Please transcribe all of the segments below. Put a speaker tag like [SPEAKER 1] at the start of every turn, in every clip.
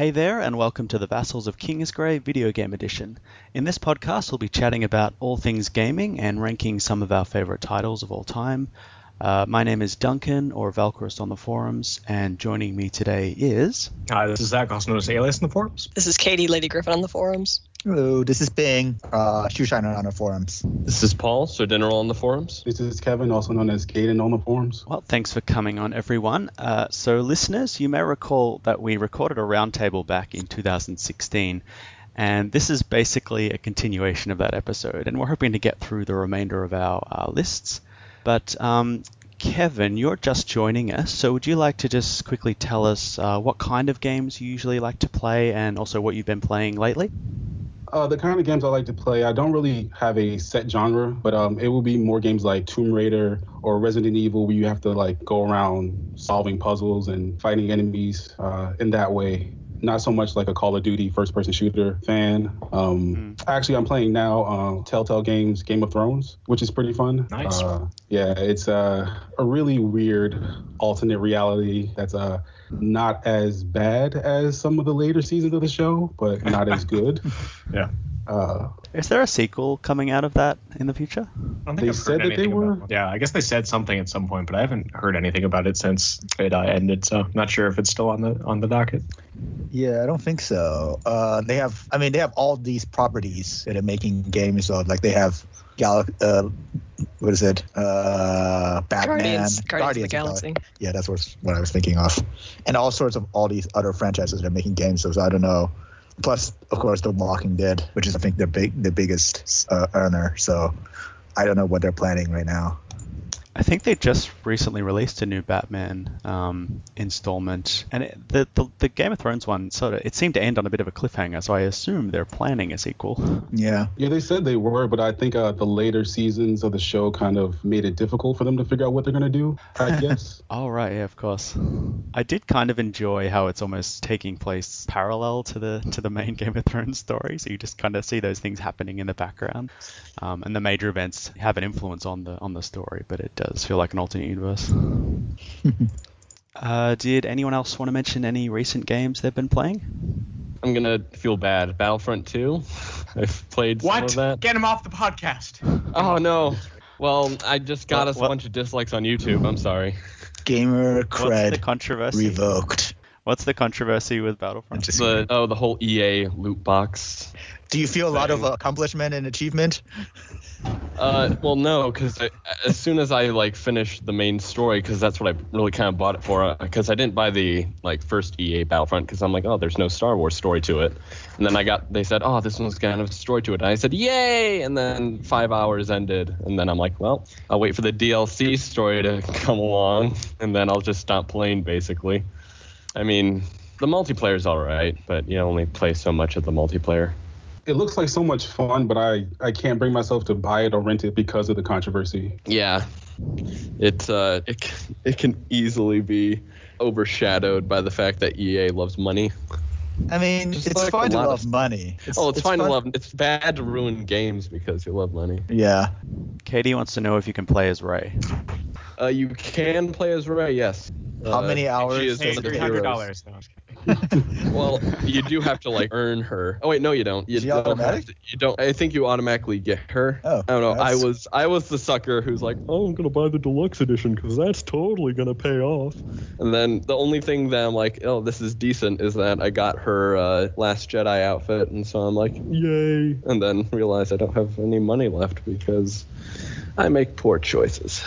[SPEAKER 1] Hey there, and welcome to the Vassals of Kingsgrave video game edition. In this podcast, we'll be chatting about all things gaming and ranking some of our favorite titles of all time. My name is Duncan, or Valkyrist on the forums, and joining me today is...
[SPEAKER 2] Hi, this is Zach, also known as Alias on the forums.
[SPEAKER 3] This is Katie, Lady Griffin on the forums.
[SPEAKER 4] Hello, this is Bing, Shoeshiner on the forums.
[SPEAKER 5] This is Paul, Sir Dinner on the forums.
[SPEAKER 6] This is Kevin, also known as Gaiden on the forums.
[SPEAKER 1] Well, thanks for coming on, everyone. So listeners, you may recall that we recorded a roundtable back in 2016, and this is basically a continuation of that episode, and we're hoping to get through the remainder of our lists. But Kevin, you're just joining us, so would you like to just quickly tell us what kind of games you usually like to play and also what you've been playing lately?
[SPEAKER 6] The kind of games I like to play, I don't really have a set genre, but it will be more games like Tomb Raider or Resident Evil, where you have to like go around solving puzzles and fighting enemies in that way. Not so much like a Call of Duty first-person shooter fan. Actually, I'm playing now Telltale Games Game of Thrones, which is pretty fun.
[SPEAKER 2] Nice.
[SPEAKER 6] Yeah, it's a really weird alternate reality that's not as bad as some of the later seasons of the show, but not as good.
[SPEAKER 2] Yeah.
[SPEAKER 1] Is there a sequel coming out of that in the future?
[SPEAKER 6] They said that they were.
[SPEAKER 2] Yeah, I guess they said something at some point, but I haven't heard anything about it since it ended, so I'm not sure if it's still on the docket.
[SPEAKER 4] Yeah, I don't think so. They have all these properties that are making games of. Like they have Batman,
[SPEAKER 3] Guardians of the Galaxy.
[SPEAKER 4] Yeah, that's what I was thinking of, and all sorts of all these other franchises that are making games. So I don't know. Plus, of course, The Walking Dead, which is I think the biggest earner. So I don't know what they're planning right now.
[SPEAKER 1] I think they just recently released a new Batman installment, and the Game of Thrones one it seemed to end on a bit of a cliffhanger, so I assume they're planning a sequel.
[SPEAKER 4] Yeah,
[SPEAKER 6] they said they were, but I think the later seasons of the show kind of made it difficult for them to figure out what they're going to do, I guess.
[SPEAKER 1] Oh, right, yeah, of course. I did kind of enjoy how it's almost taking place parallel to the main Game of Thrones story, so you just kind of see those things happening in the background, and the major events have an influence on the story, but it does feel like an alternate universe. Did anyone else want to mention any recent games they've been playing?
[SPEAKER 5] I'm going to feel bad. Battlefront 2. I've played some of that.
[SPEAKER 2] Get him off the podcast.
[SPEAKER 5] Oh, no. Well, I just got us a bunch of dislikes on YouTube. I'm sorry.
[SPEAKER 4] Gamer cred
[SPEAKER 1] What's the controversy?
[SPEAKER 4] Revoked.
[SPEAKER 1] What's the controversy with Battlefront?
[SPEAKER 5] The whole EA loot box.
[SPEAKER 4] Do you feel a lot of accomplishment and achievement?
[SPEAKER 5] Well, no, because as soon as I finished the main story, because that's what I really kind of bought it for, because I didn't buy the first EA Battlefront, because I'm like, oh, there's no Star Wars story to it, and then they said, oh, this one's gonna have a story to it, and I said, yay, and then 5 hours ended, and then I'm like, well, I'll wait for the DLC story to come along, and then I'll just stop playing, basically. I mean, the multiplayer's all right, but you only play so much of the multiplayer.
[SPEAKER 6] It looks like so much fun, but I can't bring myself to buy it or rent it because of the controversy.
[SPEAKER 5] Yeah, it can easily be overshadowed by the fact that EA loves money.
[SPEAKER 4] I mean, it's fine to love money.
[SPEAKER 5] It's fine to love. It's bad to ruin games because you love money.
[SPEAKER 4] Yeah.
[SPEAKER 1] Katie wants to know if you can play as Rey.
[SPEAKER 5] You can play as Rey, yes.
[SPEAKER 4] How many hours?
[SPEAKER 5] She is
[SPEAKER 2] $300.
[SPEAKER 5] Well, you do have to earn her. Oh wait, no, you don't.
[SPEAKER 4] Is she automatic?
[SPEAKER 5] You don't. I think you automatically get her.
[SPEAKER 4] Oh,
[SPEAKER 5] I don't know. I was the sucker who's like, oh, I'm gonna buy the deluxe edition because that's totally gonna pay off. And then the only thing that I'm like, oh, this is decent, is that I got her Last Jedi outfit, and so I'm like, yay! And then realize I don't have any money left because I make poor choices.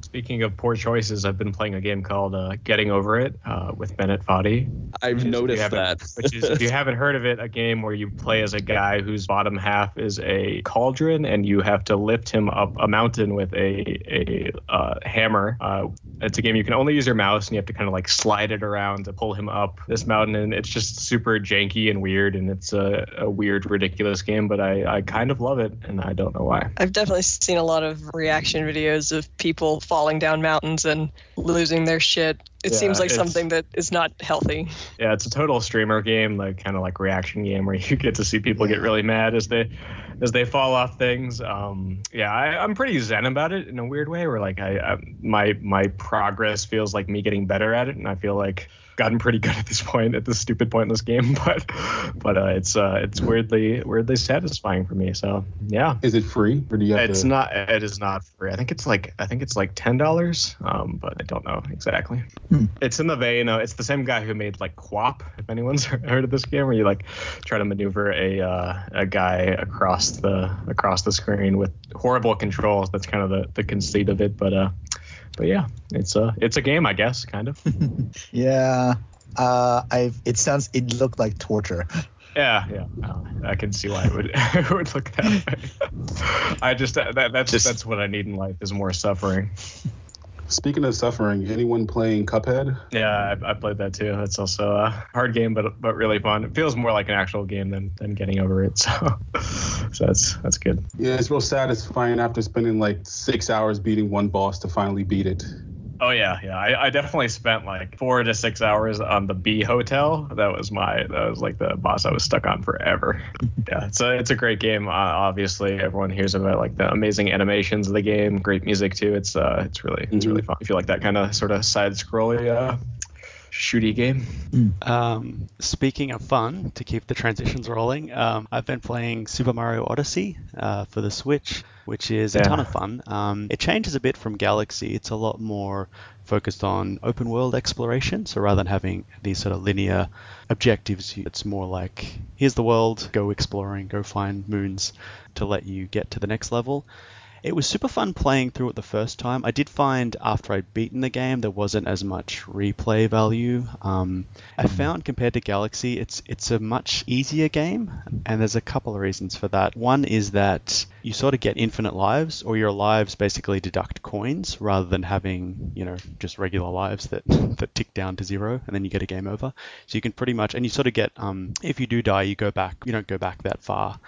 [SPEAKER 2] Speaking of poor choices, I've been playing a game called Getting Over It with Bennett Foddy.
[SPEAKER 5] I've noticed that.
[SPEAKER 2] Which is, if you haven't heard of it, a game where you play as a guy whose bottom half is a cauldron, and you have to lift him up a mountain with a hammer. It's a game you can only use your mouse, and you have to kind of slide it around to pull him up this mountain, and it's just super janky and weird, and it's a weird, ridiculous game, but I kind of love it, and I don't know why.
[SPEAKER 3] I've definitely seen a lot of reaction videos of people falling down mountains and losing their shit. It seems like something that is not healthy.
[SPEAKER 2] Yeah, it's a total streamer game, kind of reaction game where you get to see people get really mad as they fall off things. I'm pretty zen about it in a weird way, where my progress feels like me getting better at it, and I feel like gotten pretty good at this stupid point in this game, but it's weirdly satisfying for me. So yeah.
[SPEAKER 6] Is it free, or do you have
[SPEAKER 2] It's not. It is not free. I think it's like $10. But I don't know exactly. It's in the vein. It's the same guy who made like QWOP. If anyone's heard of this game, where you like try to maneuver a guy across the screen with horrible controls. That's kind of the conceit of it. But yeah, it's a game, I guess, kind of.
[SPEAKER 4] Yeah. It looked like torture.
[SPEAKER 2] Yeah. I can see why it would look that way. That's what I need in life, is more suffering.
[SPEAKER 6] Speaking of suffering, anyone playing Cuphead?
[SPEAKER 2] Yeah, I played that too. It's also a hard game, but really fun. It feels more like an actual game than getting over it. So that's good.
[SPEAKER 6] Yeah, it's real satisfying after spending like 6 hours beating one boss to finally beat it.
[SPEAKER 2] Oh yeah. I definitely spent like 4 to 6 hours on the B Hotel. That was like the boss I was stuck on forever. Yeah, it's a great game. Obviously, everyone hears about like the amazing animations of the game, great music too. It's really fun. If you like that kind of sort of side scrolly shooty game.
[SPEAKER 1] Speaking of fun, to keep the transitions rolling, I've been playing Super Mario Odyssey for the Switch, which is a ton of fun. It changes a bit from Galaxy. It's a lot more focused on open world exploration. So rather than having these sort of linear objectives, it's more like, here's the world, go exploring, go find moons to let you get to the next level. It was super fun playing through it the first time. I did find after I'd beaten the game, there wasn't as much replay value. I found compared to Galaxy, it's a much easier game, and there's a couple of reasons for that. One is that you sort of get infinite lives, or your lives basically deduct coins rather than having, just regular lives that tick down to 0 and then you get a game over. So you can pretty much, and you sort of get, if you do die, you don't go back that far.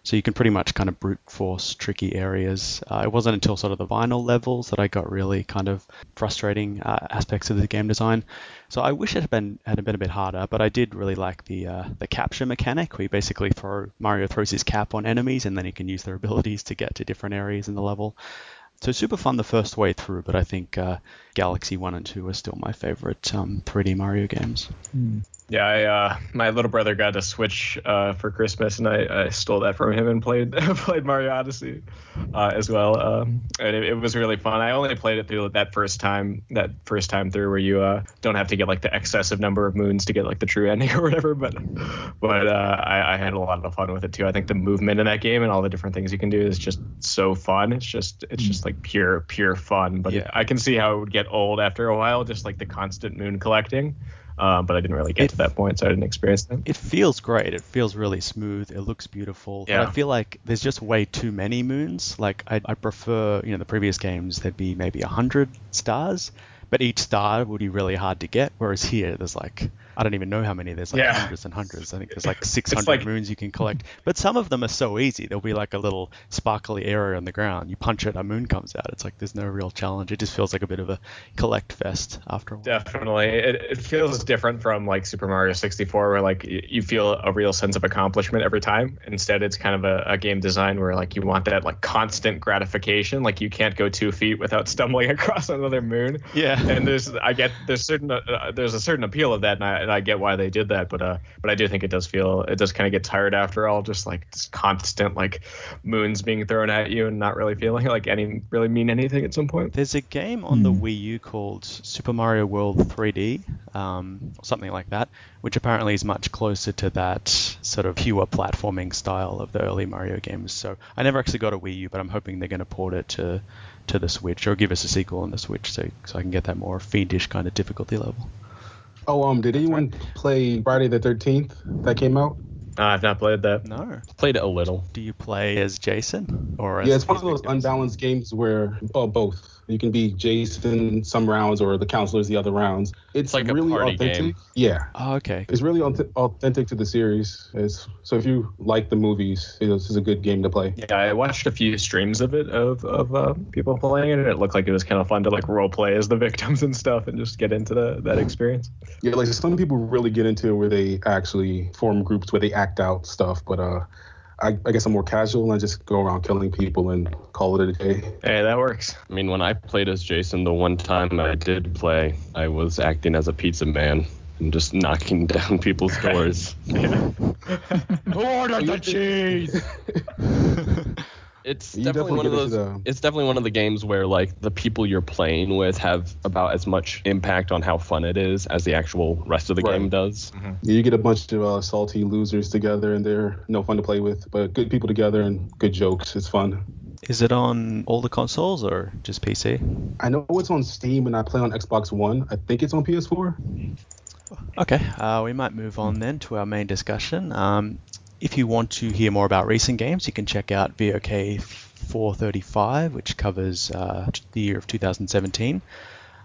[SPEAKER 1] So you can pretty much kind of brute force tricky areas. It wasn't until sort of the vinyl levels that I got really kind of frustrating aspects of the game design. So I wish it had been a bit harder, but I did really like the capture mechanic, where you basically Mario throws his cap on enemies and then he can use their abilities to get to different areas in the level. So super fun the first way through, but I think Galaxy 1 and 2 are still my favorite 3D Mario games.
[SPEAKER 2] Yeah, my little brother got a Switch for Christmas, and I stole that from him and played Mario Odyssey as well. And it was really fun. I only played it through that first time through, where you don't have to get like the excessive number of moons to get like the true ending or whatever. But I had a lot of fun with it too. I think the movement in that game and all the different things you can do is just so fun. It's just like pure fun. But I can see how it would get old after a while, just like the constant moon collecting. But I didn't really get to that point, so I didn't experience that. It
[SPEAKER 1] feels great. It feels really smooth. It looks beautiful. Yeah. But I feel like there's just way too many moons. Like I prefer, the previous games, there'd be maybe 100 stars, but each star would be really hard to get. Whereas here, there's like, I don't even know how many. There's like hundreds and hundreds. I think there's like 600 moons you can collect. But some of them are so easy. There'll be like a little sparkly area on the ground. You punch it, a moon comes out. It's like there's no real challenge. It just feels like a bit of a collect fest after a while.
[SPEAKER 2] Definitely. It feels different from like Super Mario 64, where like you feel a real sense of accomplishment every time. Instead, it's kind of a game design where like you want that like constant gratification. Like you can't go 2 feet without stumbling across another moon.
[SPEAKER 1] Yeah.
[SPEAKER 2] And there's a certain appeal of that, and I get why they did that, but I do think it does kind of get tired after all, just like this constant like moons being thrown at you and not really feeling like really mean anything at some point.
[SPEAKER 1] There's a game on the Wii U called Super Mario World 3D, or something like that, which apparently is much closer to that sort of pure platforming style of the early Mario games. So I never actually got a Wii U, but I'm hoping they're going to port it to the Switch, or give us a sequel on the Switch, so I can get that more fiendish kind of difficulty level.
[SPEAKER 6] Oh, did anyone play Friday the 13th that came out?
[SPEAKER 2] I've not played that.
[SPEAKER 1] No.
[SPEAKER 5] Played it a little.
[SPEAKER 1] Do you play as Jason? Or as
[SPEAKER 6] it's one of those unbalanced games where, both. You can be Jason some rounds or the counselors the other rounds. It's like really a party authentic game. Yeah.
[SPEAKER 1] Oh, okay.
[SPEAKER 6] It's really authentic to the series. So if you like the movies, this is a good game to play.
[SPEAKER 2] Yeah, I watched a few streams of it of people playing it, and it looked like it was kind of fun to like role play as the victims and stuff and just get into that experience.
[SPEAKER 6] Yeah, like some people really get into it where they actually form groups where they act out stuff, but I guess I'm more casual and I just go around killing people and call it a day.
[SPEAKER 2] Hey, that works.
[SPEAKER 5] I mean, when I played as Jason, the one time I did play, I was acting as a pizza man. and just knocking down people's doors.
[SPEAKER 2] Order the cheese.
[SPEAKER 5] It's definitely one of those. It's definitely one of the games where like the people you're playing with have about as much impact on how fun it is as the actual rest of the game does.
[SPEAKER 6] Mm-hmm. Yeah, you get a bunch of salty losers together, and they're no fun to play with, but good people together and good jokes. It's fun.
[SPEAKER 1] Is it on all the consoles or just PC?
[SPEAKER 6] I know it's on Steam, and I play on Xbox One. I think it's on PS4.
[SPEAKER 1] Okay, we might move on then to our main discussion. If you want to hear more about recent games, you can check out VOK 435, which covers the year of 2017.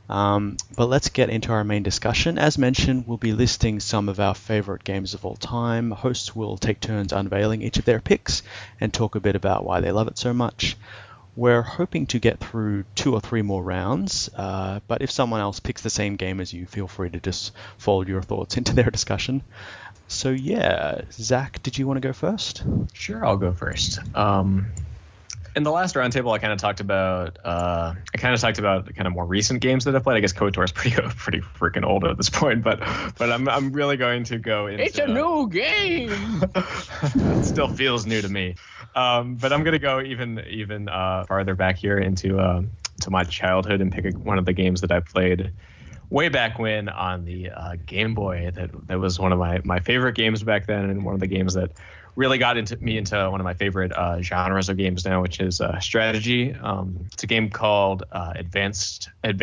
[SPEAKER 1] But let's get into our main discussion. As mentioned, we'll be listing some of our favorite games of all time. Hosts will take turns unveiling each of their picks and talk a bit about why they love it so much. We're hoping to get through 2 or 3 more rounds, but if someone else picks the same game as you, feel free to just fold your thoughts into their discussion. So yeah, Zach, did you want to go first?
[SPEAKER 2] Sure, I'll go first. In the last roundtable, I kind of talked about kind of more recent games that I've played. I guess KOTOR is pretty freaking old at this point, but I'm really going to go into.
[SPEAKER 5] It's a new game.
[SPEAKER 2] It still feels new to me, but I'm gonna go even farther back here into to my childhood and pick one of the games that I played way back when on the Game Boy. That was one of my favorite games back then, and one of the games that really got me into one of my favorite genres of games now, which is strategy. It's a game called Advance. I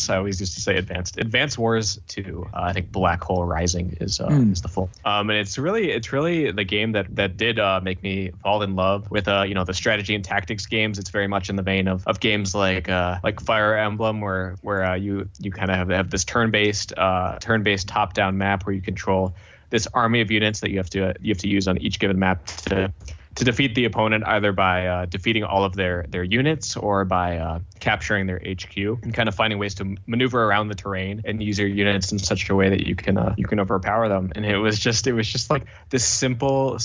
[SPEAKER 2] always used to say Advance Wars 2. I think Black Hole Rising is the full. And it's really the game that did make me fall in love with the strategy and tactics games. It's very much in the vein of games like Fire Emblem, where you kind of have this turn-based top-down map where you control this army of units that you have to use on each given map to defeat the opponent, either by defeating all of their units or by capturing their HQ, and kind of finding ways to maneuver around the terrain and use your units in such a way that you can overpower them. And it was just like this simple,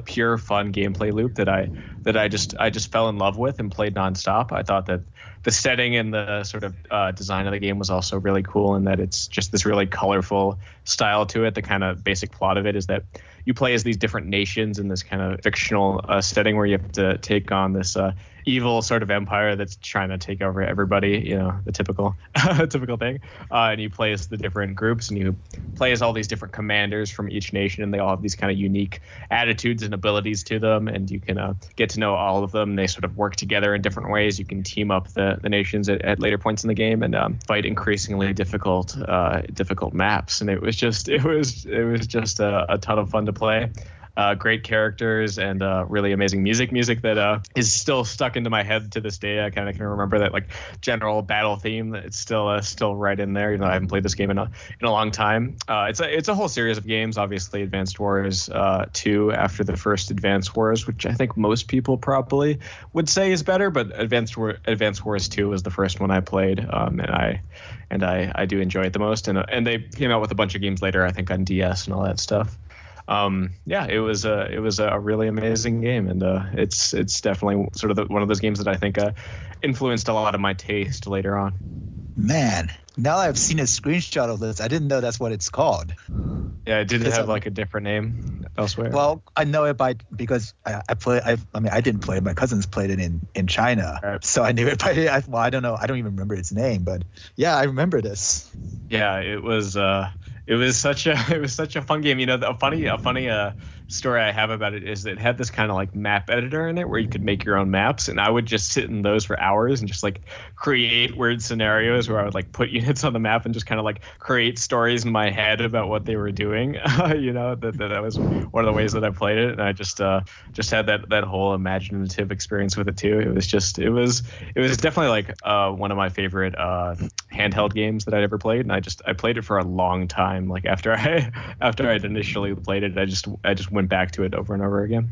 [SPEAKER 2] pure fun gameplay loop that I just fell in love with and played nonstop. I thought that the setting and the sort of design of the game was also really cool, and that it's just this really colorful style to it. The kind of basic plot of it is that you play as these different nations in this kind of fictional setting where you have to take on this evil sort of empire that's trying to take over everybody, the typical thing. And you play as the different groups, and you play as all these different commanders from each nation, and they all have these kind of unique attitudes and abilities to them, and you can get to know all of them. They sort of work together in different ways. You can team up the nations at later points in the game and fight increasingly difficult maps. And it was just a ton of fun to play. Great characters and really amazing music that is still stuck into my head to this day. I kind of can remember that like general battle theme. It's still right in there. I haven't played this game in a long time. It's a whole series of games. Obviously, Advanced Wars 2 after the first Advanced Wars, which I think most people probably would say is better. But Advanced Wars 2 was the first one I played, and I do enjoy it the most. And they came out with a bunch of games later, I think on DS and all that stuff. It was a really amazing game, and it's definitely sort of one of those games that I think influenced a lot of my taste later on.
[SPEAKER 4] Man, now I've seen a screenshot of this. I didn't know that's what it's called.
[SPEAKER 2] Yeah, it did have like a different name elsewhere.
[SPEAKER 4] Well, I know it because I didn't play it. My cousins played it in China, right. So I knew it. I don't know. I don't even remember its name, but yeah, I remember this.
[SPEAKER 2] Yeah, it was such a fun game. A funny story I have about it is that it had this kind of like map editor in it where you could make your own maps, and I would just sit in those for hours and just like create weird scenarios where I would like put units on the map and just kind of like create stories in my head about what they were doing. That was one of the ways that I played it, and I just had that whole imaginative experience with it too. It was definitely like one of my favorite handheld games that I'd ever played, and I played it for a long time. Like after I'd initially played it, I just went back to it over and over again.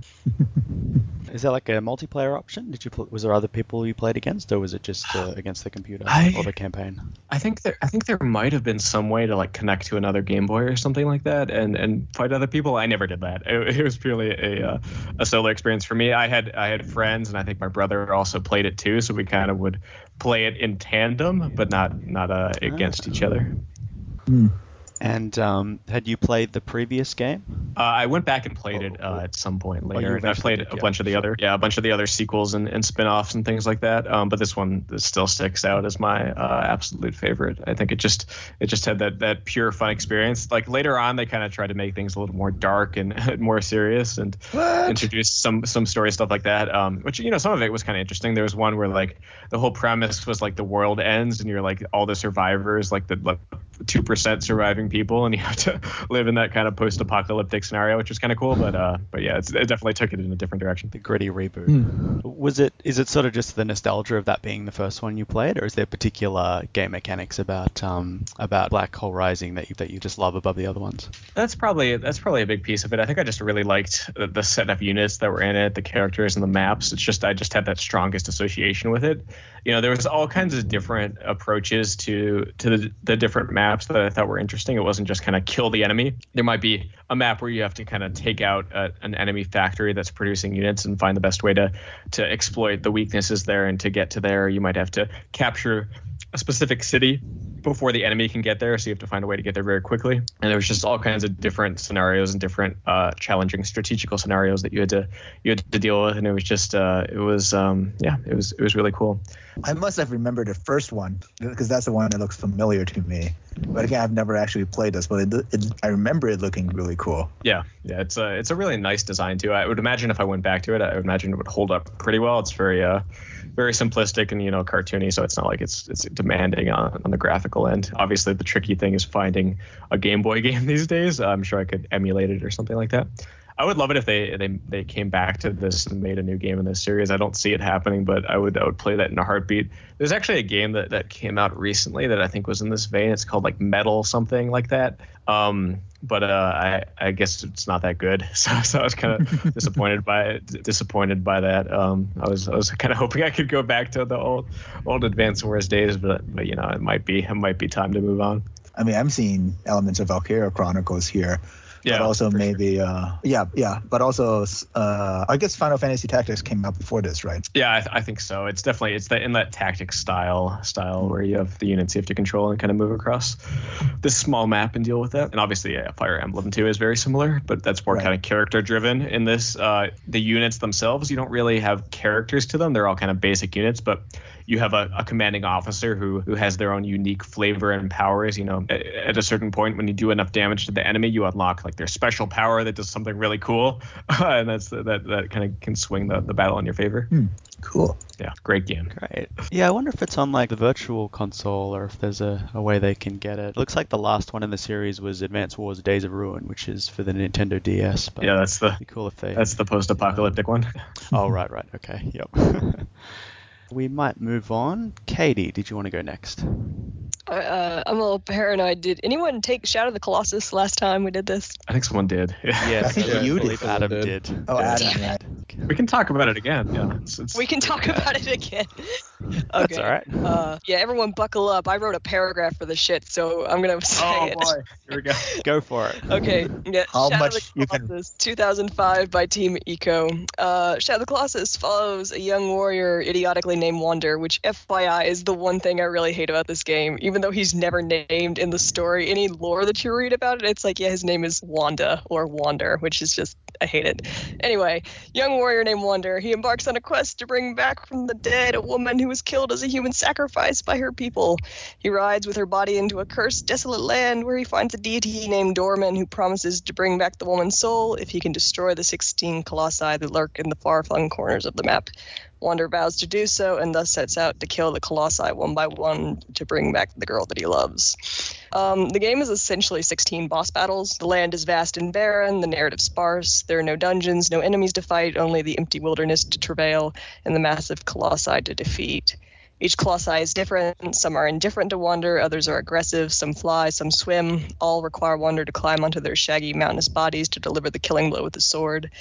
[SPEAKER 1] Is there like a multiplayer option? Was there other people you played against, or was it just against the computer or the campaign? I
[SPEAKER 2] think there might have been some way to like connect to another Game Boy or something like that and fight other people. I never did that. It was purely a solo experience for me. I had friends, and I think my brother also played it too, so we kind of would play it in tandem, but not against each other.
[SPEAKER 1] And had you played the previous game?
[SPEAKER 2] I went back and played it at some point later.
[SPEAKER 1] You
[SPEAKER 2] I played a bunch of the other sequels and spin-offs and things like that. But this one still sticks out as my absolute favorite. I think it just had that pure fun experience. Like later on, they kind of tried to make things a little more dark and more serious and introduce some story stuff like that. Which some of it was kind of interesting. There was one where like the whole premise was like the world ends and you're like all the survivors, like the 2% surviving people, and you have to live in that kind of post-apocalyptic scenario, which was kind of cool. But yeah, it definitely took it in a different direction.
[SPEAKER 1] The gritty reboot. Is it sort of just the nostalgia of that being the first one you played, or is there particular game mechanics about Black Hole Rising that you just love above the other ones?
[SPEAKER 2] That's probably a big piece of it. I think I just really liked the set of units that were in it, the characters and the maps. I just had that strongest association with it. There was all kinds of different approaches to the different maps that I thought were interesting. It wasn't just kind of kill the enemy. There might be a map where you have to kind of take out an enemy factory that's producing units and find the best way to exploit the weaknesses there. And to get to there, you might have to capture a specific city before the enemy can get there, so you have to find a way to get there very quickly. And there was just all kinds of different scenarios and different challenging strategical scenarios that you had to deal with, and it was just it was really cool.
[SPEAKER 4] I must have remembered the first one because that's the one that looks familiar to me. But again, I've never actually played this, but I remember it looking really cool.
[SPEAKER 2] Yeah, it's a really nice design too. I would imagine if I went back to it, I would imagine it would hold up pretty well. It's very simplistic and cartoony, so it's not like it's demanding on the graphical end. Obviously, the tricky thing is finding a Game Boy game these days. I'm sure I could emulate it or something like that. I would love it if they came back to this and made a new game in this series. I don't see it happening, but I would play that in a heartbeat. There's actually a game that came out recently that I think was in this vein. It's called like Metal something like that. But I guess it's not that good. So I was kind of disappointed by that. I was kind of hoping I could go back to the old Advance Wars days, but it might be time to move on.
[SPEAKER 4] I mean, I'm seeing elements of Valkyria Chronicles here.
[SPEAKER 2] Yeah,
[SPEAKER 4] but also maybe, but also, I guess Final Fantasy Tactics came out before this, right?
[SPEAKER 2] Yeah, I think so. It's definitely, in that tactics style where you have the units you have to control and kind of move across this small map and deal with that. And obviously, Fire Emblem 2 is very similar, but that's more kind of character driven. In this, the units themselves, you don't really have characters to them. They're all kind of basic units, but you have a commanding officer who has their own unique flavor and powers. At a certain point, when you do enough damage to the enemy, you unlock like their special power that does something really cool, and that kind of can swing the battle in your favor.
[SPEAKER 4] Cool.
[SPEAKER 2] Yeah, great game.
[SPEAKER 1] Great. Yeah, I wonder if it's on like the virtual console or if there's a way they can get it. It looks like the last one in the series was Advance Wars Days of Ruin, which is for the Nintendo DS. But
[SPEAKER 2] yeah, that's the post-apocalyptic one.
[SPEAKER 1] Oh, right. Okay. Yep. We might move on. Katie, did you want to go next?
[SPEAKER 3] I'm a little paranoid. Did anyone take Shadow of the Colossus last time we did this?
[SPEAKER 2] I think someone did.
[SPEAKER 1] Yes,
[SPEAKER 4] I think you did.
[SPEAKER 1] Adam did.
[SPEAKER 4] Oh, Adam, right.
[SPEAKER 2] We can talk about it again. Yeah,
[SPEAKER 3] we can talk about it again. Okay.
[SPEAKER 1] That's all right.
[SPEAKER 3] Yeah, everyone buckle up. I wrote a paragraph for the shit, so I'm going to say it.
[SPEAKER 2] Oh, boy. Here we go.
[SPEAKER 1] Go for it.
[SPEAKER 3] Okay. Yeah,
[SPEAKER 4] How
[SPEAKER 3] Shadow
[SPEAKER 4] much
[SPEAKER 3] of the
[SPEAKER 4] you
[SPEAKER 3] Colossus, 2005 by Team Eco. Shadow of the Colossus follows a young warrior idiotically named Wander, which FYI is the one thing I really hate about this game. Even though he's never named in the story, any lore that you read about it, it's like, yeah, his name is Wanda or Wander, which is just, I hate it. Anyway, young warrior named Wander, he embarks on a quest to bring back from the dead a woman who was killed as a human sacrifice by her people. He rides with her body into a cursed, desolate land where he finds a deity named Dorman who promises to bring back the woman's soul if he can destroy the 16 colossi that lurk in the far-flung corners of the map. Wander vows to do so and thus sets out to kill the colossi one by one to bring back the girl that he loves. The game is essentially 16 boss battles. The land is vast and barren, the narrative sparse. There are no dungeons, no enemies to fight, only the empty wilderness to travail and the massive colossi to defeat. Each colossi is different. Some are indifferent to Wander, others are aggressive, some fly, some swim. All require Wander to climb onto their shaggy, mountainous bodies to deliver the killing blow with the sword.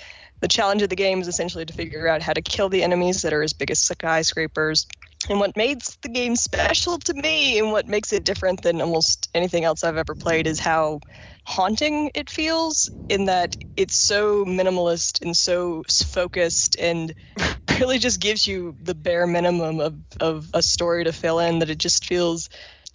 [SPEAKER 3] The challenge of the game is essentially to figure out how to kill the enemies that are as big as skyscrapers. And what makes the game special to me and what makes it different than almost anything else I've ever played is how haunting it feels, in that it's so minimalist and so focused and really just gives you the bare minimum of a story to fill in, that it just feels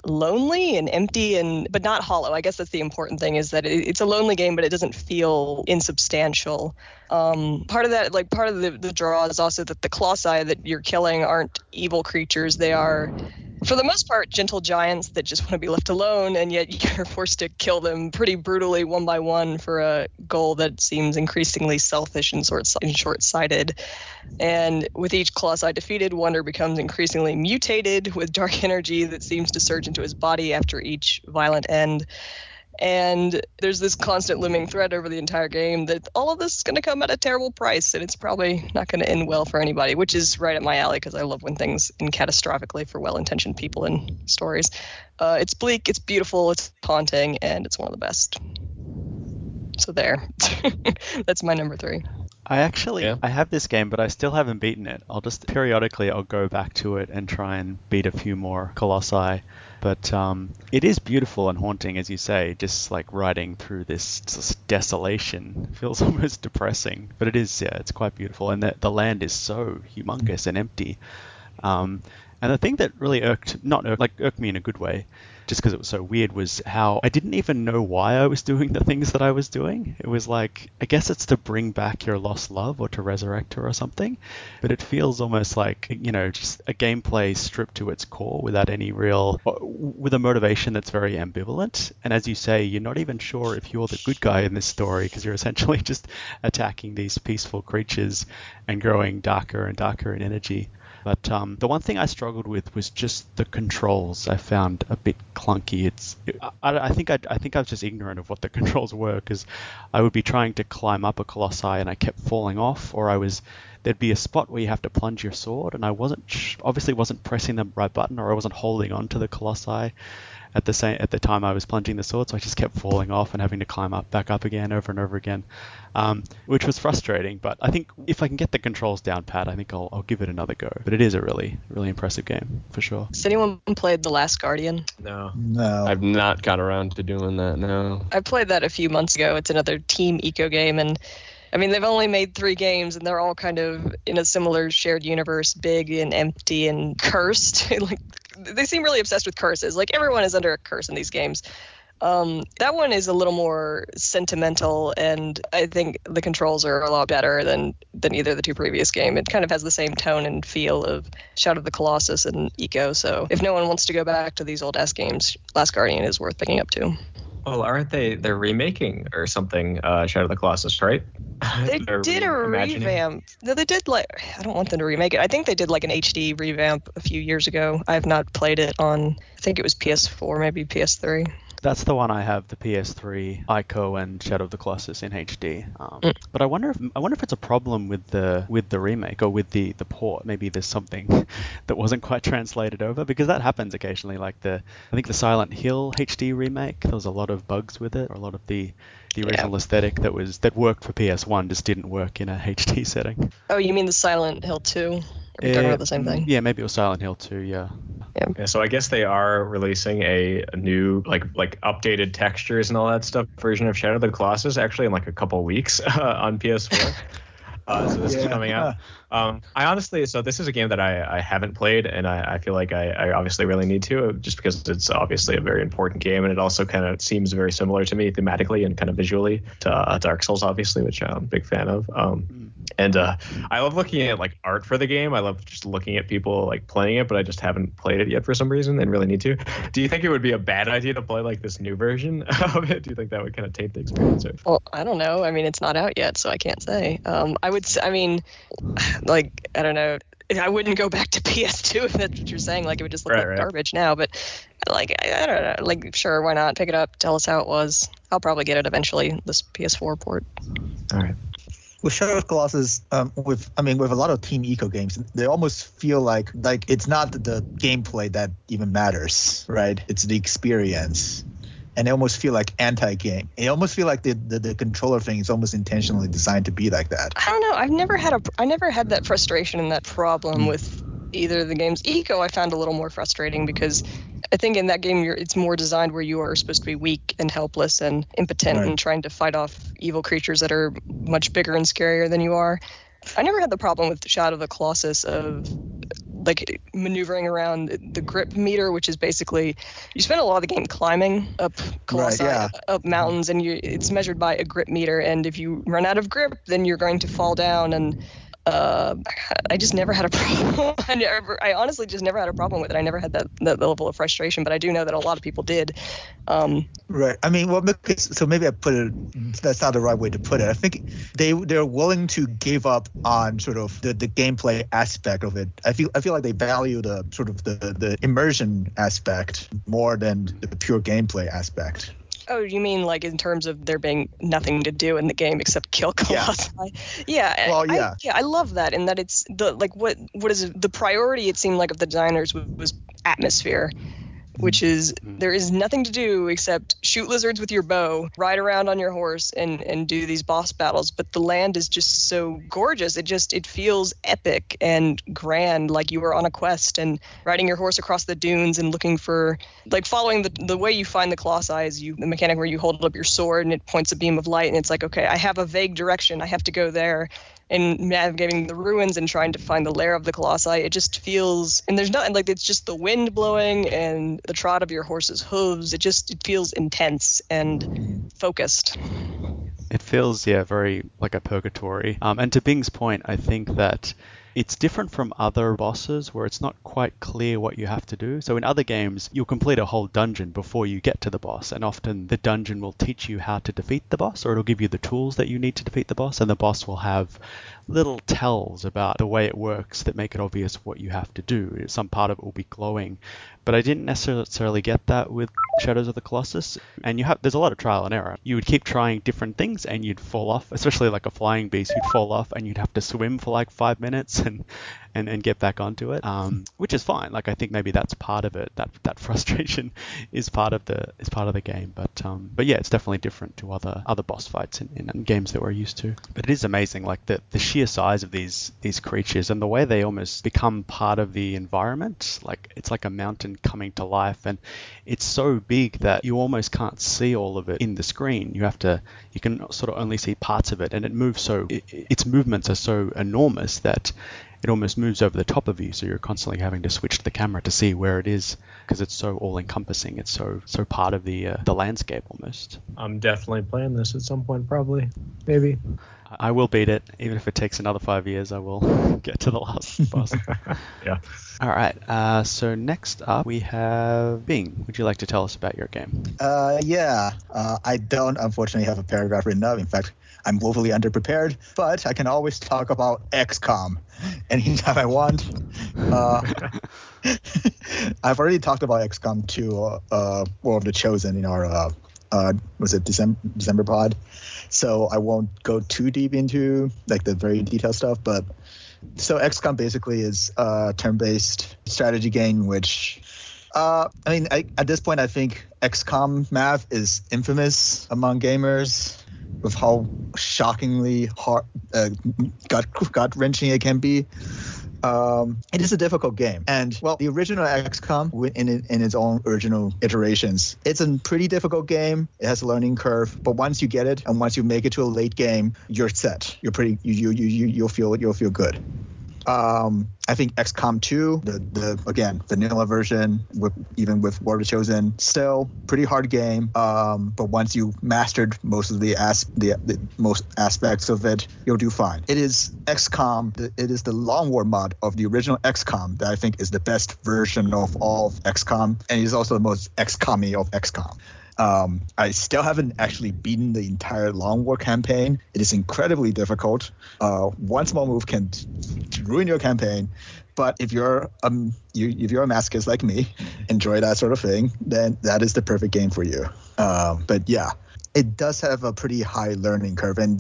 [SPEAKER 3] lonely and empty but not hollow. I guess that's the important thing, is that it's a lonely game, but it doesn't feel insubstantial. Part of that, like part of the draw is also that the Colossi that you're killing aren't evil creatures. They are, for the most part, gentle giants that just want to be left alone, and yet you're forced to kill them pretty brutally one by one for a goal that seems increasingly selfish and short-sighted. And with each Colossi defeated, Wonder becomes increasingly mutated with dark energy that seems to surge into his body after each violent end. And there's this constant looming threat over the entire game that all of this is going to come at a terrible price, and it's probably not going to end well for anybody, which is right up my alley because I love when things end catastrophically for well-intentioned people in stories. It's bleak, it's beautiful, it's haunting, and it's one of the best. So there. That's my number 3.
[SPEAKER 1] I have this game, but I still haven't beaten it. I'll go back to it and try and beat a few more Colossi. But it is beautiful and haunting, as you say, just like riding through this desolation. It feels almost depressing, but it is, it's quite beautiful. And the land is so humongous and empty. And the thing that really irked me in a good way, just because it was so weird, was how I didn't even know why I was doing the things that I was doing. It was like, I guess it's to bring back your lost love or to resurrect her or something. But it feels almost like, just a gameplay stripped to its core without any with a motivation that's very ambivalent. And as you say, you're not even sure if you're the good guy in this story because you're essentially just attacking these peaceful creatures and growing darker and darker in energy. But the one thing I struggled with was just the controls. I found a bit clunky. I think I was just ignorant of what the controls were, because I would be trying to climb up a Colossi and I kept falling off, or there'd be a spot where you have to plunge your sword, and I obviously wasn't pressing the right button, or I wasn't holding on to the Colossi at the time I was plunging the sword, so I just kept falling off and having to climb back up again over and over again, which was frustrating. But I think if I can get the controls down pat, I think I'll give it another go. But it is a really, really impressive game for sure.
[SPEAKER 3] Has anyone played The Last Guardian?
[SPEAKER 2] No.
[SPEAKER 5] I've not got around to doing that. No.
[SPEAKER 3] I played that a few months ago. It's another Team Eco game, and I mean, they've only made 3 games, and they're all kind of in a similar shared universe, big and empty and cursed. Like, they seem really obsessed with curses. Like, everyone is under a curse in these games. That one is a little more sentimental, and I think the controls are a lot better than either of the 2 previous games. It kind of has the same tone and feel of Shadow of the Colossus and Eco. So if no one wants to go back to these old-ass games, Last Guardian is worth picking up too.
[SPEAKER 2] Well, aren't they're remaking or something, Shadow of the Colossus, right?
[SPEAKER 3] They did a revamp. No, they did, I don't want them to remake it. I think they did like an HD revamp a few years ago. I have not played it on, I think it was PS4, maybe PS3.
[SPEAKER 1] That's the one I have, the PS3, Ico and Shadow of the Colossus in HD. But I wonder if it's a problem with the remake or with the port. Maybe there's something that wasn't quite translated over, because that happens occasionally. Like I think the Silent Hill HD remake, there was a lot of bugs with it, or a lot of the original aesthetic that worked for PS1 just didn't work in a HD setting.
[SPEAKER 3] Oh, you mean the Silent Hill 2? Are we talking about the same thing?
[SPEAKER 1] Yeah, maybe it was Silent Hill 2, yeah.
[SPEAKER 2] Yeah, so I guess they are releasing a new like updated textures and all that stuff version of Shadow of the Colossus actually in like a couple weeks on PS4. So this is coming out. I honestly, so this is a game that I haven't played, and I feel like I obviously really need to, just because it's obviously a very important game, and it also kind of seems very similar to me thematically and kind of visually to Dark Souls, obviously, which I'm a big fan of. And I love looking at like art for the game. I love just looking at people like playing it, but I just haven't played it yet for some reason and really need to. Do you think it would be a bad idea to play like this new version of it? Do you think that would kind of taint the experience?
[SPEAKER 3] Well, I don't know. I mean, it's not out yet, so I can't say. I don't know. I wouldn't go back to PS2 if that's what you're saying. Like, it would just look like garbage now. But like, I don't know. Like, sure, why not? Pick it up. Tell us how it was. I'll probably get it eventually. This PS4 port.
[SPEAKER 2] All right.
[SPEAKER 4] With Shadow of the Colossus, with a lot of Team Eco games, they almost feel like it's not the gameplay that even matters, right? It's the experience. And they almost feel like anti-game. They almost feel like the controller thing is almost intentionally designed to be like that.
[SPEAKER 3] I don't know. I never had that frustration and that problem with either of the games. Eco I found a little more frustrating because I think in that game it's more designed where you are supposed to be weak and helpless and impotent and trying to fight off evil creatures that are much bigger and scarier than you are. I never had the problem with Shadow of the Colossus of like maneuvering around the grip meter, which is basically you spend a lot of the game climbing up colossi, up mountains, and it's measured by a grip meter. And if you run out of grip, then you're going to fall down. And I just never had a problem. I honestly just never had a problem with it. I never had that level of frustration, but I do know that a lot of people did.
[SPEAKER 4] Right. I mean, well, so maybe I put it. That's not the right way to put it. I think they're willing to give up on sort of the gameplay aspect of it. I feel like they value the sort of the immersion aspect more than the pure gameplay aspect.
[SPEAKER 3] Oh, you mean like in terms of there being nothing to do in the game except kill colossi? Yeah.
[SPEAKER 4] Well, yeah.
[SPEAKER 3] I love that, and that it's the like what is it, the priority? It seemed like of the designers was atmosphere, which is there is nothing to do except shoot lizards with your bow, ride around on your horse, and do these boss battles. But the land is just so gorgeous. It feels epic and grand, like you were on a quest and riding your horse across the dunes and looking for, like, following the way you find the colossi is the mechanic where you hold up your sword and it points a beam of light and it's like, okay, I have a vague direction, I have to go there. And navigating the ruins and trying to find the lair of the colossi, it just feels, and there's nothing, like, it's just the wind blowing and the trot of your horse's hooves. It feels intense and focused.
[SPEAKER 1] It feels, very like a purgatory. And to Bing's point, I think that it's different from other bosses where it's not quite clear what you have to do. So in other games, you'll complete a whole dungeon before you get to the boss, and often the dungeon will teach you how to defeat the boss, or it'll give you the tools that you need to defeat the boss, and the boss will have little tells about the way it works that make it obvious what you have to do. Some part of it will be glowing, but I didn't necessarily get that with Shadows of the Colossus. And there's a lot of trial and error. You would keep trying different things and you'd fall off, especially like a flying beast. You'd fall off and you'd have to swim for like 5 minutes and get back onto it, which is fine. Like, I think maybe that's part of it. That frustration is part of the game. But yeah, it's definitely different to other boss fights in games that we're used to. But it is amazing, like the sheer size of these creatures and the way they almost become part of the environment. Like, it's like a mountain coming to life, and it's so big that you almost can't see all of it in the screen. You can sort of only see parts of it, and it moves its movements are so enormous that it almost moves over the top of you, so you're constantly having to switch the camera to see where it is, because it's so all-encompassing. It's so part of the landscape almost. I'm
[SPEAKER 2] definitely playing this at some point, probably, maybe.
[SPEAKER 1] I will beat it, even if it takes another 5 years. I will get to the last boss.
[SPEAKER 2] Yeah.
[SPEAKER 1] All right. So next up we have Bing. Would you like to tell us about your game?
[SPEAKER 4] Yeah. I don't unfortunately have a paragraph written up. In fact, I'm woefully underprepared, but I can always talk about XCOM anytime I want. I've already talked about XCOM 2, War of the Chosen, in our was it December pod? So I won't go too deep into like the very detailed stuff, but so XCOM basically is a turn-based strategy game, which at this point I think XCOM math is infamous among gamers with how shockingly hard, gut-wrenching it can be. It is a difficult game, and well, the original XCOM in its own original iterations, it's a pretty difficult game. It has a learning curve, but once you get it and once you make it to a late game, you're set. You'll feel good. I think XCOM 2, the again vanilla version, even with War of the Chosen, still pretty hard game. But once you mastered most of the most aspects of it, you'll do fine. It is XCOM. It is the Long War mod of the original XCOM that I think is the best version of all of XCOM, and it is also the most XCOM-y of XCOM. I still haven't actually beaten the entire Long War campaign. It is incredibly difficult. One small move can ruin your campaign. But if you're a masochist like me, enjoy that sort of thing, then that is the perfect game for you. But yeah, it does have a pretty high learning curve, and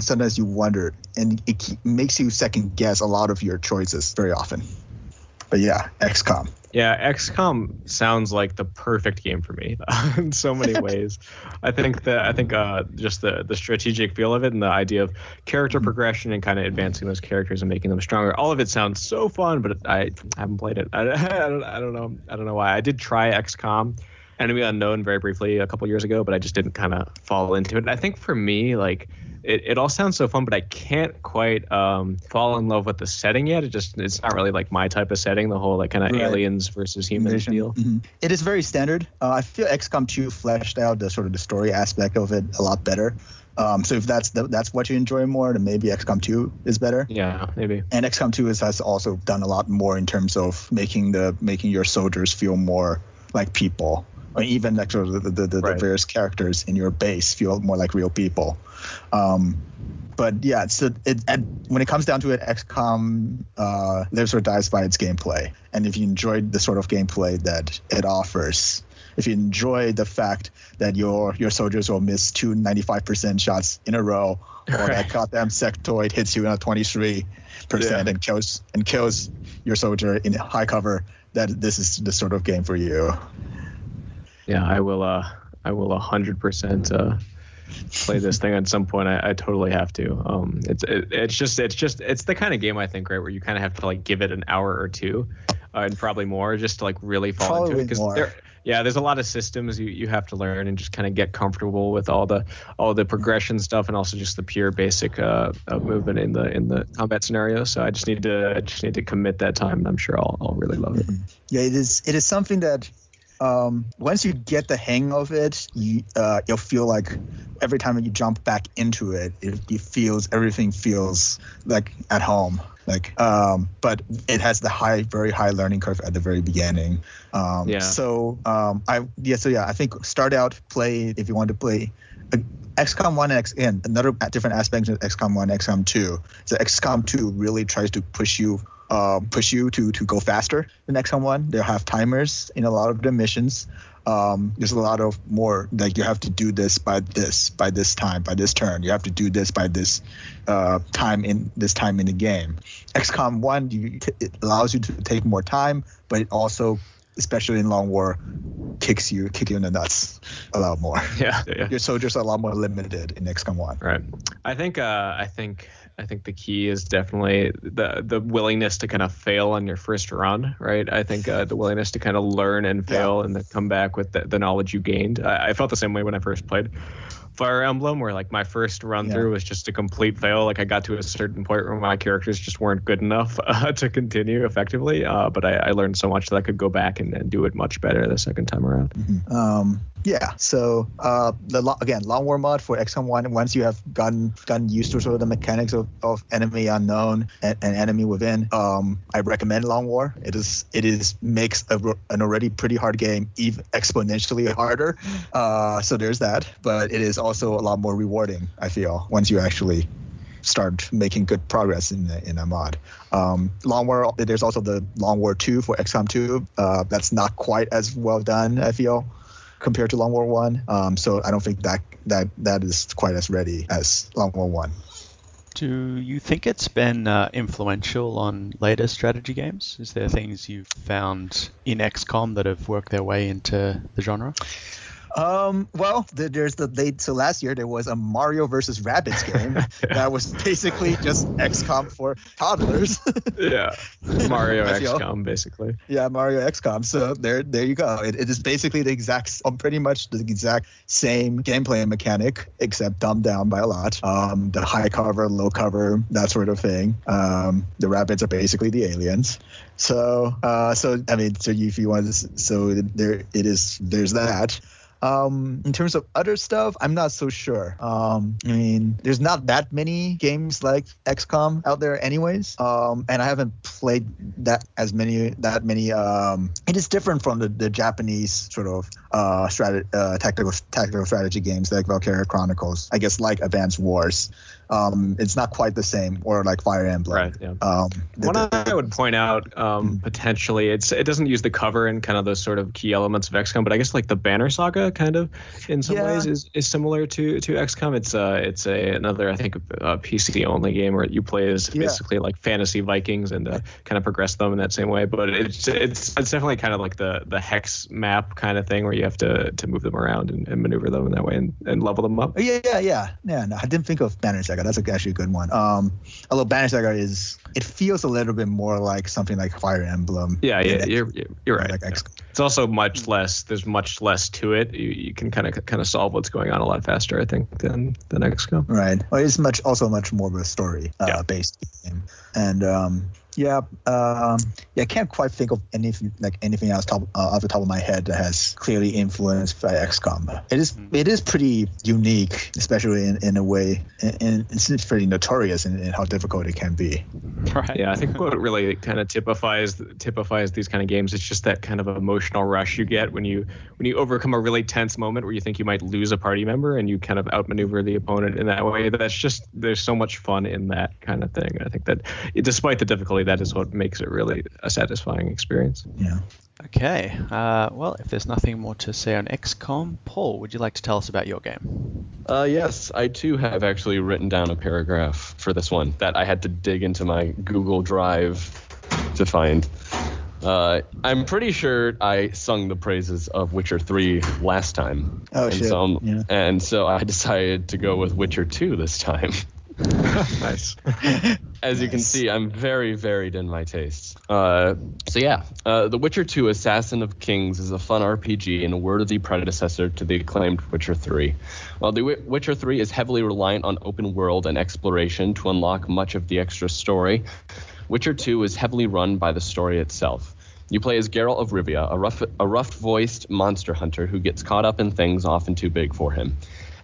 [SPEAKER 4] sometimes you wonder, and it makes you second guess a lot of your choices very often. But yeah, XCOM.
[SPEAKER 2] Yeah, XCOM sounds like the perfect game for me in so many ways. I think just the strategic feel of it and the idea of character progression and kind of advancing those characters and making them stronger. All of it sounds so fun, but I haven't played it. I don't know why. I did try XCOM Enemy Unknown very briefly a couple years ago, but I just didn't kind of fall into it. I think for me, like, it all sounds so fun, but I can't quite fall in love with the setting yet. It's not really like my type of setting. The whole like kind of aliens versus humans deal.
[SPEAKER 4] Mm-hmm. It is very standard. I feel XCOM 2 fleshed out the sort of the story aspect of it a lot better. So if that's what you enjoy more, then maybe XCOM 2 is better.
[SPEAKER 2] Yeah, maybe.
[SPEAKER 4] And XCOM 2 has also done a lot more in terms of making your soldiers feel more like people, or even like sort of the various characters in your base feel more like real people. But yeah, so when it comes down to it, XCOM lives or dies by its gameplay. And if you enjoyed the sort of gameplay that it offers, if you enjoy the fact that your soldiers will miss 95% shots in a row, or that goddamn sectoid hits you in a 23% and kills your soldier in high cover, that this is the sort of game for you.
[SPEAKER 2] Yeah, I will 100% play this thing at some point. I totally have to. It's the kind of game, I think, right, where you kind of have to like give it an hour or two, and probably more, just to like really fall into it, because there's a lot of systems you have to learn and just kind of get comfortable with all the progression stuff, and also just the pure basic movement in the combat scenario. So I just need to commit that time, and I'm sure I'll really love it.
[SPEAKER 4] Yeah, it is something that once you get the hang of it, you'll feel like every time you jump back into it, everything feels like at home. But it has the very high learning curve at the very beginning. I think start out, play if you want to play XCOM 1 and another different aspect of XCOM 1, XCOM 2. So XCOM 2 really tries to push you to go faster than XCOM 1. They'll have timers in a lot of the missions. There's a lot of more, like you have to do this by this time, by this turn. You have to do this by this time in the game. XCOM 1 it allows you to take more time, but it also, especially in Long War, kick you in the nuts a lot more. Yeah. Your soldiers are a lot more limited in XCOM 1.
[SPEAKER 2] Right. I think the key is definitely the willingness to kind of fail on your first run, right? I think the willingness to kind of learn and fail and then come back with the knowledge you gained. I felt the same way when I first played Fire Emblem, where like my first run through was just a complete fail. Like I got to a certain point where my characters just weren't good enough to continue effectively. But I learned so much that I could go back and do it much better the second time around.
[SPEAKER 4] Mm-hmm. So Long War mod for XCOM 1, once you have gotten used to sort of the mechanics of enemy unknown and enemy within, I recommend Long War. It makes an already pretty hard game even exponentially harder. So there's that, but it is also a lot more rewarding, I feel, once you actually start making good progress in a mod. Long War, there's also the Long War 2 for XCOM 2. That's not quite as well done, I feel, compared to Long War 1. So I don't think that is quite as ready as Long War 1.
[SPEAKER 1] Do you think it's been influential on later strategy games? Is there things you've found in XCOM that have worked their way into the genre?
[SPEAKER 4] There's so last year there was a Mario versus Rabbids game that was basically just XCOM for toddlers.
[SPEAKER 2] Mario XCOM basically.
[SPEAKER 4] Yeah, Mario XCOM. So there you go. It is basically pretty much the exact same gameplay mechanic, except dumbed down by a lot. The high cover, low cover, that sort of thing. The Rabbids are basically the aliens. So if you want to, there's that. In terms of other stuff, I'm not so sure. There's not that many games like XCOM out there anyways. And I haven't played that many. It is different from the Japanese sort of tactical strategy games like Valkyria Chronicles, I guess, like Advance Wars. It's not quite the same, or like Fire Emblem.
[SPEAKER 2] Right. Yeah. One I would point out potentially, it doesn't use the cover and kind of those sort of key elements of XCOM, but I guess like the Banner Saga kind of in some ways is similar to XCOM. It's another, I think, PC only game where you play as basically like fantasy Vikings and kind of progress them in that same way. But it's definitely kind of like the hex map kind of thing where you have to move them around and maneuver them in that way and level them up.
[SPEAKER 4] Yeah. No, I didn't think of Banner Saga. That's actually a good one. Although Banner Saga it feels a little bit more like something like Fire Emblem.
[SPEAKER 2] Yeah, you're right.
[SPEAKER 4] Like
[SPEAKER 2] XCOM. It's also much less. There's much less to it. You can kind of solve what's going on a lot faster, I think, than XCOM.
[SPEAKER 4] Right. Well, it's much more of a story based game, and I can't quite think of anything else off the top of my head that has clearly influenced by XCOM. It is pretty unique, especially in a way, and it's pretty notorious in how difficult it can be.
[SPEAKER 1] Right.
[SPEAKER 2] Yeah, I think what really kind of typifies these kind of games is just that kind of emotional rush you get when you overcome a really tense moment where you think you might lose a party member and you kind of outmaneuver the opponent in that way. There's so much fun in that kind of thing. I think that despite the difficulty, that is what makes it really a satisfying experience.
[SPEAKER 4] Yeah.
[SPEAKER 1] Okay. Well, if there's nothing more to say on XCOM, Paul, would you like to tell us about your game?
[SPEAKER 5] Yes, I too have actually written down a paragraph for this one that I had to dig into my Google Drive to find. I'm pretty sure I sung the praises of Witcher 3 last time.
[SPEAKER 4] Oh, shit.
[SPEAKER 5] And so I decided to go with Witcher 2 this time.
[SPEAKER 2] Nice.
[SPEAKER 5] As you can see, I'm very varied in my tastes. The Witcher 2 Assassin of Kings is a fun RPG and a worthy predecessor to the acclaimed Witcher 3. While The Witcher 3 is heavily reliant on open world and exploration to unlock much of the extra story, Witcher 2 is heavily run by the story itself. You play as Geralt of Rivia, a rough-voiced monster hunter who gets caught up in things often too big for him.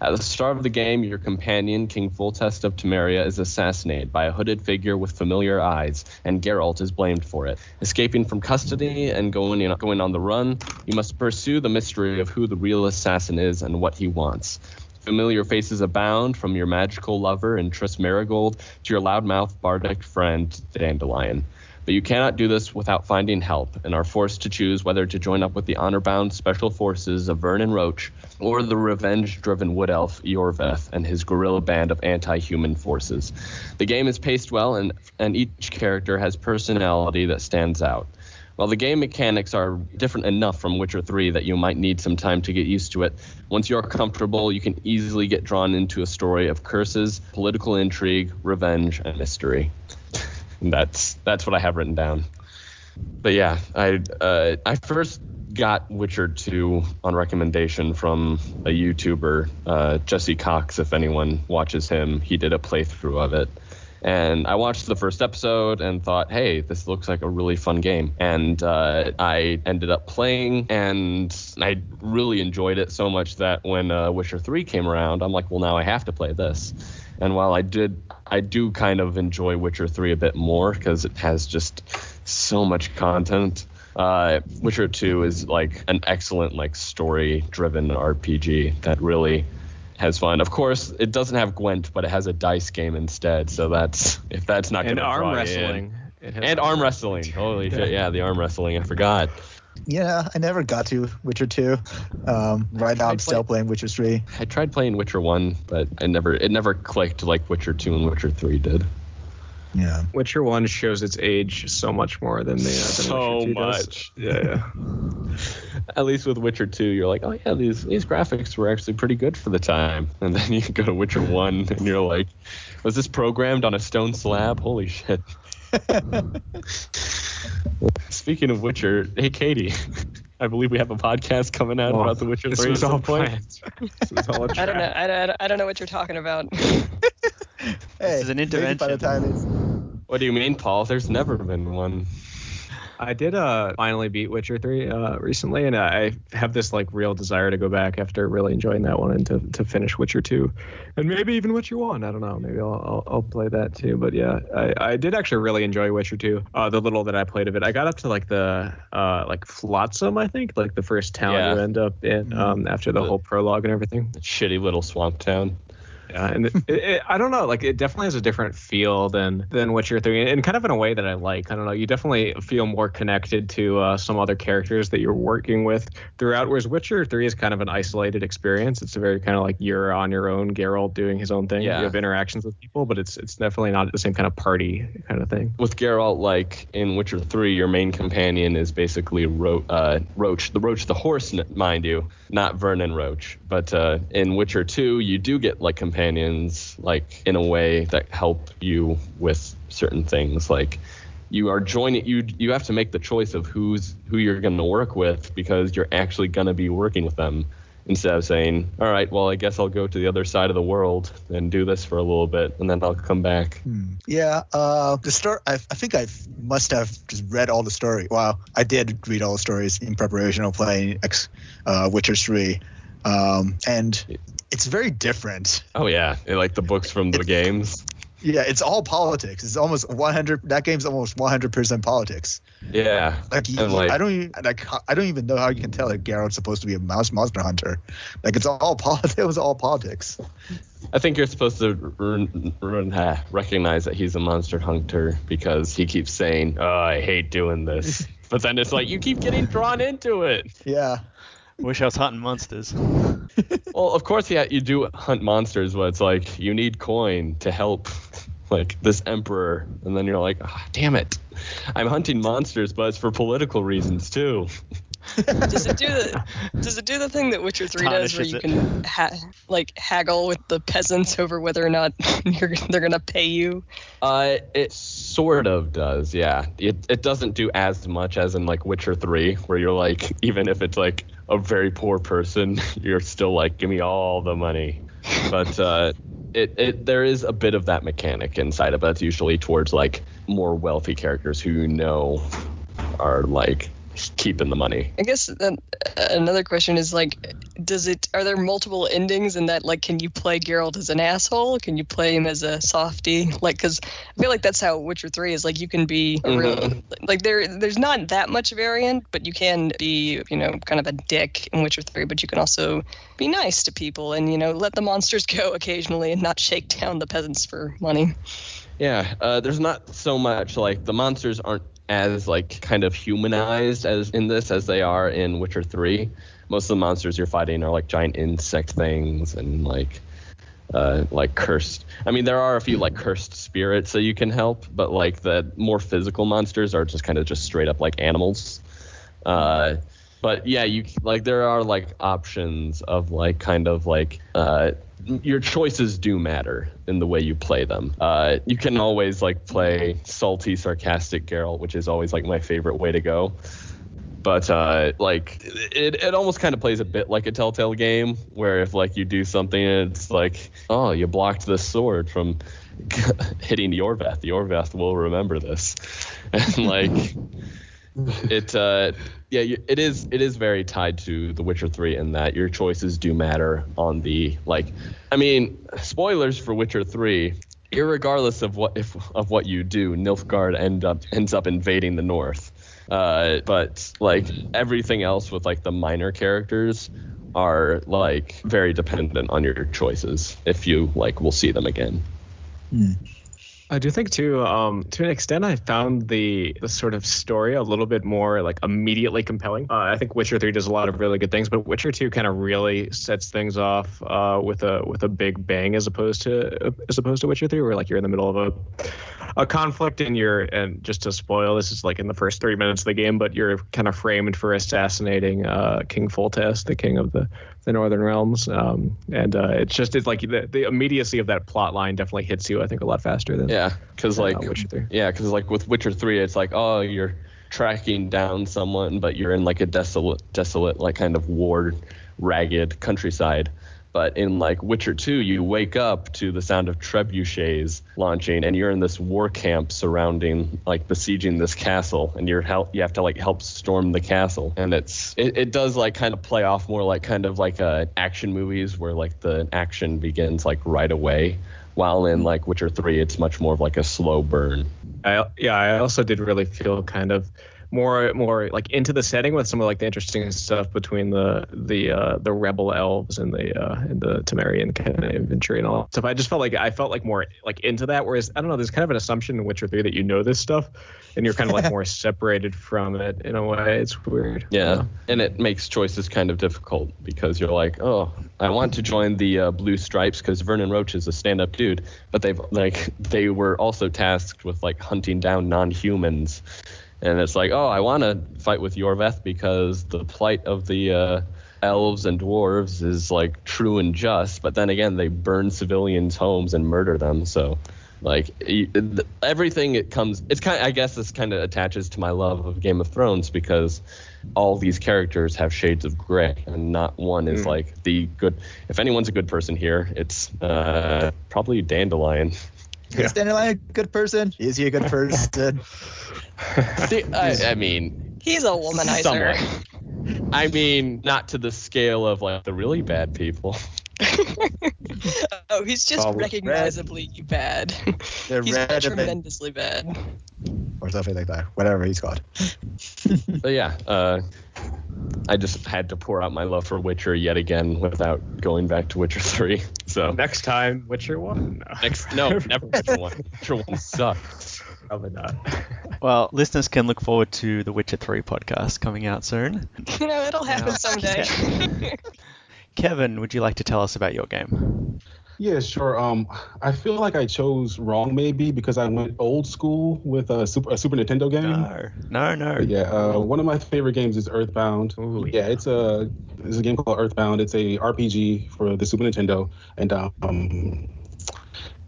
[SPEAKER 5] At the start of the game, your companion, King Foltest of Temeria, is assassinated by a hooded figure with familiar eyes, and Geralt is blamed for it. Escaping from custody and going on the run, you must pursue the mystery of who the real assassin is and what he wants. Familiar faces abound, from your magical lover in Triss Marigold to your loudmouth bardic friend, Dandelion. But you cannot do this without finding help, and are forced to choose whether to join up with the honor-bound special forces of Vernon Roche or the revenge-driven wood elf Yorveth and his guerrilla band of anti-human forces. The game is paced well, and each character has personality that stands out. While the game mechanics are different enough from Witcher 3 that you might need some time to get used to it, once you're comfortable, you can easily get drawn into a story of curses, political intrigue, revenge, and mystery. And that's what I have written down. But yeah, I first got Witcher 2 on recommendation from a YouTuber, Jesse Cox, if anyone watches him. He did a playthrough of it. And I watched the first episode and thought, hey, this looks like a really fun game. And I ended up playing, and I really enjoyed it so much that when Witcher 3 came around, I'm like, well, now I have to play this. And while I do kind of enjoy Witcher 3 a bit more because it has just so much content. Witcher 2 is like an excellent story-driven RPG that really has fun. Of course, it doesn't have Gwent, but it has a dice game instead. So if that's not going to
[SPEAKER 2] arm wrestling.
[SPEAKER 5] And arm wrestling. Holy shit! Yeah, the arm wrestling. I forgot.
[SPEAKER 4] Yeah, I never got to Witcher 2. Right now I'm still playing Witcher 3.
[SPEAKER 5] I tried playing Witcher 1, but it never clicked like Witcher 2 and Witcher 3 did.
[SPEAKER 4] Yeah.
[SPEAKER 2] Witcher 1 shows its age so much more than
[SPEAKER 5] so
[SPEAKER 2] Witcher 2
[SPEAKER 5] much.
[SPEAKER 2] Does. Yeah.
[SPEAKER 5] At least with Witcher 2, you're like, oh yeah, these graphics were actually pretty good for the time. And then you go to Witcher 1 and you're like, was this programmed on a stone slab? Holy shit. Speaking of Witcher, hey Katie, I believe we have a podcast coming out about The Witcher 3.
[SPEAKER 2] This was all planned.
[SPEAKER 3] I don't know what you're talking about.
[SPEAKER 4] Hey,
[SPEAKER 1] this is an intervention.
[SPEAKER 4] By the time it's...
[SPEAKER 5] What do you mean, Paul? There's never been one.
[SPEAKER 2] I did finally beat Witcher 3 recently, and I have this real desire to go back after really enjoying that one and to finish Witcher 2, and maybe even Witcher 1. I don't know. Maybe I'll play that too. But yeah, I did actually really enjoy Witcher 2. The little that I played of it, I got up to the Flotsam, I think, the first town you end up in after the whole prologue and everything.
[SPEAKER 5] Shitty little swamp town.
[SPEAKER 2] Yeah, and I don't know, it definitely has a different feel than Witcher 3, and kind of in a way that I like. I don't know, you definitely feel more connected to some other characters that you're working with throughout, whereas Witcher 3 is kind of an isolated experience. It's a very kind of you're on your own, Geralt doing his own thing.
[SPEAKER 5] Yeah.
[SPEAKER 2] You have interactions with people, but it's definitely not the same kind of party kind of thing.
[SPEAKER 5] With Geralt, in Witcher 3, your main companion is basically Roche the horse, mind you, not Vernon Roche. But in Witcher 2, you do get companions in a way that help you with certain things. you are joining. You have to make the choice of who you're going to work with, because you're actually going to be working with them, instead of saying, all right, well, I guess I'll go to the other side of the world and do this for a little bit, and then I'll come back.
[SPEAKER 4] Yeah, the story. I think I must have just read all the story. Well, I did read all the stories in preparation of playing Witcher 3, and it's very different.
[SPEAKER 5] Oh yeah, like the books from the games.
[SPEAKER 4] Yeah, it's all politics. It's almost 100. That game's almost 100% politics.
[SPEAKER 5] Yeah,
[SPEAKER 4] I don't even know how you can tell that Geralt's supposed to be a monster hunter. Like it's all politics. It was all politics.
[SPEAKER 5] I think you're supposed to recognize that he's a monster hunter because he keeps saying, "Oh, I hate doing this," but then it's like you keep getting drawn into it.
[SPEAKER 4] Yeah.
[SPEAKER 1] Wish I was hunting monsters.
[SPEAKER 5] Well, of course, yeah, you do hunt monsters, but it's like you need coin to help, like this emperor, and then you're like, oh, damn it, I'm hunting monsters, but it's for political reasons too.
[SPEAKER 3] Does it do the thing that Witcher 3 does, where you can haggle with the peasants over whether or not they're gonna pay you?
[SPEAKER 5] It sort of does, yeah. It doesn't do as much as in like Witcher 3, where you're like, even if it's like a very poor person, you're still like, give me all the money. But there is a bit of that mechanic inside of it. It's usually towards like more wealthy characters who you know are like keeping the money. I guess
[SPEAKER 3] another question is like, are there multiple endings in that? Like, can you play Geralt as an asshole? Can you play him as a softie? Like, because I feel like that's how Witcher 3 is. Like, you can be a real, like there's not that much variant, but you can be, kind of a dick in Witcher 3, but you can also be nice to people and, let the monsters go occasionally and not shake down the peasants for money.
[SPEAKER 5] Yeah, there's not so much, like, the monsters aren't as like kind of humanized as in this as they are in Witcher 3. Most of the monsters you're fighting are like giant insect things and like cursed. I mean, there are a few like cursed spirits that you can help, but like the more physical monsters are just kind of just straight up like animals. But yeah, you like there are like options of like kind of like your choices do matter in the way you play them. You can always like play salty, sarcastic Geralt, which is always like my favorite way to go. But like it almost kind of plays a bit like a Telltale game, where if like you do something and it's like, oh, you blocked the sword from hitting Yorveth. Yorveth will remember this, and like it is very tied to The Witcher 3 in that your choices do matter on the like. I mean, spoilers for Witcher 3. Irregardless of what you do, Nilfgaard ends up invading the north. But like everything else with like the minor characters are like very dependent on your choices. If you like, we'll see them again.
[SPEAKER 2] I do think too, to an extent, I found the sort of story a little bit more like immediately compelling. I think Witcher 3 does a lot of really good things, but Witcher 2 kind of really sets things off with a big bang as opposed to Witcher 3, where like you're in the middle of a conflict and just to spoil, this is like in the first 3 minutes of the game, but you're kind of framed for assassinating King Foltest, the king of the Northern Realms, and it's like the immediacy of that plot line definitely hits you, I think, a lot faster than
[SPEAKER 5] because Witcher 3. Yeah, because like with Witcher 3, it's like, oh, you're tracking down someone, but you're in like a desolate like kind of war ragged countryside. But in like Witcher 2, you wake up to the sound of trebuchets launching, and you're in this war camp surrounding, like besieging this castle, and you have to like help storm the castle. And it does like kind of play off more like kind of like action movies where like the action begins like right away, while in like Witcher 3, it's much more of like a slow burn.
[SPEAKER 2] I also did really feel kind of more like into the setting with some of like the interesting stuff between the rebel elves and the Temerian kind of infantry and all that stuff. I felt like more like into that, whereas I don't know, there's kind of an assumption in Witcher 3 that you know this stuff and you're kind of like more separated from it in a way. It's weird.
[SPEAKER 5] Yeah, and it makes choices kind of difficult because you're like, oh, I want to join the Blue Stripes because Vernon Roach is a stand-up dude, but they were also tasked with like hunting down non-humans. And it's like, oh, I want to fight with Yorveth because the plight of the elves and dwarves is like true and just. But then again, they burn civilians' homes and murder them. So Like everything it's kind of, I guess this kind of attaches to my love of Game of Thrones, because all these characters have shades of gray, and not one is like the good. If anyone's a good person here, it's probably Dandelion.
[SPEAKER 4] Is Dandelion a good person? Is he a good person?
[SPEAKER 5] See, I mean,
[SPEAKER 3] he's a womanizer.
[SPEAKER 5] Somewhat. I mean, not to the scale of like the really bad people.
[SPEAKER 3] Oh, he's just recognizably bad. He's tremendously bad.
[SPEAKER 4] Or something like that. Whatever he's called.
[SPEAKER 5] But yeah, I just had to pour out my love for Witcher yet again without going back to Witcher 3. So
[SPEAKER 2] next time, Witcher 1.
[SPEAKER 5] No, never Witcher 1. Witcher 1 sucks.
[SPEAKER 2] Probably not.
[SPEAKER 1] Well, listeners can look forward to the Witcher 3 podcast coming out soon.
[SPEAKER 3] It'll happen someday.
[SPEAKER 1] Kevin, would you like to tell us about your game?
[SPEAKER 6] Yeah, sure. I feel like I chose wrong maybe because I went old school with a Super Nintendo game.
[SPEAKER 1] No.
[SPEAKER 6] Yeah, one of my favorite games is Earthbound.
[SPEAKER 2] Ooh,
[SPEAKER 6] yeah, it's a game called Earthbound. It's a RPG for the Super Nintendo, and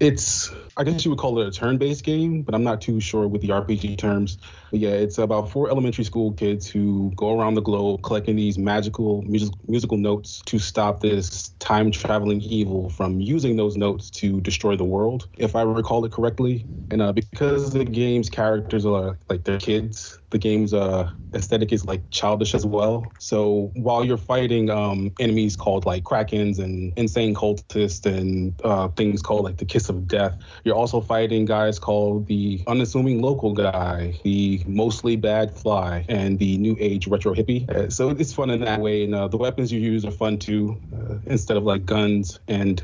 [SPEAKER 6] it's, I guess you would call it a turn-based game, but I'm not too sure with the RPG terms. But yeah, it's about 4 elementary school kids who go around the globe collecting these magical musical notes to stop this time-traveling evil from using those notes to destroy the world, if I recall it correctly. And because the game's characters are like they're kids, the game's aesthetic is like childish as well. So while you're fighting enemies called like Krakens and insane cultists and things called like the Kiss of Death, you're also fighting guys called the unassuming local guy, the mostly bad fly, and the new age retro hippie. So it's fun in that way. And the weapons you use are fun too. Instead of like guns and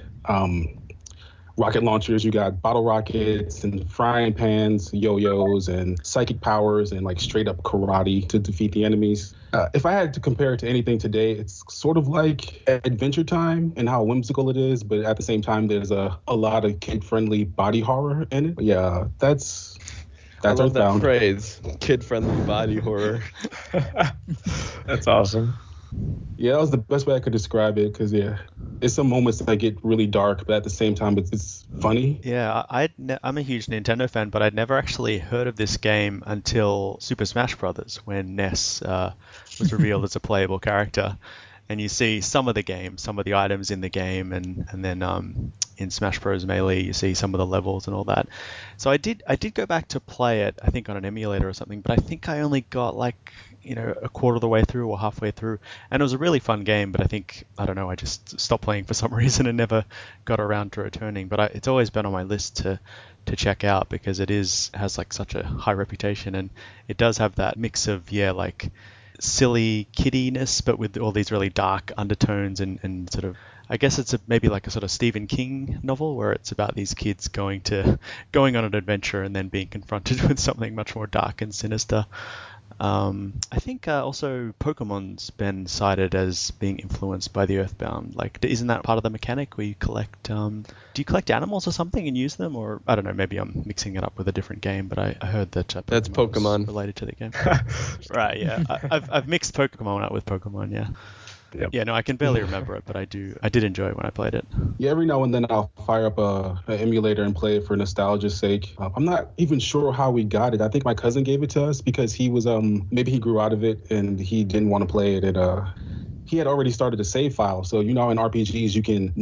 [SPEAKER 6] rocket launchers, you got bottle rockets and frying pans, yo-yos, and psychic powers, and like straight up karate to defeat the enemies. If I had to compare it to anything today, it's sort of like Adventure Time and how whimsical it is, but at the same time, there's a lot of kid-friendly body horror in it. But yeah, that's
[SPEAKER 5] I love that
[SPEAKER 6] Earthbound.
[SPEAKER 5] phrase, kid-friendly body horror.
[SPEAKER 2] That's awesome.
[SPEAKER 6] Yeah, that was the best way I could describe it, because yeah, it's some moments that get really dark, but at the same time, it's funny.
[SPEAKER 1] Yeah, I'm a huge Nintendo fan, but I'd never actually heard of this game until Super Smash Bros. When Ness was revealed as a playable character. And you see some of the items in the game, and then in Smash Bros. Melee, you see some of the levels and all that. So I did go back to play it, I think on an emulator or something, but I think I only got like, a quarter of the way through or halfway through. And it was a really fun game, but I don't know, I just stopped playing for some reason and never got around to returning. But it's always been on my list to check out, because it has like such a high reputation, and it does have that mix of, like silly kiddiness, but with all these really dark undertones and sort of, I guess it's maybe like a sort of Stephen King novel where it's about these kids going on an adventure and then being confronted with something much more dark and sinister. I think also Pokemon's been cited as being influenced by the Earthbound. Like, isn't that part of the mechanic where you collect? Do you collect animals or something and use them? Or I don't know, maybe I'm mixing it up with a different game. But I heard that
[SPEAKER 5] that's Pokemon
[SPEAKER 1] was related to the game. Right? Yeah, I've mixed Pokemon up with Pokemon. Yeah.
[SPEAKER 2] Yep.
[SPEAKER 1] Yeah, no, I can barely remember it, but I did enjoy it when I played it.
[SPEAKER 6] Yeah, every now and then I'll fire up an emulator and play it for nostalgia's sake. I'm not even sure how we got it. I think my cousin gave it to us because he was maybe he grew out of it and he didn't want to play it. He had already started a save file. So, in RPGs, you can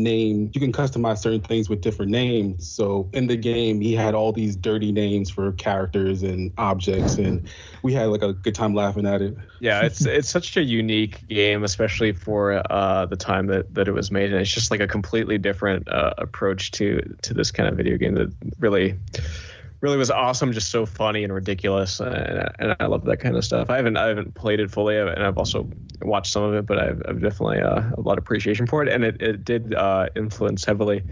[SPEAKER 6] customize certain things with different names. So in the game, he had all these dirty names for characters and objects, and we had like a good time laughing at it.
[SPEAKER 2] Yeah, it's such a unique game, especially for the time that it was made. And it's just like a completely different approach to this kind of video game that really was awesome, just so funny and ridiculous, and I love that kind of stuff. I haven't played it fully, and I've also watched some of it, but I've definitely a lot of appreciation for it, and it did influence heavily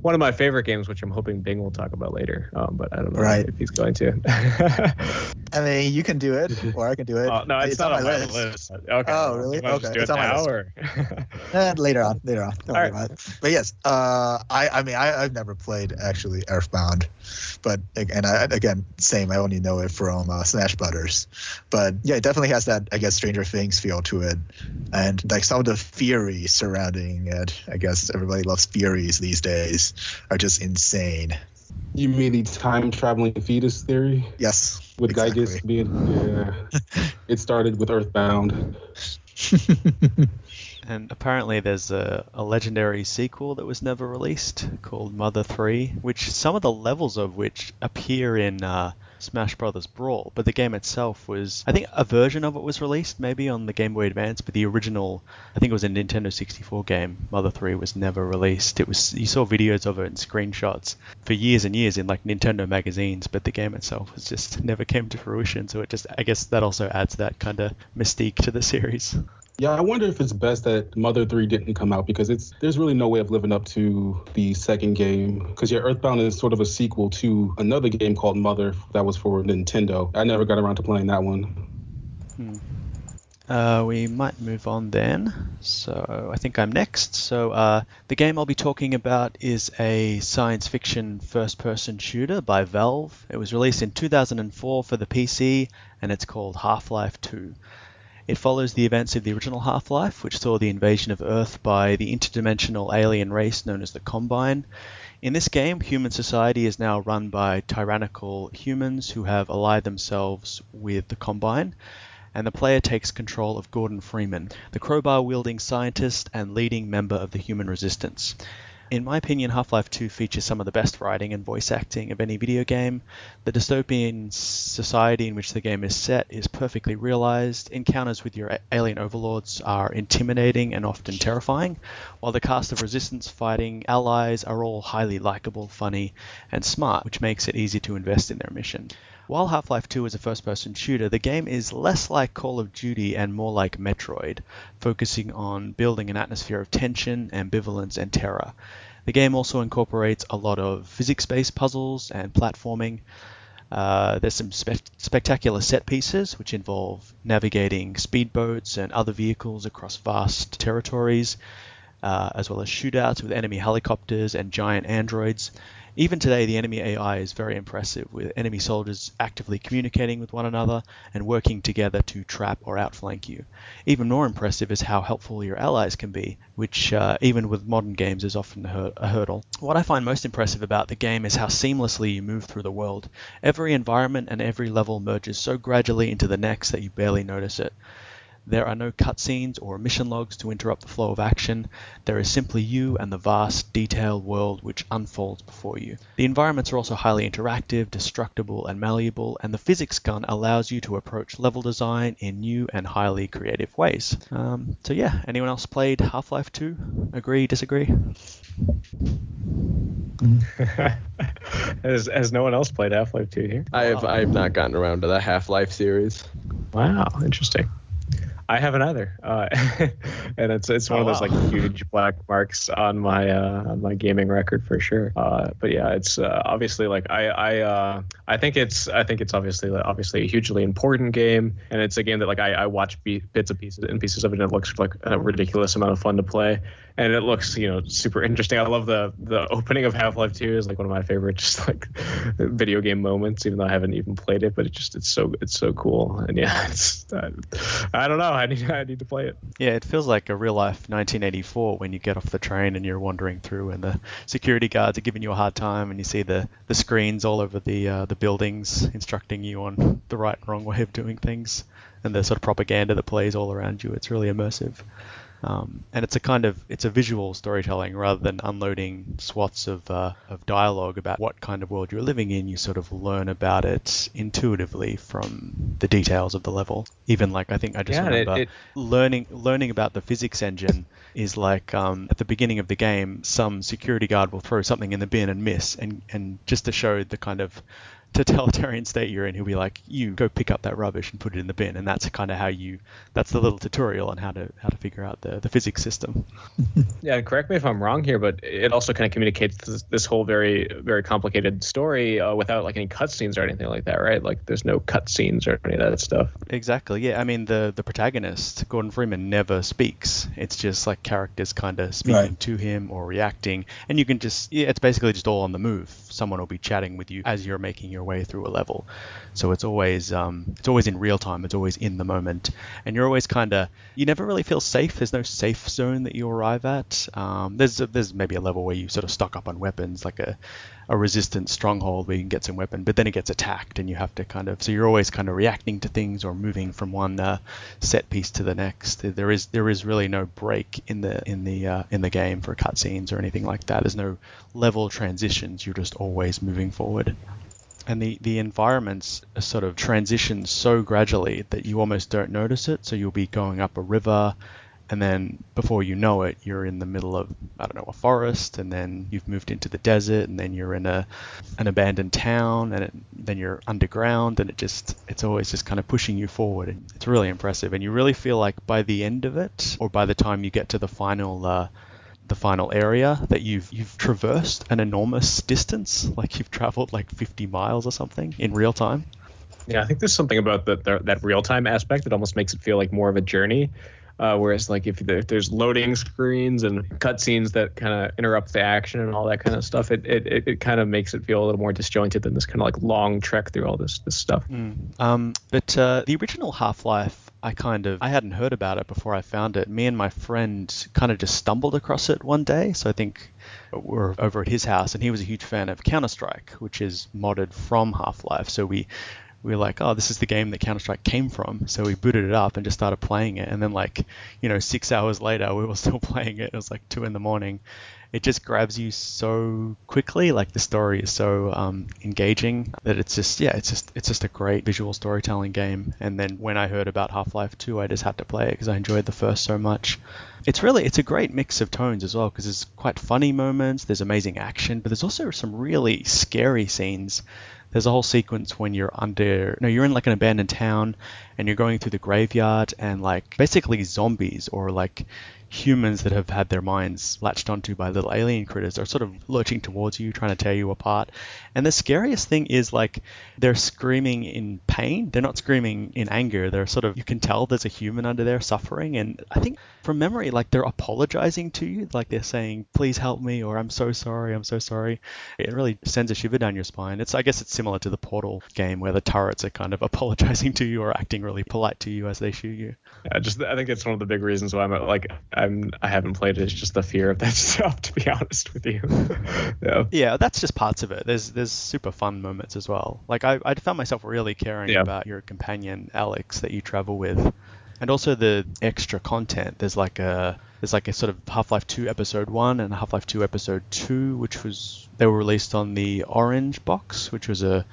[SPEAKER 2] one of my favorite games, which I'm hoping Bing will talk about later, but I don't know if he's going to.
[SPEAKER 4] I mean, you can do it, or I can do it.
[SPEAKER 2] No, it's not on my list. Okay.
[SPEAKER 4] Oh, really? Okay.
[SPEAKER 2] Do it now, or
[SPEAKER 4] later on. Don't worry about it. But yes, I've never played actually Earthbound, but again, same. I only know it from Smash Brothers, but yeah, it definitely has that, I guess, Stranger Things feel to it, and like some of the theories surrounding it. I guess everybody loves theories these days, are just insane.
[SPEAKER 6] You mean the time traveling fetus theory?
[SPEAKER 4] Yes.
[SPEAKER 6] With
[SPEAKER 4] exactly.
[SPEAKER 6] Gyges being, it started with Earthbound.
[SPEAKER 1] And apparently there's a legendary sequel that was never released called Mother 3, which some of the levels of which appear in Smash Brothers Brawl, but the game itself was, I think a version of it was released maybe on the Game Boy Advance, but the original, I think it was a Nintendo 64 game, Mother 3, was never released. You saw videos of it and screenshots for years and years in like Nintendo magazines, but the game itself was just never came to fruition, so it just, I guess that also adds that kind of mystique to the series.
[SPEAKER 6] Yeah, I wonder if it's best that Mother 3 didn't come out, because there's really no way of living up to the second game. Because Earthbound is sort of a sequel to another game called Mother that was for Nintendo. I never got around to playing that one.
[SPEAKER 1] We might move on then. So I think I'm next. So the game I'll be talking about is a science fiction first-person shooter by Valve. It was released in 2004 for the PC, and it's called Half-Life 2. It follows the events of the original Half-Life, which saw the invasion of Earth by the interdimensional alien race known as the Combine. In this game, human society is now run by tyrannical humans who have allied themselves with the Combine, and the player takes control of Gordon Freeman, the crowbar-wielding scientist and leading member of the human resistance. In my opinion, Half-Life 2 features some of the best writing and voice acting of any video game. The dystopian society in which the game is set is perfectly realized. Encounters with your alien overlords are intimidating and often terrifying, while the cast of resistance fighting allies are all highly likable, funny, and smart, which makes it easy to invest in their mission. While Half-Life 2 is a first-person shooter, the game is less like Call of Duty and more like Metroid, focusing on building an atmosphere of tension, ambivalence, and terror. The game also incorporates a lot of physics-based puzzles and platforming. There's some spectacular set pieces, which involve navigating speedboats and other vehicles across vast territories, as well as shootouts with enemy helicopters and giant androids. Even today, the enemy AI is very impressive, with enemy soldiers actively communicating with one another and working together to trap or outflank you. Even more impressive is how helpful your allies can be, which even with modern games is often a hurdle. What I find most impressive about the game is how seamlessly you move through the world. Every environment and every level merges so gradually into the next that you barely notice it. There are no cutscenes or mission logs to interrupt the flow of action. There is simply you and the vast, detailed world which unfolds before you. The environments are also highly interactive, destructible, and malleable, and the physics gun allows you to approach level design in new and highly creative ways. So yeah, anyone else played Half-Life 2? Agree, disagree?
[SPEAKER 2] Has no one else played Half-Life 2 here?
[SPEAKER 5] I have not gotten around to the Half-Life series.
[SPEAKER 2] Wow, interesting. I haven't either, and it's one of those like huge black marks on my gaming record for sure. But yeah, it's obviously like I think it's obviously a hugely important game, and it's a game that like I watch bits and pieces of it, and it looks like a ridiculous amount of fun to play, and it looks super interesting. I love the opening of Half-Life 2 is like one of my favorite just like video game moments, even though I haven't even played it, but it's so cool, and yeah, it's I don't know. I need to play it.
[SPEAKER 1] Yeah, it feels like a real life 1984 when you get off the train and you're wandering through and the security guards are giving you a hard time and you see the screens all over the buildings instructing you on the right and wrong way of doing things, and the sort of propaganda that plays all around you. It's really immersive. And it's a visual storytelling rather than unloading swaths of dialogue about what kind of world you're living in. You sort of learn about it intuitively from the details of the level. Even like I think I just remember learning about the physics engine is like at the beginning of the game, some security guard will throw something in the bin and miss, and just to show the kind of totalitarian state you're in, he'll be like, you go pick up that rubbish and put it in the bin, and that's kind of that's the little tutorial on how to figure out the physics system.
[SPEAKER 2] Yeah, correct me if I'm wrong here, but it also kind of communicates this whole very, very complicated story without like any cutscenes or anything like that, right? Like there's no cutscenes or any of that stuff.
[SPEAKER 1] Exactly, yeah. I mean, the protagonist, Gordon Freeman, never speaks. It's just like characters kind of speaking to him or reacting, and you can it's basically just all on the move. Someone will be chatting with you as you're making your your way through a level. So it's always in real time. It's always in the moment, and you're always you never really feel safe. There's no safe zone that you arrive at. There's maybe a level where you sort of stock up on weapons, like a resistant stronghold where you can get some weapon, but then it gets attacked and you have to so you're always kind of reacting to things or moving from one set piece to the next. There is really no break in the game for cutscenes or anything like that. There's no level transitions. You're just always moving forward. And the environments sort of transition so gradually that you almost don't notice it. So you'll be going up a river, and then before you know it, you're in the middle of, I don't know, a forest, and then you've moved into the desert, and then you're in an abandoned town, and then you're underground, and it's always just kind of pushing you forward. And it's really impressive, and you really feel like by the end of it, or by the time you get to the final area, that you've traversed an enormous distance, like you've traveled like 50 miles or something in real time.
[SPEAKER 2] Yeah, I think there's something about that real time aspect that almost makes it feel like more of a journey. Whereas like if there's loading screens and cutscenes that kind of interrupt the action and all that kind of stuff, it kind of makes it feel a little more disjointed than this kind of like long trek through all this stuff.
[SPEAKER 1] But the original Half-Life, I hadn't heard about it before I found it. Me and my friend kind of just stumbled across it one day. So I think we're over at his house, and he was a huge fan of Counter-Strike, which is modded from Half-Life. So we were like, oh, this is the game that Counter-Strike came from. So we booted it up and just started playing it. And then 6 hours later, we were still playing it. It was like 2 a.m. It just grabs you so quickly. Like the story is so engaging that it's just a great visual storytelling game. And then when I heard about Half-Life 2, I just had to play it because I enjoyed the first so much. It's a great mix of tones as well, because there's quite funny moments, there's amazing action, but there's also some really scary scenes. There's a whole sequence when you're in like an abandoned town, and you're going through the graveyard, and like basically zombies or like humans that have had their minds latched onto by little alien critters are sort of lurching towards you, trying to tear you apart. And the scariest thing is like they're screaming in pain. They're not screaming in anger. They're sort of, you can tell there's a human under there suffering. And I think from memory, like they're apologizing to you, like they're saying, please help me, or I'm so sorry, I'm so sorry. It really sends a shiver down your spine. I guess it's similar to the Portal game where the turrets are kind of apologizing to you or acting really polite to you as they shoot you.
[SPEAKER 2] I think it's one of the big reasons why I haven't played it. It's just the fear of that stuff, to be honest with you.
[SPEAKER 1] Yeah, that's just parts of it. There's super fun moments as well. Like I found myself really caring about your companion Alex that you travel with, and also the extra content. There's like a sort of Half-Life 2 Episode 1 and Half-Life 2 Episode 2, they were released on the Orange box, which was a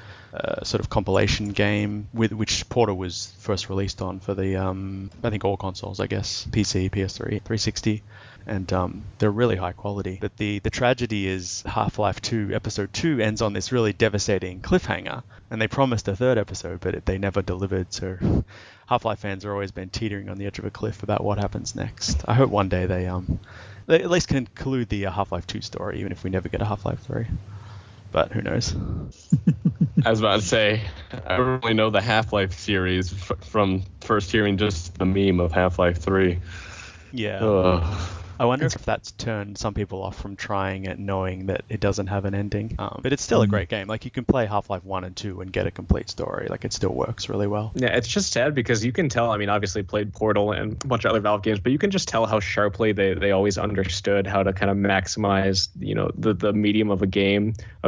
[SPEAKER 1] sort of compilation game with which Portal was first released on for the I think all consoles, I guess, PC, PS3, 360, and they're really high quality. But the tragedy is Half-Life 2 Episode 2 ends on this really devastating cliffhanger, and they promised a third episode, but they never delivered. So Half-Life fans have always been teetering on the edge of a cliff about what happens next. I hope one day they at least conclude the Half-Life 2 story, even if we never get a Half-Life 3. But who knows?
[SPEAKER 5] I was about to say, I don't really know the Half-Life series from first hearing just the meme of Half-Life 3.
[SPEAKER 1] Yeah. I wonder if that's turned some people off from trying it, knowing that it doesn't have an ending. But it's still a great game. Like, you can play Half-Life 1 and 2 and get a complete story. Like, it still works really well.
[SPEAKER 2] Yeah, it's just sad because you can tell, I mean, obviously played Portal and a bunch of other Valve games, but you can just tell how sharply they always understood how to kind of maximize, the medium of a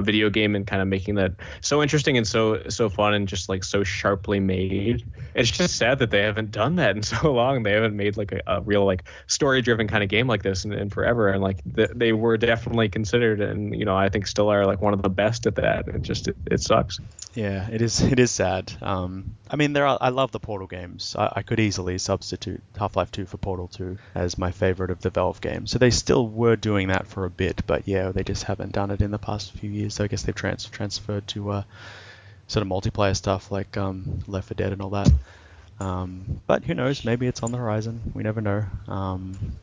[SPEAKER 2] video game, and kind of making that so interesting and so fun and just like so sharply made. It's just sad that they haven't done that in so long. They haven't made like a real like story-driven kind of game like this in forever, and like they were definitely considered, and I think still are like one of the best at that. It sucks.
[SPEAKER 1] Yeah, it is sad. I mean, I love the Portal games. I could easily substitute Half-Life 2 for Portal 2 as my favorite of the Valve games. So they still were doing that for a bit, but yeah, they just haven't done it in the past few years. So I guess they've transferred to sort of multiplayer stuff like Left 4 Dead and all that. But who knows? Maybe it's on the horizon. We never know.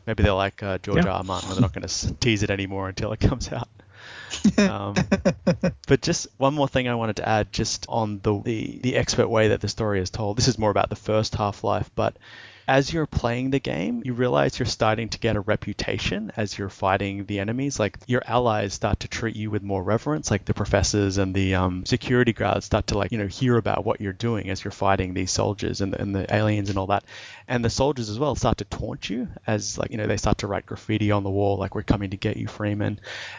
[SPEAKER 1] Maybe they're like George R. R. Martin, they're not going to tease it anymore until it comes out. But just one more thing I wanted to add, just on the expert way that the story is told. This is more about the first Half-Life, but as you're playing the game, you realize you're starting to get a reputation as you're fighting the enemies. Like your allies start to treat you with more reverence, like the professors and the security guards start to hear about what you're doing as you're fighting these soldiers and the aliens and all that. And the soldiers as well start to taunt you as they start to write graffiti on the wall, like, we're coming to get you, Freeman.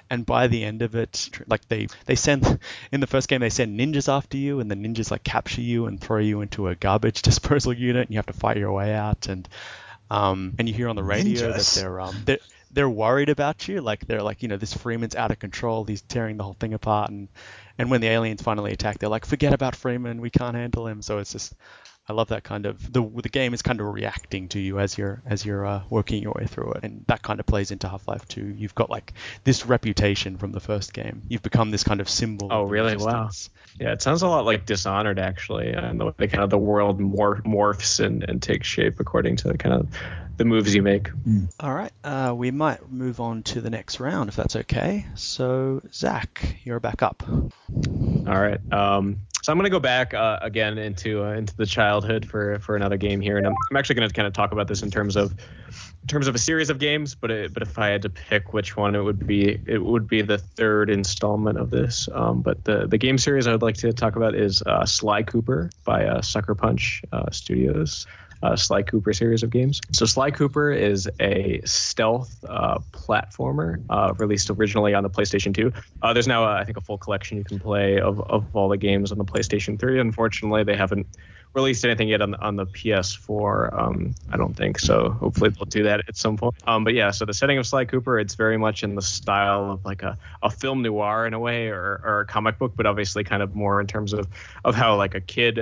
[SPEAKER 1] And by the end of it, like they send, in the first game, they send ninjas after you, and the ninjas like capture you and throw you into a garbage disposal unit, and you have to fight your way out. And you hear on the radio that they're worried about you. Like they're like, this Freeman's out of control. He's tearing the whole thing apart. And when the aliens finally attack, they're like, forget about Freeman. We can't handle him. So it's just, I love that kind of, the game is kind of reacting to you as you're working your way through it. And that kind of plays into Half-Life 2. You've got like this reputation from the first game. You've become this kind of symbol.
[SPEAKER 2] Oh, really? Wow. Yeah, it sounds a lot like Dishonored, actually. And the way kind of the world morphs and takes shape according to kind of the moves you make.
[SPEAKER 1] All right. We might move on to the next round, if that's okay. So, Zach, you're back up.
[SPEAKER 2] All right. So I'm going to go back again into the childhood for another game here, and I'm actually going to kind of talk about this in terms of a series of games. But if I had to pick which one, it would be the third installment of this. But the game series I would like to talk about is Sly Cooper by Sucker Punch Studios. Sly Cooper series of games. So Sly Cooper is a stealth platformer released originally on the PlayStation 2. There's now, I think, a full collection you can play of all the games on the PlayStation 3. Unfortunately, they haven't released anything yet on the PS4. I don't think so. Hopefully they'll do that at some point. But yeah, so the setting of Sly Cooper, it's very much in the style of like a film noir in a way, or a comic book, but obviously kind of more in terms of how like a kid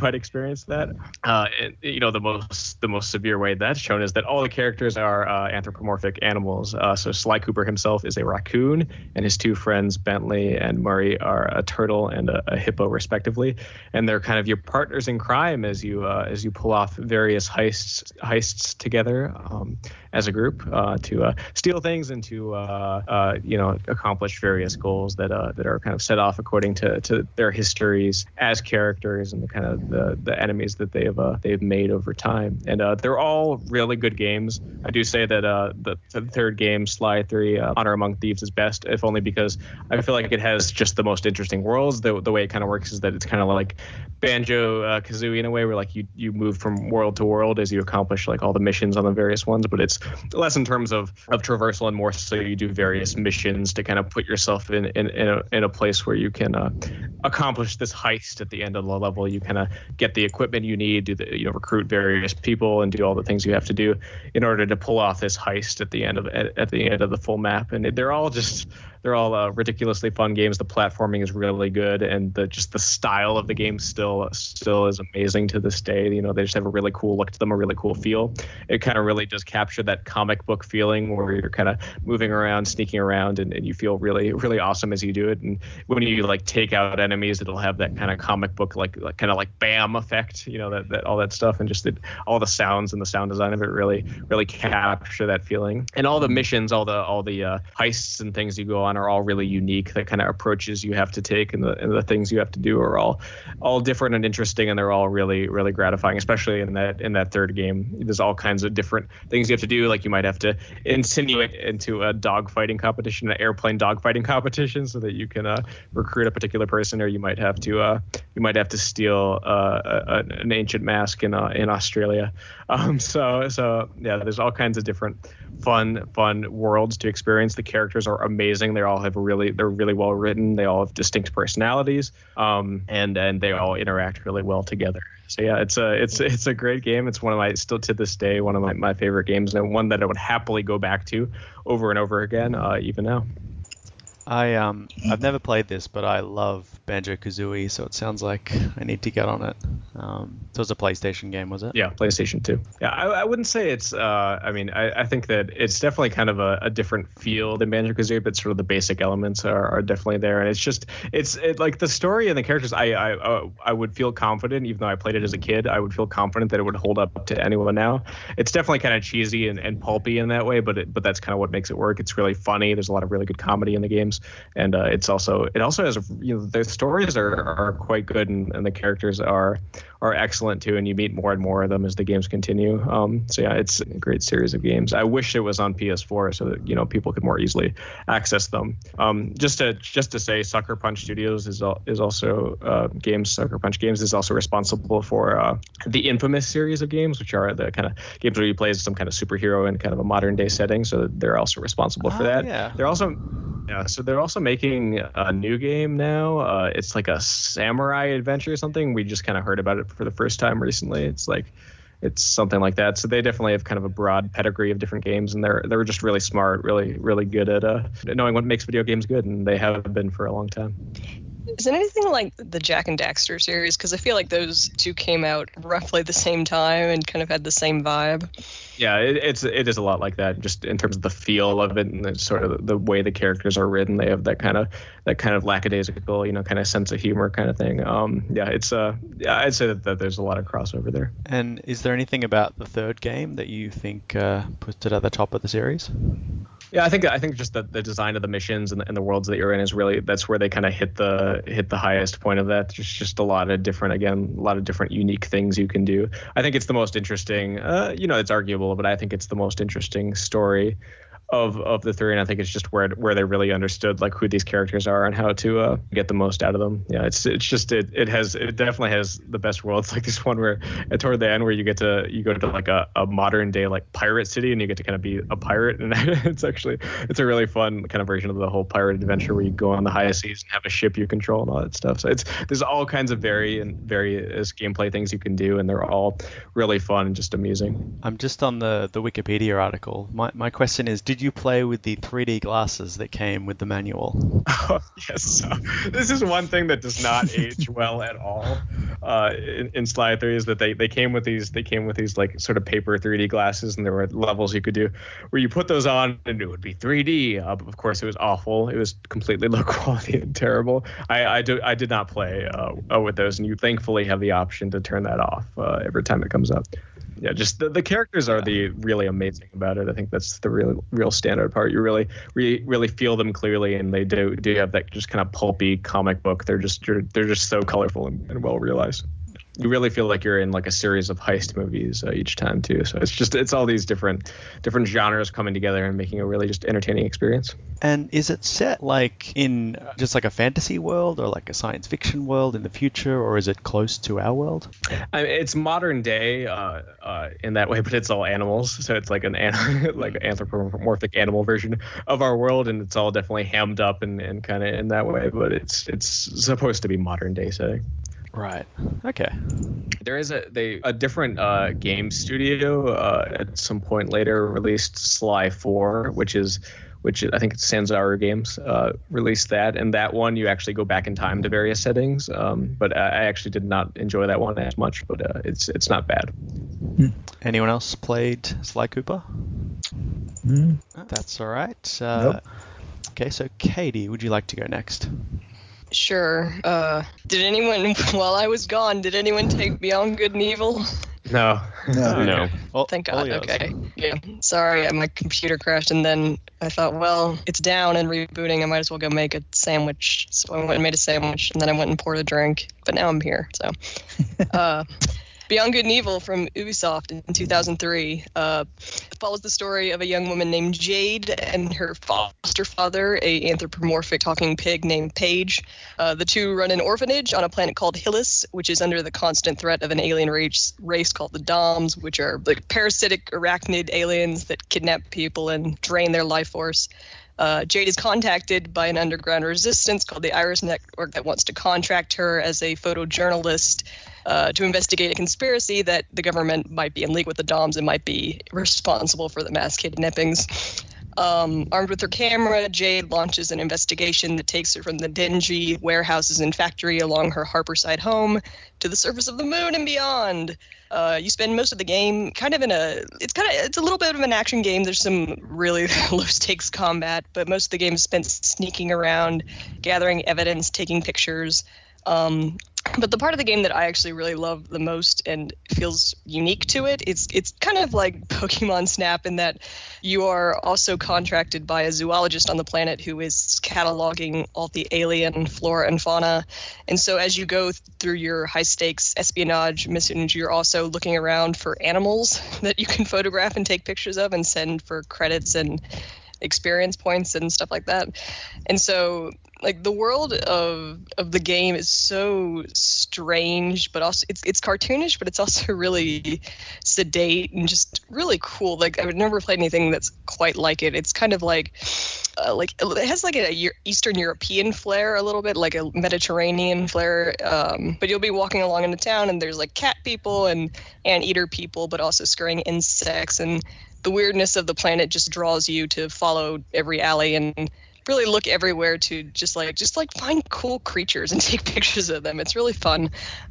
[SPEAKER 2] might experience that. And, the most severe way that's shown is that all the characters are anthropomorphic animals. So Sly Cooper himself is a raccoon, and his two friends Bentley and Murray are a turtle and a hippo respectively, and they're kind of your partners in crime as you pull off various heists together as a group to steal things and to accomplish various goals that are kind of set off according to their histories as characters and the kind of the enemies that they've made over time. And they're all really good games. I do say that the third game, Sly 3, Honor Among Thieves, is best, if only because I feel like it has just the most interesting worlds. The way it kind of works is that it's kind of like Banjo-Kazooie in a way, where like you move from world to world as you accomplish like all the missions on the various ones, but it's less in terms of traversal and more so you do various missions to kind of put yourself in a place where you can accomplish this heist at the end of the level. You kind of get the equipment you need, recruit various people and do all the things you have to do in order to pull off this heist at the end of the full map. And they're all ridiculously fun games. The platforming is really good, and the style of the game still is amazing to this day. They just have a really cool look to them, a really cool feel. It kind of really does capture that comic book feeling where you're kind of moving around, sneaking around, and you feel really, really awesome as you do it. And when you like take out enemies, it'll have that kind of comic book like kind of like bam effect, that all that stuff, and just all the sounds and the sound design of it really, really capture that feeling. And all the missions, all the heists and things you go on are all really unique. The kind of approaches you have to take and the things you have to do are all different and interesting, and they're all really, really gratifying, especially in that third game. There's all kinds of different things you have to do. Like you might have to insinuate into a dogfighting competition, an airplane dogfighting competition, so that you can recruit a particular person, or you might have to steal an ancient mask in Australia. So yeah, there's all kinds of different fun worlds to experience. The characters are amazing. They're really well written. They all have distinct personalities, and they all interact really well together. So yeah, it's a great game. It's still to this day one of my favorite games, and one that I would happily go back to over and over again, even now.
[SPEAKER 1] I've never played this, but I love Banjo-Kazooie, so it sounds like I need to get on it. So it was a PlayStation game, was it?
[SPEAKER 2] Yeah, PlayStation 2. Yeah, I wouldn't say it's. I think that it's definitely kind of a different feel than Banjo-Kazooie, but sort of the basic elements are definitely there, and it's like the story and the characters. I would feel confident, even though I played it as a kid. I would feel confident that it would hold up to anyone now. It's definitely kind of cheesy and pulpy in that way, but that's kind of what makes it work. It's really funny. There's a lot of really good comedy in the game. games, and it also has the stories are quite good, and the characters are excellent too, and you meet more and more of them as the games continue. So yeah, it's a great series of games. I wish it was on PS4 so that people could more easily access them. Just to say, Sucker Punch Studios is also Sucker Punch Games is also responsible for the Infamous series of games, which are the kind of games where you play as some kind of superhero in kind of a modern day setting. So they're also responsible for that.
[SPEAKER 1] Yeah.
[SPEAKER 2] They're also making a new game now. It's like a samurai adventure or something. We just kind of heard about it for the first time recently. It's something like that. So they definitely have kind of a broad pedigree of different games, and they're just really smart, really, really good at knowing what makes video games good, and they have been for a long time.
[SPEAKER 3] Is it anything like the Jak and Daxter series? Because I feel like those two came out roughly the same time and kind of had the same vibe.
[SPEAKER 2] Yeah, it is a lot like that, just in terms of the feel of it and the sort of the way the characters are written. They have that kind of lackadaisical, kind of sense of humor kind of thing. I'd say that there's a lot of crossover there.
[SPEAKER 1] And is there anything about the third game that you think puts it at the top of the series?
[SPEAKER 2] Yeah, I think just the design of the missions and the worlds that you're in is really, that's where they kind of hit the highest point of that. Just a lot of different unique things you can do. I think it's the most interesting. It's arguable, but I think it's the most interesting story of the three, and I think it's just where they really understood like who these characters are and how to get the most out of them. Yeah, it definitely has the best worlds, like this one where toward the end where you go to like a modern day like pirate city and you get to kind of be a pirate, and it's a really fun kind of version of the whole pirate adventure where you go on the high seas and have a ship you control and all that stuff. So there's all kinds of various gameplay things you can do, and they're all really fun and just amusing.
[SPEAKER 1] I'm just on the Wikipedia article. My question is, did you play with the 3D glasses that came with the manual?
[SPEAKER 2] Oh, yes. So this is one thing that does not age well at all in Sly 3 is that they came with these like sort of paper 3D glasses, and there were levels you could do where you put those on and it would be 3D. Of course, it was awful. It was completely low quality and terrible. I did not play with those, and you thankfully have the option to turn that off every time it comes up. Yeah, just the characters are the really amazing about it. I think that's the real standout part. You really feel them clearly, and they do have that just kind of pulpy comic book. They're just so colorful and well realized. You really feel like you're in like a series of heist movies each time too. So it's all these different genres coming together and making a really just entertaining experience.
[SPEAKER 1] And is it set like in just like a fantasy world or like a science fiction world in the future, or is it close to our world?
[SPEAKER 2] It's modern day in that way, but it's all animals. So it's like like an anthropomorphic animal version of our world, and it's all definitely hammed up and kind of in that way. But it's supposed to be modern day setting.
[SPEAKER 1] Right. Okay.
[SPEAKER 2] There is a different game studio at some point later released Sly 4, which I think it's Sanzaru Games released that, and that one you actually go back in time to various settings. But I actually did not enjoy that one as much, but it's not bad.
[SPEAKER 1] Anyone else played Sly Cooper? That's all right.
[SPEAKER 4] Nope.
[SPEAKER 1] Okay, so Katie, would you like to go next?
[SPEAKER 3] Sure. Did anyone, while I was gone, take Beyond Good and Evil?
[SPEAKER 2] No.
[SPEAKER 1] Okay. Well,
[SPEAKER 3] Thank God. Okay. Yeah. Sorry, my computer crashed, and then I thought, well, it's down and rebooting. I might as well go make a sandwich. So I went and made a sandwich, and then I went and poured a drink. But now I'm here. So, Beyond Good and Evil from Ubisoft in 2003 follows the story of a young woman named Jade and her foster father, a anthropomorphic talking pig named Paige. The two run an orphanage on a planet called Hillis, which is under the constant threat of an alien race called the Doms, which are like parasitic arachnid aliens that kidnap people and drain their life force. Jade is contacted by an underground resistance called the Iris Network that wants to contract her as a photojournalist to investigate a conspiracy that the government might be in league with the Doms and might be responsible for the mass kidnappings. Armed with her camera, Jade launches an investigation that takes her from the dingy warehouses and factory along her Harborside home to the surface of the moon and beyond. You spend most of the game it's a little bit of an action game. There's some really low stakes combat, but most of the game is spent sneaking around, gathering evidence, taking pictures. But the part of the game that I actually really love the most and feels unique to it, it's kind of like Pokemon Snap in that you are also contracted by a zoologist on the planet who is cataloging all the alien flora and fauna. And so as you go through your high-stakes espionage missions, you're also looking around for animals that you can photograph and take pictures of and send for credits and experience points and stuff like that. And so like the world of the game is so strange, but also it's cartoonish, but it's also really sedate and just really cool. Like I've never played anything that's quite like it. It's kind of like it has like a Eastern European flair a little bit, like a Mediterranean flair. But you'll be walking along in the town and there's like cat people and anteater people, but also scurrying insects, and the weirdness of the planet just draws you to follow every alley and really look everywhere to just find cool creatures and take pictures of them. It's really fun.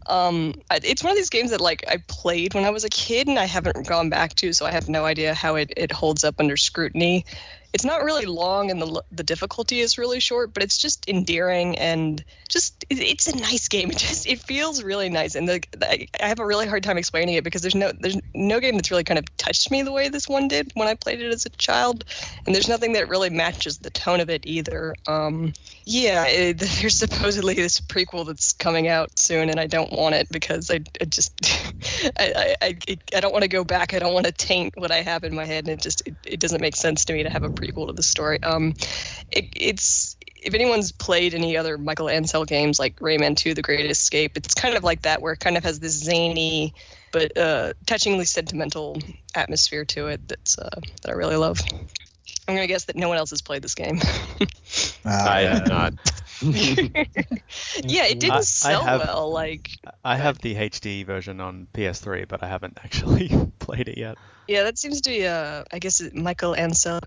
[SPEAKER 3] It's one of these games that like I played when I was a kid and I haven't gone back to, so I have no idea how it holds up under scrutiny. It's not really long and the difficulty is really short, but it's just endearing and just it's a nice game. It feels really nice, and I have a really hard time explaining it because there's no game that's really kind of touched me the way this one did when I played it as a child, and there's nothing that really matches the tone of it either. There's supposedly this prequel that's coming out soon, and I don't want it because I don't want to go back. I don't want to taint what I have in my head, and it doesn't make sense to me to have a prequel to the story. It's if anyone's played any other Michael Ansel games like Rayman 2: The Great Escape, it's kind of like that, where it kind of has this zany but touchingly sentimental atmosphere to it that I really love. I'm gonna guess that no one else has played this game.
[SPEAKER 5] I have not.
[SPEAKER 3] Yeah, it didn't sell well. Like
[SPEAKER 1] I have the HD version on PS3, but I haven't actually played it yet.
[SPEAKER 3] Yeah, that seems to be I guess Michael Ansel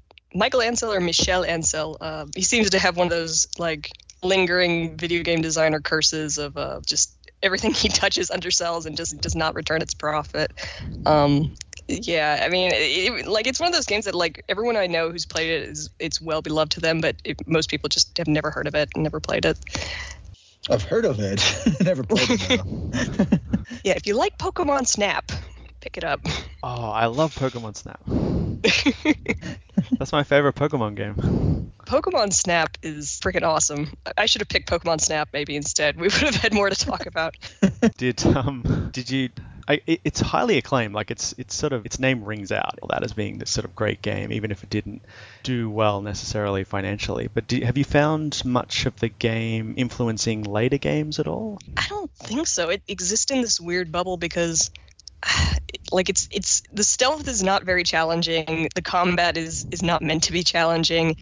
[SPEAKER 3] or Michel Ansel. He seems to have one of those like lingering video game designer curses of just everything he touches undersells and just does not return its profit. Yeah, I mean, it's one of those games that like everyone I know who's played it it's well beloved to them, but most people just have never heard of it and never played it.
[SPEAKER 4] I've heard of it, never played it though.
[SPEAKER 3] Yeah, if you like Pokemon Snap, pick it up.
[SPEAKER 1] Oh, I love Pokemon Snap. That's my favorite Pokemon game.
[SPEAKER 3] Pokemon Snap is freaking awesome. I should have picked Pokemon Snap maybe instead. We would have had more to talk about. Did
[SPEAKER 1] you? It's highly acclaimed. Like its name rings out that as being this sort of great game, even if it didn't do well necessarily financially. But have you found much of the game influencing later games at all?
[SPEAKER 3] I don't think so. It exists in this weird bubble because it's the stealth is not very challenging. The combat is not meant to be challenging.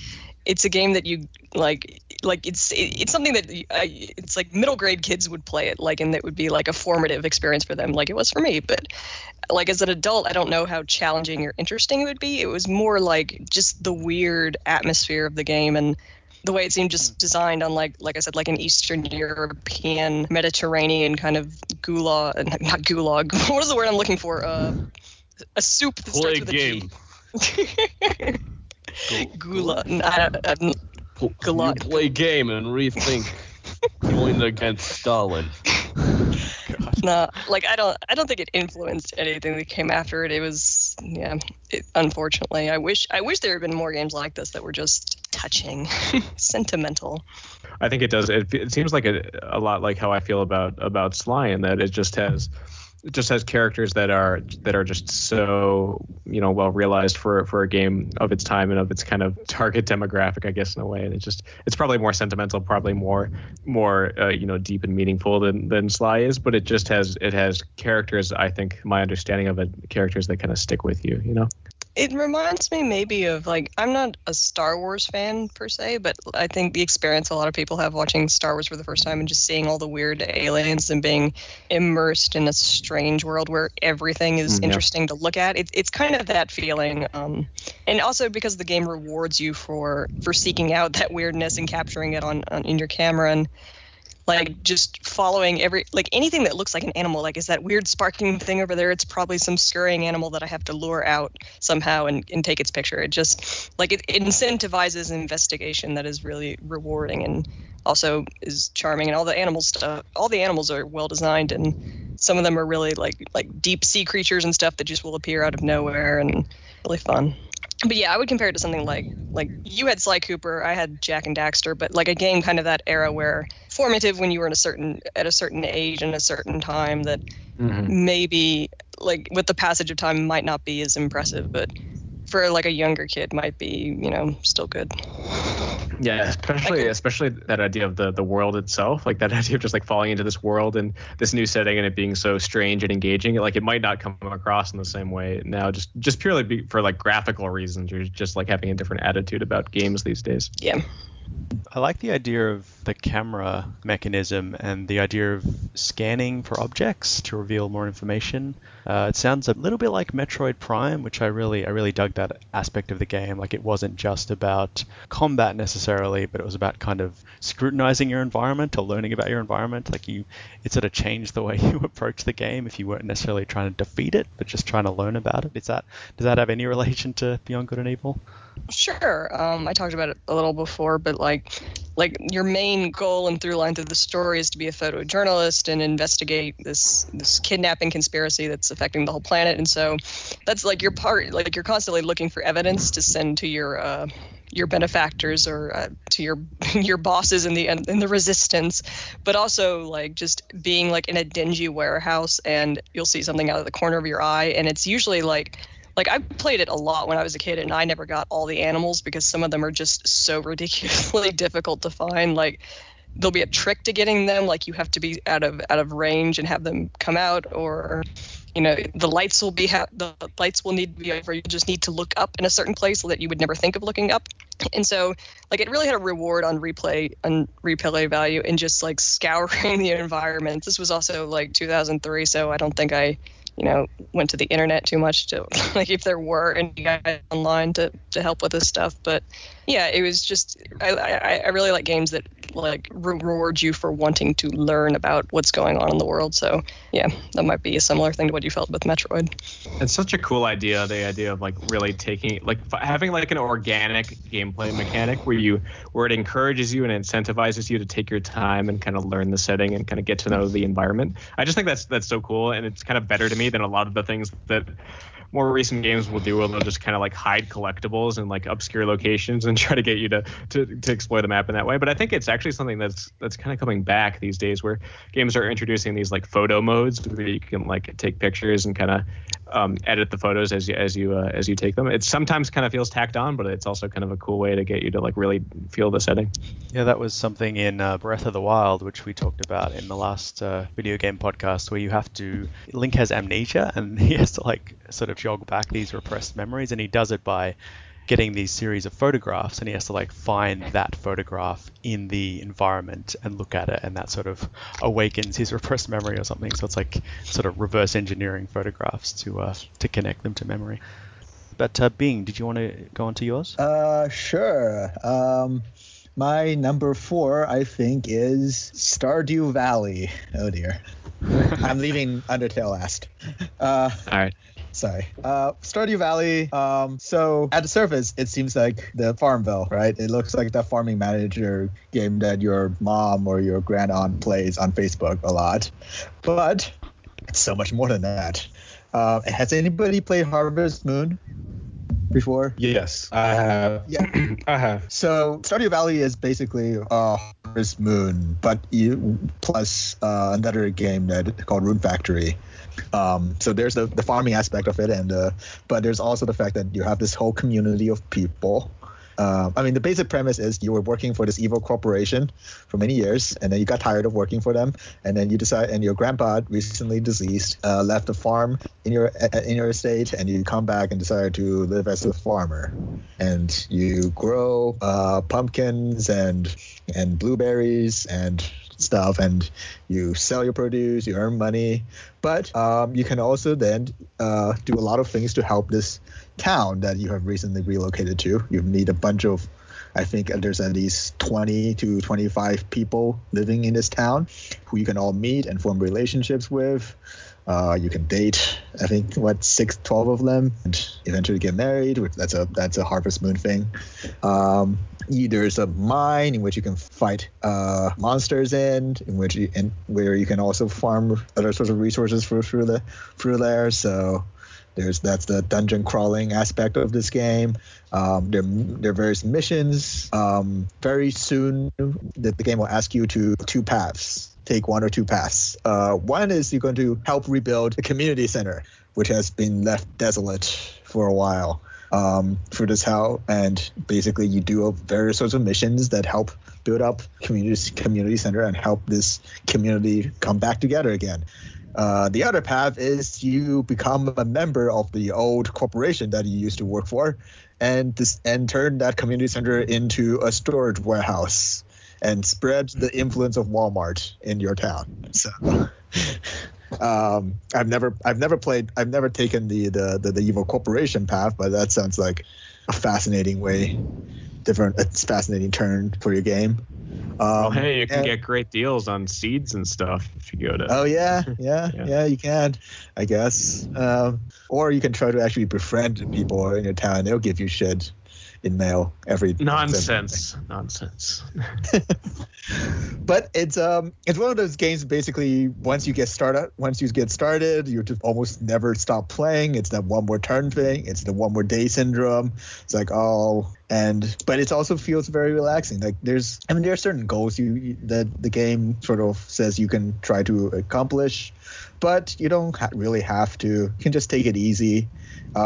[SPEAKER 3] It's a game that you it's something that it's like middle grade kids would play it and it would be like a formative experience for them, like it was for me. But like as an adult, I don't know how challenging or interesting it would be. It was more like just the weird atmosphere of the game and the way it seemed just designed on like I said, like an Eastern European Mediterranean kind of gulag, not gulag. What is the word I'm looking for? A soup that starts with a G. Gulag.
[SPEAKER 5] You play game and rethink going against Stalin.
[SPEAKER 3] No, I don't think it influenced anything that came after it. It was, unfortunately, I wish there had been more games like this that were just touching, sentimental.
[SPEAKER 2] I think it does. It seems like a lot like how I feel about Sly, in that it just has characters that are just so well realized for a game of its time and of its kind of target demographic, I guess, in a way. And it's probably more sentimental, probably more deep and meaningful than Sly is, but it has characters, I think, my understanding of it, characters that kind of stick with you,
[SPEAKER 3] It reminds me maybe of I'm not a Star Wars fan per se, but I think the experience a lot of people have watching Star Wars for the first time and just seeing all the weird aliens and being immersed in a strange world where everything is interesting to look at. It's kind of that feeling. And also because the game rewards you for seeking out that weirdness and capturing it in your camera. And like just following anything that looks like an animal. Like, is that weird sparking thing over there? It's probably some scurrying animal that I have to lure out somehow and take its picture. It just it incentivizes investigation that is really rewarding and also is charming. And all the animals are well designed, and some of them are really like deep sea creatures and stuff that just will appear out of nowhere and really fun. But yeah, I would compare it to something like you had Sly Cooper, I had Jack and Daxter, but like a game kind of that era where formative when you were at a certain age and a certain time that maybe like with the passage of time might not be as impressive, but for like a younger kid might be, still good.
[SPEAKER 2] Yeah, especially that idea of the world itself, like that idea of just like falling into this world and this new setting and it being so strange and engaging. Like it might not come across in the same way now, just purely for like graphical reasons. You're just like having a different attitude about games these days.
[SPEAKER 3] Yeah.
[SPEAKER 1] I like the idea of the camera mechanism and the idea of scanning for objects to reveal more information. It sounds a little bit like Metroid Prime, which I really dug that aspect of the game. Like it wasn't just about combat necessarily, but it was about kind of scrutinizing your environment or learning about your environment. Like it sort of changed the way you approach the game if you weren't necessarily trying to defeat it, but just trying to learn about it. Does that have any relation to Beyond Good and Evil?
[SPEAKER 3] Sure. I talked about it a little before, but like your main goal and through line through the story is to be a photojournalist and investigate this kidnapping conspiracy that's affecting the whole planet. And so that's like your part. Like you're constantly looking for evidence to send to your benefactors or to your bosses in the resistance, but also like just being like in a dingy warehouse and you'll see something out of the corner of your eye, and it's usually like I played it a lot when I was a kid, and I never got all the animals because some of them are just so ridiculously difficult to find. Like there'll be a trick to getting them, like you have to be out of range and have them come out, or the lights will need to be over. You just need to look up in a certain place that you would never think of looking up. And so like it really had a reward on replay value and just like scouring the environment. This was also like 2003, so I don't think I went to the internet too much to like if there were any guys online to help with this stuff. But yeah, it was just I really like games that like reward you for wanting to learn about what's going on in the world. So yeah, that might be a similar thing to what you felt with Metroid.
[SPEAKER 2] It's such a cool idea, the idea of like really taking like having like an organic gameplay mechanic where it encourages you and incentivizes you to take your time and kind of learn the setting and kind of get to know the environment. I just think that's so cool, and it's kind of better to me than a lot of the things that more recent games will do, where they'll just kind of like hide collectibles in like obscure locations and try to get you to explore the map in that way. But I think it's actually something that's kind of coming back these days, where games are introducing these like photo modes where you can like take pictures and kind of edit the photos as you take them. It sometimes kind of feels tacked on, but it's also kind of a cool way to get you to like really feel the setting.
[SPEAKER 1] Yeah, that was something in Breath of the Wild, which we talked about in the last video game podcast, where Link has amnesia and he has to like sort of jog back these repressed memories, and he does it by getting these series of photographs, and he has to like find that photograph in the environment and look at it, and that sort of awakens his repressed memory or something. So it's like sort of reverse engineering photographs to connect them to memory. But Bing, did you want to go on to yours?
[SPEAKER 4] Sure. My number 4, I think, is Stardew Valley. Oh dear. I'm leaving Undertale last.
[SPEAKER 2] All right.
[SPEAKER 4] Sorry. Stardew Valley. So at the surface, it seems like the Farmville, right? It looks like the farming manager game that your mom or your grandaunt plays on Facebook a lot. But it's so much more than that. Has anybody played Harvest Moon before?
[SPEAKER 6] Yes, I have.
[SPEAKER 4] Yeah.
[SPEAKER 6] I have.
[SPEAKER 4] So Stardew Valley is basically Harvest Moon, but plus another game called Rune Factory. So there's the farming aspect of it, but there's also the fact that you have this whole community of people. The basic premise is you were working for this evil corporation for many years, and then you got tired of working for them, and then you decide, and your grandpa, recently deceased, left a farm in your estate, and you come back and decide to live as a farmer, and you grow pumpkins and blueberries and stuff, and you sell your produce, you earn money, but you can also then do a lot of things to help this town that you have recently relocated to. You meet a bunch of I think there's at least 20 to 25 people living in this town who you can all meet and form relationships with. You can date, I think, 12 of them, and eventually get married. That's a Harvest Moon thing. There's a mine in which you can fight monsters where you can also farm other sorts of resources through there. So that's the dungeon crawling aspect of this game. There are various missions. Very soon, the game will ask you to two paths. Take one or two paths. One is you're going to help rebuild the community center, which has been left desolate for a while. For this house, and basically you do various sorts of missions that help build up community center and help this community come back together again. The other path is you become a member of the old corporation that you used to work for, and turn that community center into a storage warehouse and spread the influence of Walmart in your town. So I've never taken the evil corporation path, but that sounds like a fascinating turn for your game.
[SPEAKER 2] Hey, you can get great deals on seeds and stuff if you go to.
[SPEAKER 4] Oh yeah, you can, I guess. Or you can try to actually befriend people in your town. They'll give you shit in mail every
[SPEAKER 2] nonsense.
[SPEAKER 4] But it's one of those games. Basically, once you get started, you just almost never stop playing. It's that one more turn thing. It's the one more day syndrome. It's like but it also feels very relaxing. Like there are certain goals that the game sort of says you can try to accomplish, but you don't really have to. You can just take it easy.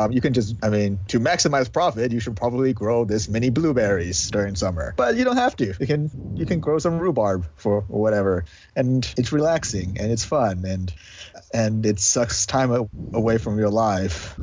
[SPEAKER 4] You can just, to maximize profit, you should probably grow this many blueberries during summer. But you don't have to. You can grow some rhubarb for whatever, and it's relaxing and it's fun and it sucks time away from your life.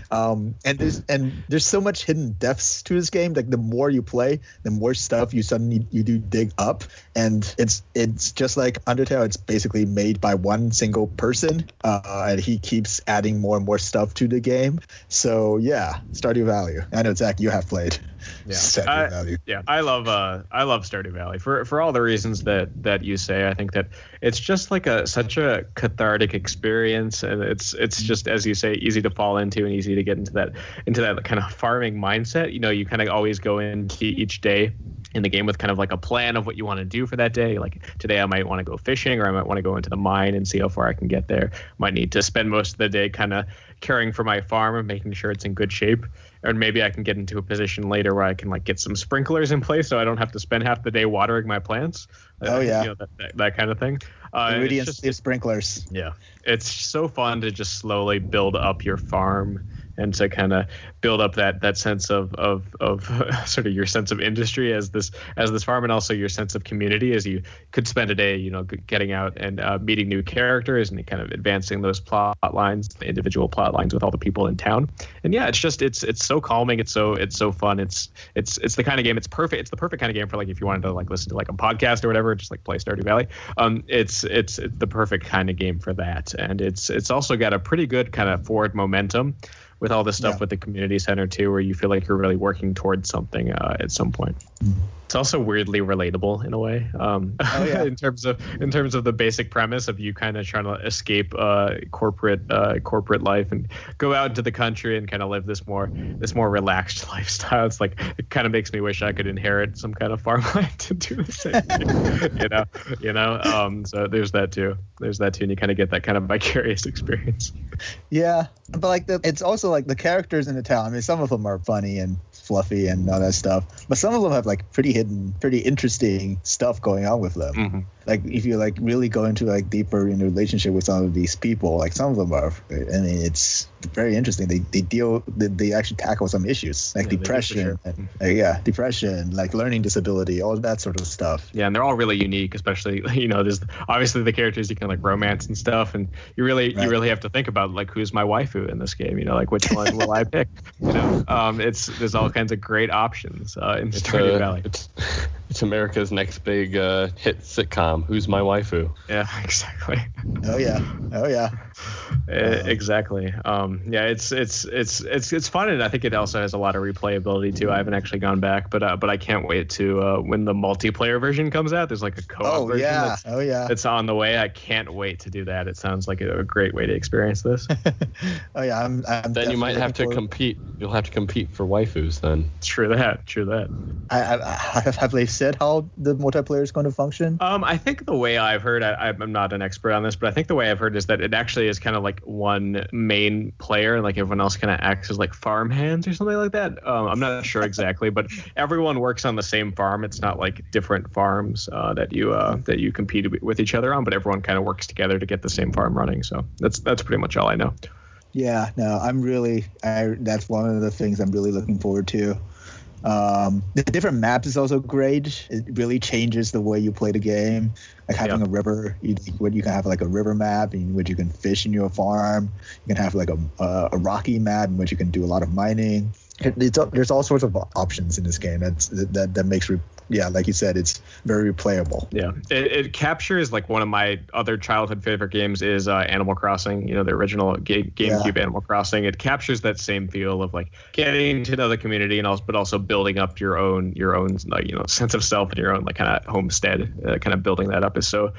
[SPEAKER 4] And there's so much hidden depths to this game. Like the more you play, the more stuff you do dig up, and it's just like Undertale. It's basically made by one single person, and he keeps adding more and more stuff to the game. So yeah, Stardew Valley. I know, Zach, you have played.
[SPEAKER 2] Yeah,
[SPEAKER 4] Stardew Valley.
[SPEAKER 2] Yeah, I love Stardew Valley for all the reasons that you say. I think that it's just like such a cathartic experience, and it's just, as you say, easy to fall into and easy to get into that kind of farming mindset. You kind of always go into each day in the game with kind of like a plan of what you want to do for that day. Like today I might want to go fishing, or I might want to go into the mine and see how far I can get there. Might need to spend most of the day kind of caring for my farm and making sure it's in good shape. Or maybe I can get into a position later where I can like get some sprinklers in place so I don't have to spend half the day watering my plants. That kind of thing.
[SPEAKER 4] Ingredients, sprinklers.
[SPEAKER 2] Yeah, it's so fun to just slowly build up your farm and to kind of build up that sense of sort of your sense of industry as this farm, and also your sense of community as you could spend a day, getting out and meeting new characters and kind of advancing those plot lines, the individual plot lines with all the people in town. And yeah, it's so calming. It's so fun. It's the kind of game. It's perfect. It's the perfect kind of game for like if you wanted to like listen to like a podcast or whatever, just like play Stardew Valley. It's the perfect kind of game for that, and it's also got a pretty good kind of forward momentum with all this stuff with the community center too, where you feel like you're really working towards something at some point. It's also weirdly relatable in a way, in terms of the basic premise of you kind of trying to escape corporate life and go out into the country and kind of live this more relaxed lifestyle. It's like, it kind of makes me wish I could inherit some kind of farmland to do the same thing, so there's that too, and you kind of get that kind of vicarious experience.
[SPEAKER 4] Yeah, but like it's also like the characters in the town. I mean, some of them are funny and fluffy and all that stuff, but some of them have like pretty interesting stuff going on with them. Mm-hmm. Like if you like really go into like deeper in a relationship with some of these people, like some of them are, it's very interesting. They actually tackle some issues like depression, depression, like learning disability, all that sort of stuff.
[SPEAKER 2] Yeah, and they're all really unique, especially there's obviously the characters you can like romance and stuff, and you really have to think about like who's my waifu in this game, like which one will I pick? There's all kinds of great options in Stardew Valley.
[SPEAKER 5] It's America's next big hit sitcom. Who's my waifu?
[SPEAKER 2] Yeah, exactly.
[SPEAKER 4] Oh yeah.
[SPEAKER 2] Exactly. Yeah, it's fun, and I think it also has a lot of replayability too. I haven't actually gone back, but I can't wait to when the multiplayer version comes out. There's like a co-op version. That's on the way. I can't wait to do that. It sounds like a great way to experience this.
[SPEAKER 4] Oh yeah, I'm
[SPEAKER 5] then you might have to compete. You'll have to compete for waifus then.
[SPEAKER 2] True that.
[SPEAKER 4] Have they said how the multiplayer is going to function?
[SPEAKER 2] I think the way I've heard, I'm not an expert on this, but I think the way I've heard is that it actually is kind of like one main player, and like everyone else kind of acts as like farm hands or something like that. I'm not sure exactly, but everyone works on the same farm. It's not like different farms that you compete with each other on, but everyone kind of works together to get the same farm running. So that's pretty much all I know.
[SPEAKER 4] Yeah, no, that's one of the things I'm really looking forward to. The different maps is also great. It really changes the way you play the game. Like having a river, you can have like a river map in which you can fish in your farm. You can have like a rocky map in which you can do a lot of mining. There's all sorts of options in this game that makes like you said, it's very replayable.
[SPEAKER 2] Yeah, it captures like one of my other childhood favorite games is Animal Crossing. You know, the original GameCube Animal Crossing. It captures that same feel of like getting to know the community but also building up your own like, you know, sense of self and your own like kind of homestead. Kind of building that up is so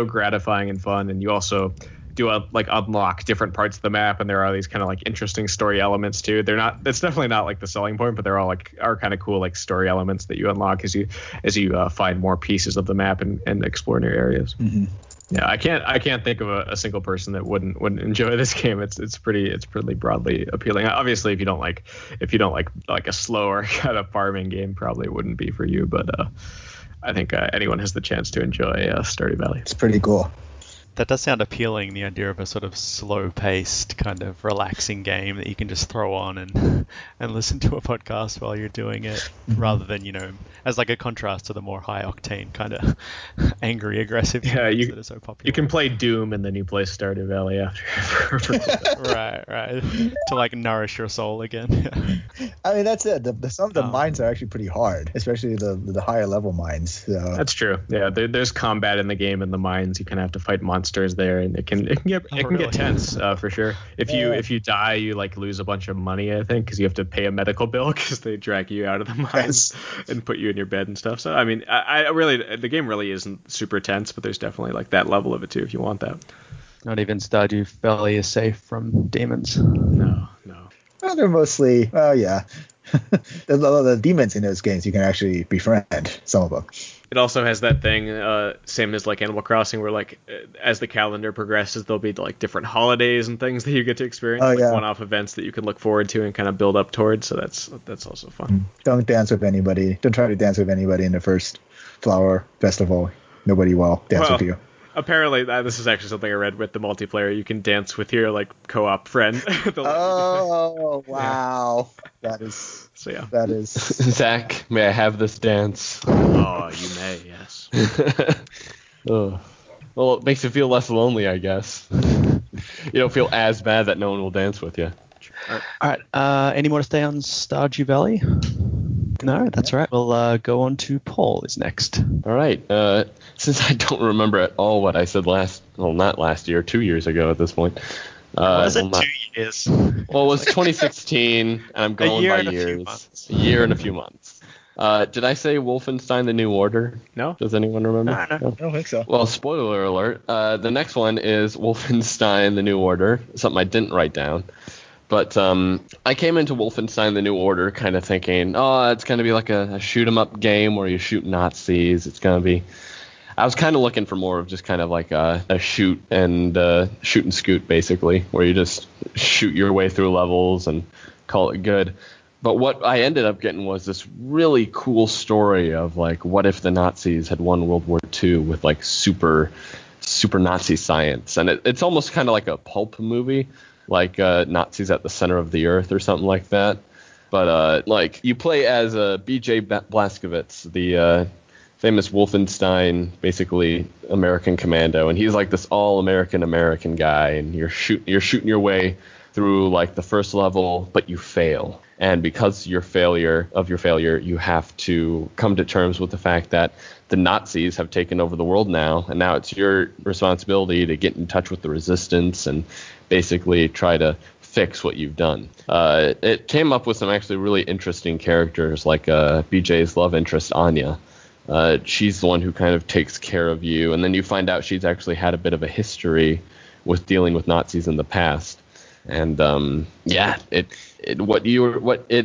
[SPEAKER 2] gratifying and fun, and you also unlock different parts of the map, and there are these kind of like interesting story elements too. It's definitely not like the selling point, but they're all are kind of cool like story elements that you unlock as you find more pieces of the map and explore new areas.
[SPEAKER 4] Mm-hmm.
[SPEAKER 2] Yeah, I can't think of a single person that wouldn't enjoy this game. It's pretty broadly appealing. Obviously, if you don't like a slower kind of farming game, probably wouldn't be for you. But I think anyone has the chance to enjoy Stardew Valley.
[SPEAKER 4] It's pretty cool.
[SPEAKER 1] That does sound appealing, the idea of a sort of slow-paced, kind of relaxing game that you can just throw on and listen to a podcast while you're doing it, rather than, you know, as like a contrast to the more high-octane kind of angry, aggressive games that are so popular.
[SPEAKER 2] You can play Doom and then you play Stardew Valley after.
[SPEAKER 1] Right. To like nourish your soul again.
[SPEAKER 4] I mean, that's it. Some of the mines are actually pretty hard, especially the higher level mines. So.
[SPEAKER 2] That's true. Yeah, there's combat in the game in the mines. You kind of have to fight monsters there, and it can get tense for sure. If you die, you like lose a bunch of money, I think, because you have to pay a medical bill because they drag you out of the mines and put you in your bed and stuff. So I mean, I really, the game really isn't super tense, but there's definitely like that level of it too if you want that.
[SPEAKER 1] Not even Stardew Valley is safe from demons.
[SPEAKER 2] No.
[SPEAKER 4] Well, they're mostly the demons in those games you can actually befriend some of them.
[SPEAKER 2] It also has that thing, same as like Animal Crossing, where like as the calendar progresses, there'll be like different holidays and things that you get to experience, one-off events that you can look forward to and kind of build up towards. So that's also fun.
[SPEAKER 4] Don't dance with anybody. Don't try to dance with anybody in the first flower festival. Nobody will dance with you.
[SPEAKER 2] Apparently, this is actually something I read with the multiplayer. You can dance with your like co-op friend.
[SPEAKER 4] Oh wow, that is.
[SPEAKER 2] So yeah,
[SPEAKER 4] that is.
[SPEAKER 5] Zach, may I have this dance?
[SPEAKER 2] Oh, you may, yes.
[SPEAKER 5] Oh. Well, it makes you feel less lonely, I guess. You don't feel as bad that no one will dance with you.
[SPEAKER 1] All right. Any more to stay on Stardew Valley? No, that's right. We'll go on to Paul is next.
[SPEAKER 5] All right. Since I don't remember at all what I said not last year, 2 years ago at this point.
[SPEAKER 1] Was it 2 years?
[SPEAKER 5] Well, it was 2016, and I'm going by years. A year and a few months. Did I say Wolfenstein: The New Order?
[SPEAKER 2] No.
[SPEAKER 5] Does anyone remember?
[SPEAKER 1] No.
[SPEAKER 4] I don't think so.
[SPEAKER 5] Well, spoiler alert. The next one is Wolfenstein: The New Order, something I didn't write down. But I came into Wolfenstein: The New Order kind of thinking, it's going to be like a shoot-'em-up game where you shoot Nazis. It's going to be... I was kind of looking for more of just kind of like a shoot and scoot, basically, where you just shoot your way through levels and call it good. But what I ended up getting was this really cool story of like, what if the Nazis had won World War II with like super Nazi science? And it's almost kind of like a pulp movie, like Nazis at the center of the earth or something like that. But like you play as B.J. Blazkowicz, the famous Wolfenstein, basically American commando, and he's like this all American guy, and you're shooting your way through like the first level, but you fail. And because of your failure, you have to come to terms with the fact that the Nazis have taken over the world now, and now it's your responsibility to get in touch with the resistance and basically try to fix what you've done. It came up with some actually really interesting characters, like BJ's love interest, Anya. She's the one who kind of takes care of you, and then you find out she's actually had a bit of a history with dealing with Nazis in the past. And it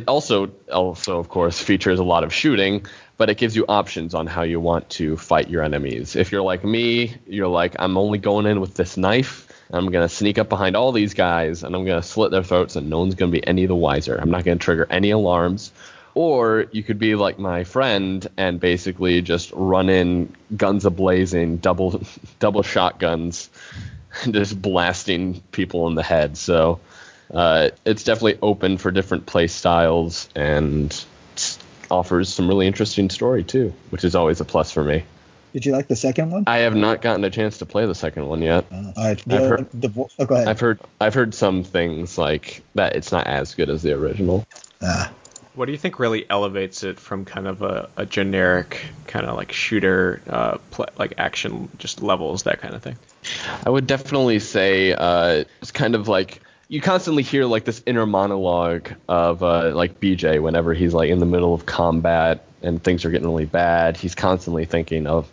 [SPEAKER 5] also of course features a lot of shooting, but it gives you options on how you want to fight your enemies. If you're like me, you're like, I'm only going in with this knife. I'm going to sneak up behind all these guys, and I'm going to slit their throats, and no one's going to be any the wiser. I'm not going to trigger any alarms. Or you could be like my friend and basically just run in guns a-blazing, double shotguns, just blasting people in the head. So it's definitely open for different play styles and offers some really interesting story too, which is always a plus for me.
[SPEAKER 4] Did you like the second one?
[SPEAKER 5] I have not gotten a chance to play the second one yet.
[SPEAKER 4] All right. Go ahead.
[SPEAKER 5] I've heard some things like that it's not as good as the original.
[SPEAKER 2] What do you think really elevates it from kind of a generic kind of like shooter, like action, just levels, that kind of thing?
[SPEAKER 5] I would definitely say it's kind of like you constantly hear like this inner monologue of like BJ whenever he's like in the middle of combat and things are getting really bad. He's constantly thinking of,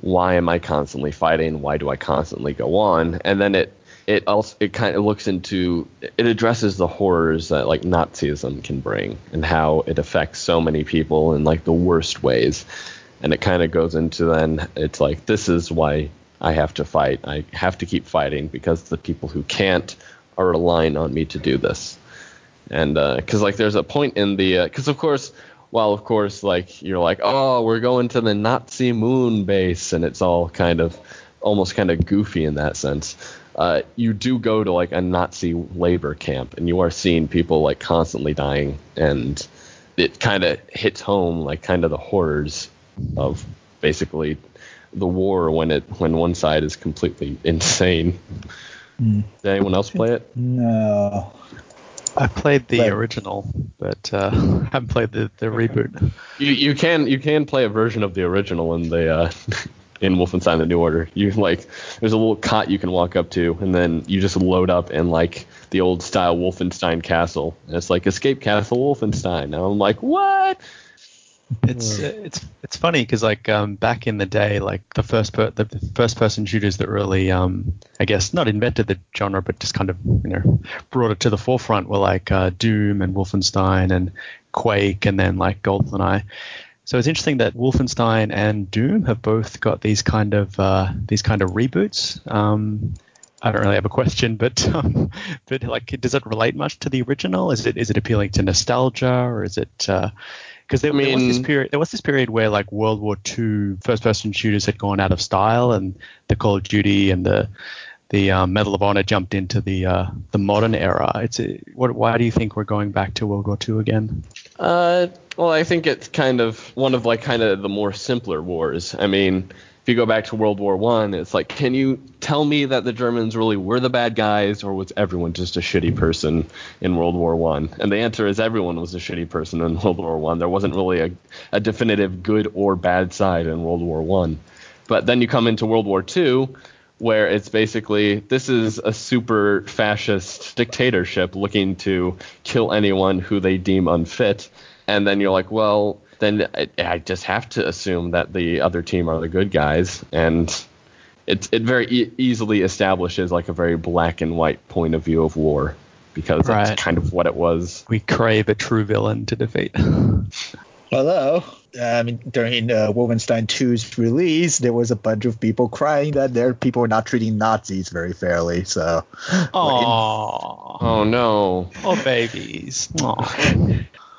[SPEAKER 5] why am I constantly fighting? Why do I constantly go on? And then it kind of looks into, it addresses the horrors that like Nazism can bring and how it affects so many people in like the worst ways. And it kind of goes into, then it's like, this is why I have to fight. I have to keep fighting because the people who can't are relying on me to do this. And because like there's a point in the, because of course like you're like, oh, we're going to the Nazi moon base, and it's all almost kind of goofy in that sense. You do go to like a Nazi labor camp, and you are seeing people like constantly dying, and it kind of hits home like kind of the horrors of basically the war when one side is completely insane. Did anyone else play it?
[SPEAKER 4] No.
[SPEAKER 1] I played the original, but haven't played the reboot.
[SPEAKER 5] You can play a version of the original in the in Wolfenstein: The New Order. You like, there's a little cot you can walk up to, and then you just load up in like the old style Wolfenstein castle, and it's like Escape Castle Wolfenstein. Now I'm like, what?
[SPEAKER 1] It's funny because like back in the day, like the first person shooters that really I guess not invented the genre, but just kind of brought it to the forefront were like Doom and Wolfenstein and Quake, and then like GoldenEye. So it's interesting that Wolfenstein and Doom have both got these kind of reboots. I don't really have a question, but like, does it relate much to the original? Is it appealing to nostalgia, or is it? Because there was this period where like World War II first-person shooters had gone out of style, and the Call of Duty and the Medal of Honor jumped into the modern era. Why do you think we're going back to World War II again?
[SPEAKER 5] Well, I think it's kind of one of like kind of the more simpler wars. I mean, if you go back to World War I, it's like, can you tell me that the Germans really were the bad guys, or was everyone just a shitty person in World War I? And the answer is everyone was a shitty person in World War I. There wasn't really a definitive good or bad side in World War I. But then you come into World War II, where it's basically, this is a super fascist dictatorship looking to kill anyone who they deem unfit. And then you're like, well, then I just have to assume that the other team are the good guys. And it very easily establishes like a very black and white point of view of war, because that's kind of what it was.
[SPEAKER 1] We crave a true villain to defeat.
[SPEAKER 4] Although, during Wolfenstein 2's release, there was a bunch of people crying that their people were not treating Nazis very fairly. So,
[SPEAKER 5] oh no,
[SPEAKER 1] oh babies.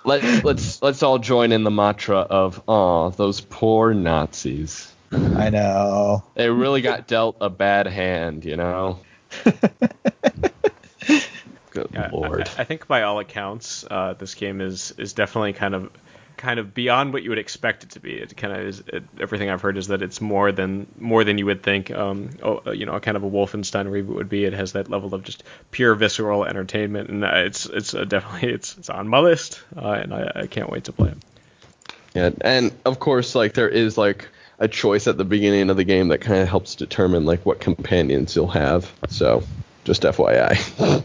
[SPEAKER 5] Let's all join in the mantra of those poor Nazis.
[SPEAKER 4] I know.
[SPEAKER 5] They really got dealt a bad hand, you know. Good Lord.
[SPEAKER 2] I think by all accounts, this game is definitely kind kind of beyond what you would expect it to be. It kind of is. Everything I've heard is that it's more than you would think. A kind of a Wolfenstein reboot would be. It has that level of just pure visceral entertainment, and it's definitely on my list, and I can't wait to play it.
[SPEAKER 5] Yeah, and of course, like there is like a choice at the beginning of the game that kind of helps determine like what companions you'll have. So, just FYI.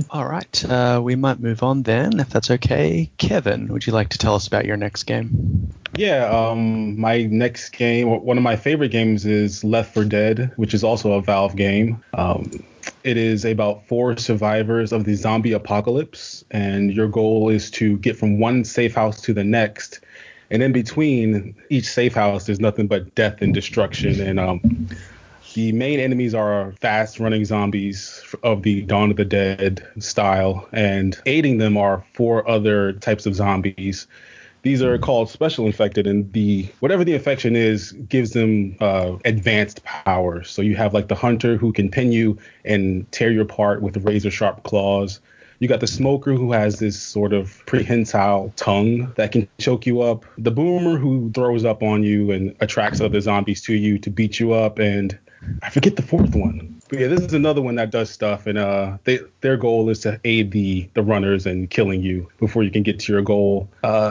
[SPEAKER 1] All right, we might move on then, if that's okay. Kevin, would you like to tell us about your next game?
[SPEAKER 6] Yeah, my next game, one of my favorite games is Left 4 Dead, which is also a Valve game. It is about 4 survivors of the zombie apocalypse, and your goal is to get from one safe house to the next. And in between each safe house, there's nothing but death and destruction. And the main enemies are fast-running zombies of the Dawn of the Dead style, and aiding them are 4 other types of zombies. These are called special infected, and whatever the infection is gives them advanced powers. So you have like the hunter who can pin you and tear you apart with razor-sharp claws. You got the smoker who has this sort of prehensile tongue that can choke you up. The boomer who throws up on you and attracts other zombies to you to beat you up, and I forget the 4th one. But yeah, this is another one that does stuff, and their goal is to aid the runners in killing you before you can get to your goal.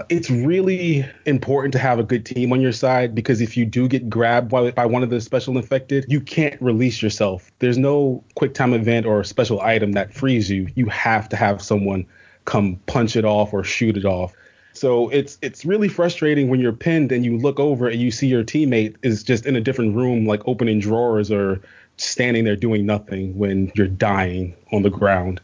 [SPEAKER 6] It's really important to have a good team on your side, because if you do get grabbed by one of the special infected, you can't release yourself. There's no quick time event or special item that frees you. You have to have someone come punch it off or shoot it off. So it's really frustrating when you're pinned and you look over and you see your teammate is just in a different room, like opening drawers or standing there doing nothing when you're dying on the ground.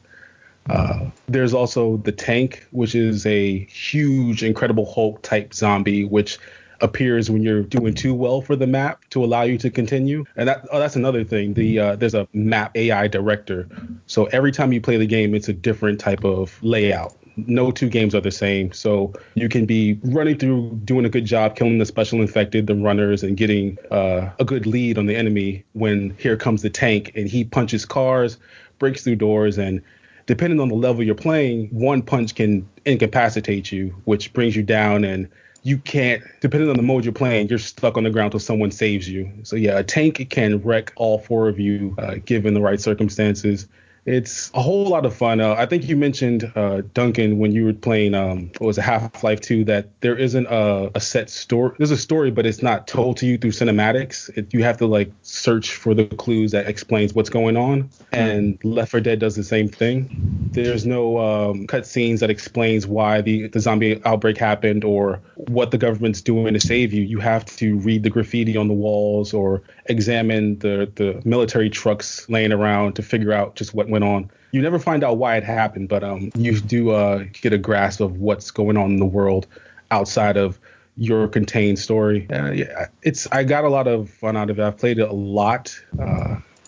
[SPEAKER 6] There's also the tank, which is a huge Incredible Hulk type zombie, which appears when you're doing too well for the map to allow you to continue. And that's another thing. There's a map AI director. So every time you play the game, it's a different type of layout. No 2 games are the same. So you can be running through, doing a good job, killing the special infected, the runners, and getting a good lead on the enemy when here comes the tank and he punches cars, breaks through doors, and depending on the level you're playing, one punch can incapacitate you, which brings you down, and you can't, depending on the mode you're playing, you're stuck on the ground until someone saves you. So yeah, a tank can wreck all 4 of you given the right circumstances. It's a whole lot of fun. I think you mentioned, Duncan, when you were playing, Half-Life 2, that there isn't a set story. There's a story, but it's not told to you through cinematics. You have to like search for the clues that explains what's going on. And Left 4 Dead does the same thing. There's no cutscenes that explains why the zombie outbreak happened or what the government's doing to save you. You have to read the graffiti on the walls or examine the military trucks laying around to figure out just what went on. You never find out why it happened, but you do get a grasp of what's going on in the world outside of your contained story. I got a lot of fun out of it. I've played it a lot.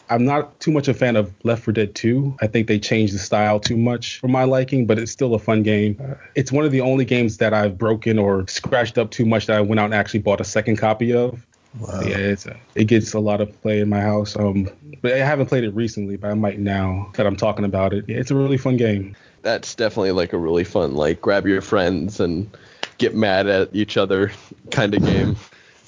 [SPEAKER 6] I'm not too much a fan of Left 4 Dead 2. I think they changed the style too much for my liking, but it's still a fun game. It's one of the only games that I've broken or scratched up too much that I went out and actually bought a second copy of. Wow. Yeah, it gets a lot of play in my house. But I haven't played it recently, but I might now that I'm talking about it. Yeah, it's a really fun game.
[SPEAKER 5] That's definitely like a really fun, like grab your friends and get mad at each other kind of game.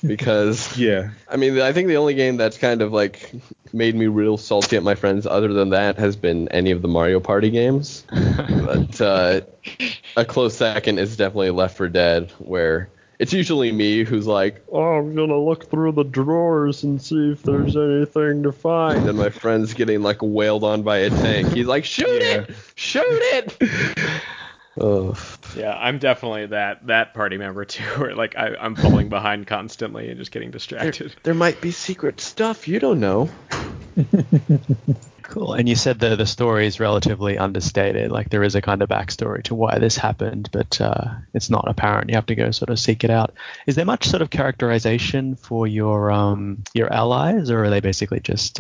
[SPEAKER 5] Because
[SPEAKER 6] yeah,
[SPEAKER 5] I mean, I think the only game that's kind of like made me real salty at my friends other than that has been any of the Mario Party games. But a close second is definitely Left 4 Dead, where it's usually me who's like, oh, I'm going to look through the drawers and see if there's anything to find. And my friend's getting like wailed on by a tank. He's like, shoot it! Shoot it!
[SPEAKER 2] Oh. Yeah, I'm definitely that party member too, where like I'm falling behind constantly and just getting distracted.
[SPEAKER 5] There might be secret stuff you don't know.
[SPEAKER 1] Cool. And you said the story is relatively understated. Like there is a kind of backstory to why this happened, but it's not apparent. You have to go sort of seek it out. Is there much sort of characterization for your allies, or are they basically just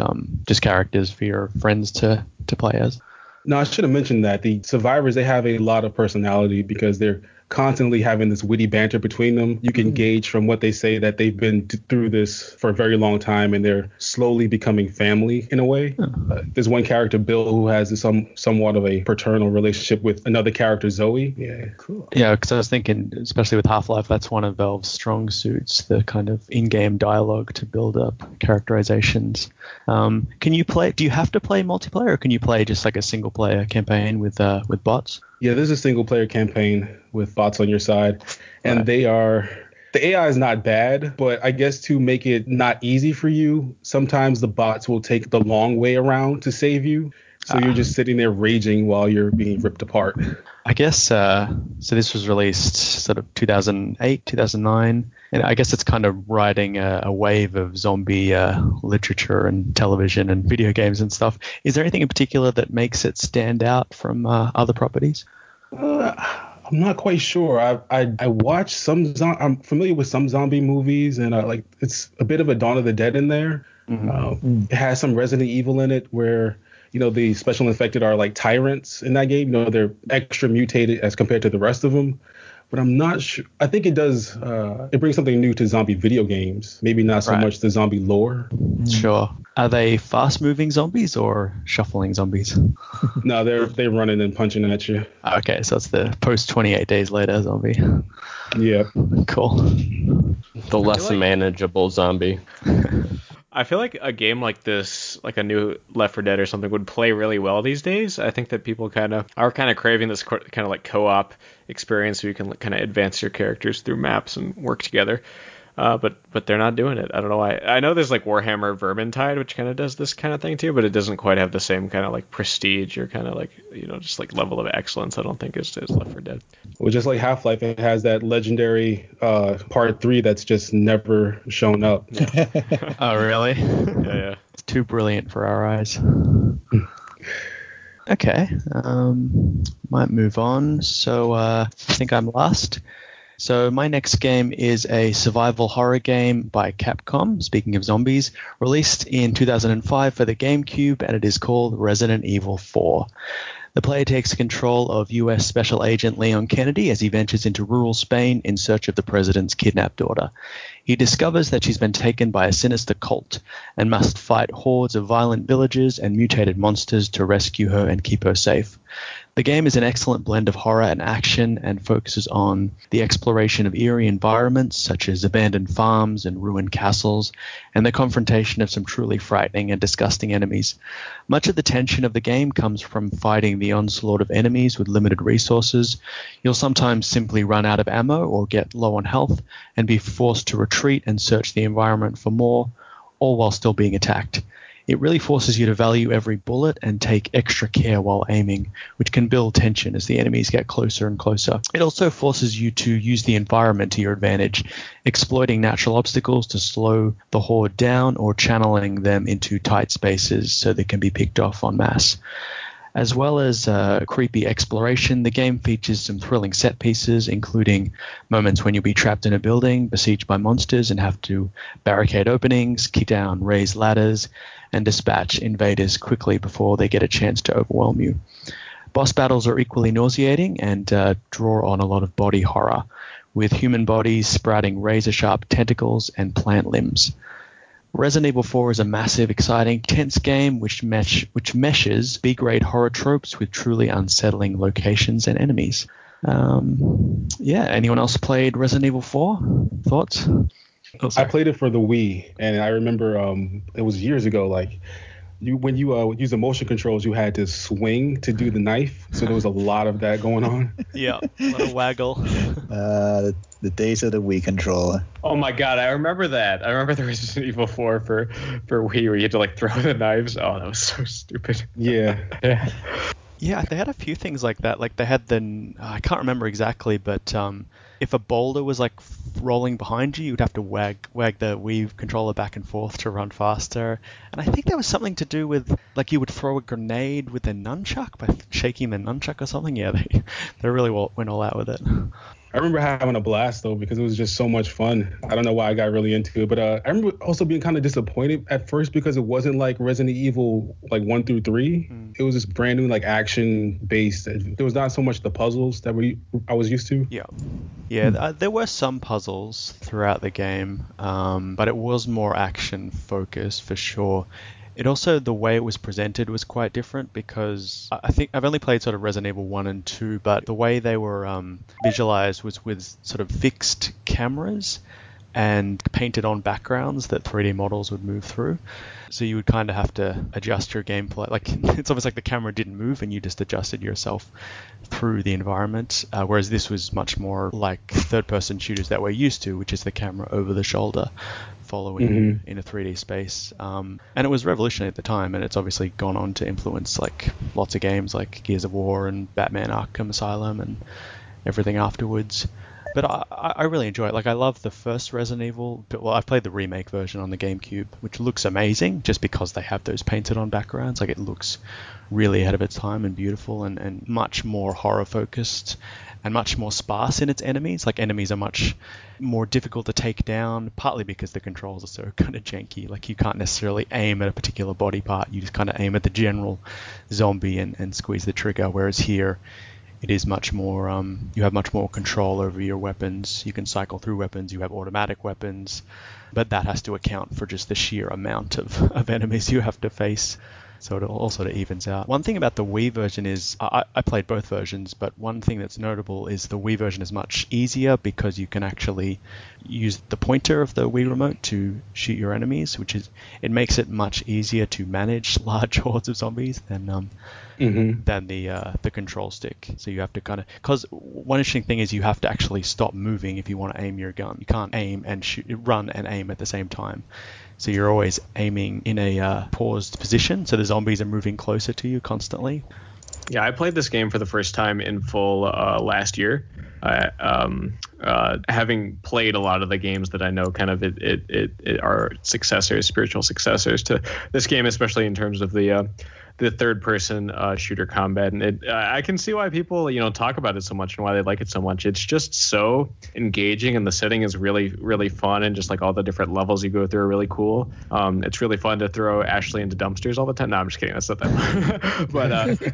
[SPEAKER 1] characters for your friends to play as?
[SPEAKER 6] No, I should have mentioned that the survivors, they have a lot of personality because they're constantly having this witty banter between them. You can gauge from what they say that they've been through this for a very long time, and they're slowly becoming family in a way. There's one character, Bill, who has somewhat of a paternal relationship with another character, Zoe. Yeah, cool.
[SPEAKER 1] Yeah, because I was thinking, especially with Half-Life, that's one of Valve's strong suits, the kind of in-game dialogue to build up characterizations. Can you play? Do you have to play multiplayer, or can you play just like a single-player campaign with bots?
[SPEAKER 6] Yeah, there's a single-player campaign with bots on your side, and the AI is not bad, but I guess to make it not easy for you, sometimes the bots will take the long way around to save you. So you're just sitting there raging while you're being ripped apart.
[SPEAKER 1] I guess, so this was released sort of 2008, 2009, and I guess it's kind of riding a wave of zombie literature and television and video games and stuff. Is there anything in particular that makes it stand out from other properties?
[SPEAKER 6] I'm not quite sure. I watched some. I'm familiar with some zombie movies, and like it's a bit of a Dawn of the Dead in there. It has some Resident Evil in it, where the special infected are like tyrants in that game. They're extra mutated as compared to the rest of them. But I'm not sure. I think it does. It brings something new to zombie video games. Maybe not so much the zombie lore.
[SPEAKER 1] Sure. Are they fast-moving zombies or shuffling zombies?
[SPEAKER 6] No, they're running and punching at you.
[SPEAKER 1] Okay, so it's the post 28 days later zombie.
[SPEAKER 6] Yeah.
[SPEAKER 1] Cool.
[SPEAKER 5] The less manageable zombie.
[SPEAKER 2] I feel like a game like this, like a new Left 4 Dead or something, would play really well these days. I think that people are craving this kind of like co-op experience where you can kind of advance your characters through maps and work together. But they're not doing it. I don't know why. I know there's like Warhammer Vermintide, which kind of does this kind of thing too, but it doesn't quite have the same kind of like prestige or kind of like, just like level of excellence. I don't think as Left 4 Dead.
[SPEAKER 6] Well, just like Half-Life, it has that legendary part 3 that's just never shown up.
[SPEAKER 1] Oh, really?
[SPEAKER 2] Yeah.
[SPEAKER 1] It's too brilliant for our eyes. Okay. Might move on. So I think I'm last. So my next game is a survival horror game by Capcom, speaking of zombies, released in 2005 for the GameCube, and it is called Resident Evil 4. The player takes control of U.S. Special Agent Leon Kennedy as he ventures into rural Spain in search of the president's kidnapped daughter. He discovers that she's been taken by a sinister cult and must fight hordes of violent villagers and mutated monsters to rescue her and keep her safe. The game is an excellent blend of horror and action and focuses on the exploration of eerie environments such as abandoned farms and ruined castles, and the confrontation of some truly frightening and disgusting enemies. Much of the tension of the game comes from fighting the onslaught of enemies with limited resources. You'll sometimes simply run out of ammo or get low on health and be forced to retreat and search the environment for more, all while still being attacked. It really forces you to value every bullet and take extra care while aiming, which can build tension as the enemies get closer and closer. It also forces you to use the environment to your advantage, exploiting natural obstacles to slow the horde down or channeling them into tight spaces so they can be picked off en masse. As well as creepy exploration, the game features some thrilling set pieces, including moments when you'll be trapped in a building, besieged by monsters, and have to barricade openings, kick down raised ladders, and dispatch invaders quickly before they get a chance to overwhelm you. Boss battles are equally nauseating and draw on a lot of body horror, with human bodies sprouting razor-sharp tentacles and plant limbs. Resident Evil 4 is a massive, exciting, tense game which meshes B-grade horror tropes with truly unsettling locations and enemies. Anyone else played Resident Evil 4? Thoughts?
[SPEAKER 6] I played it for the Wii, and I remember it was years ago. Like when you use the motion controls, you had to swing to do the knife, so there was a lot of that going on.
[SPEAKER 1] Yeah, a lot of waggle.
[SPEAKER 4] The days of the Wii controller.
[SPEAKER 2] Oh my god, I remember that. I remember the Resident Evil 4 for Wii where you had to like throw the knives. Oh, that was so stupid.
[SPEAKER 6] Yeah.
[SPEAKER 1] Yeah, they had a few things like that. Like they had I can't remember exactly, but if a boulder was like rolling behind you, you'd have to wag the Wii controller back and forth to run faster. And I think there was something to do with like you would throw a grenade with a nunchuck by shaking the nunchuck or something. Yeah, they really went all out with it.
[SPEAKER 6] I remember having a blast though because it was just so much fun. I don't know why I got really into it, but I remember also being kind of disappointed at first because it wasn't like Resident Evil like 1 through 3. It was just brand new like action based. There was not so much the puzzles that I was used to.
[SPEAKER 1] Yeah, there were some puzzles throughout the game, but it was more action focused for sure. It also, the way it was presented was quite different because I think I've only played sort of Resident Evil 1 and 2, but the way they were visualized was with sort of fixed cameras and painted on backgrounds that 3D models would move through. So you would kind of have to adjust your gameplay. Like, it's almost like the camera didn't move and you just adjusted yourself through the environment. Whereas this was much more like third-person shooters that we're used to, which is the camera over the shoulder following you in a 3D space. And it was revolutionary at the time, and it's obviously gone on to influence like lots of games like Gears of War and Batman Arkham Asylum and everything afterwards. But I really enjoy it. Like, I love the first Resident Evil. Well, I've played the remake version on the GameCube, which looks amazing just because they have those painted on backgrounds. Like, it looks really ahead of its time and beautiful and much more horror focused and much more sparse in its enemies. Like, enemies are much more difficult to take down, partly because the controls are so kind of janky. Like, you can't necessarily aim at a particular body part. You just kind of aim at the general zombie and squeeze the trigger. Whereas here, it is much more, you have much more control over your weapons. You can cycle through weapons. You have automatic weapons. But that has to account for just the sheer amount of enemies you have to face. So it all sort of evens out. One thing about the Wii version is, I played both versions, but one thing that's notable is the Wii version is much easier because you can actually use the pointer of the Wii remote to shoot your enemies, it makes it much easier to manage large hordes of zombies than the control stick. So you have to kind of, because one interesting thing is you have to actually stop moving if you want to aim your gun. You can't aim and run and aim at the same time. So you're always aiming in a paused position, so the zombies are moving closer to you constantly.
[SPEAKER 2] Yeah, I played this game for the first time in full last year. Having played a lot of the games that I know kind of it are successors, spiritual successors to this game, especially in terms of the third-person shooter combat, and I can see why people talk about it so much and why they like it so much. It's just so engaging, and the setting is really, really fun, and just like all the different levels you go through are really cool. It's really fun to throw Ashley into dumpsters all the time. No, I'm just kidding. That's not that fun.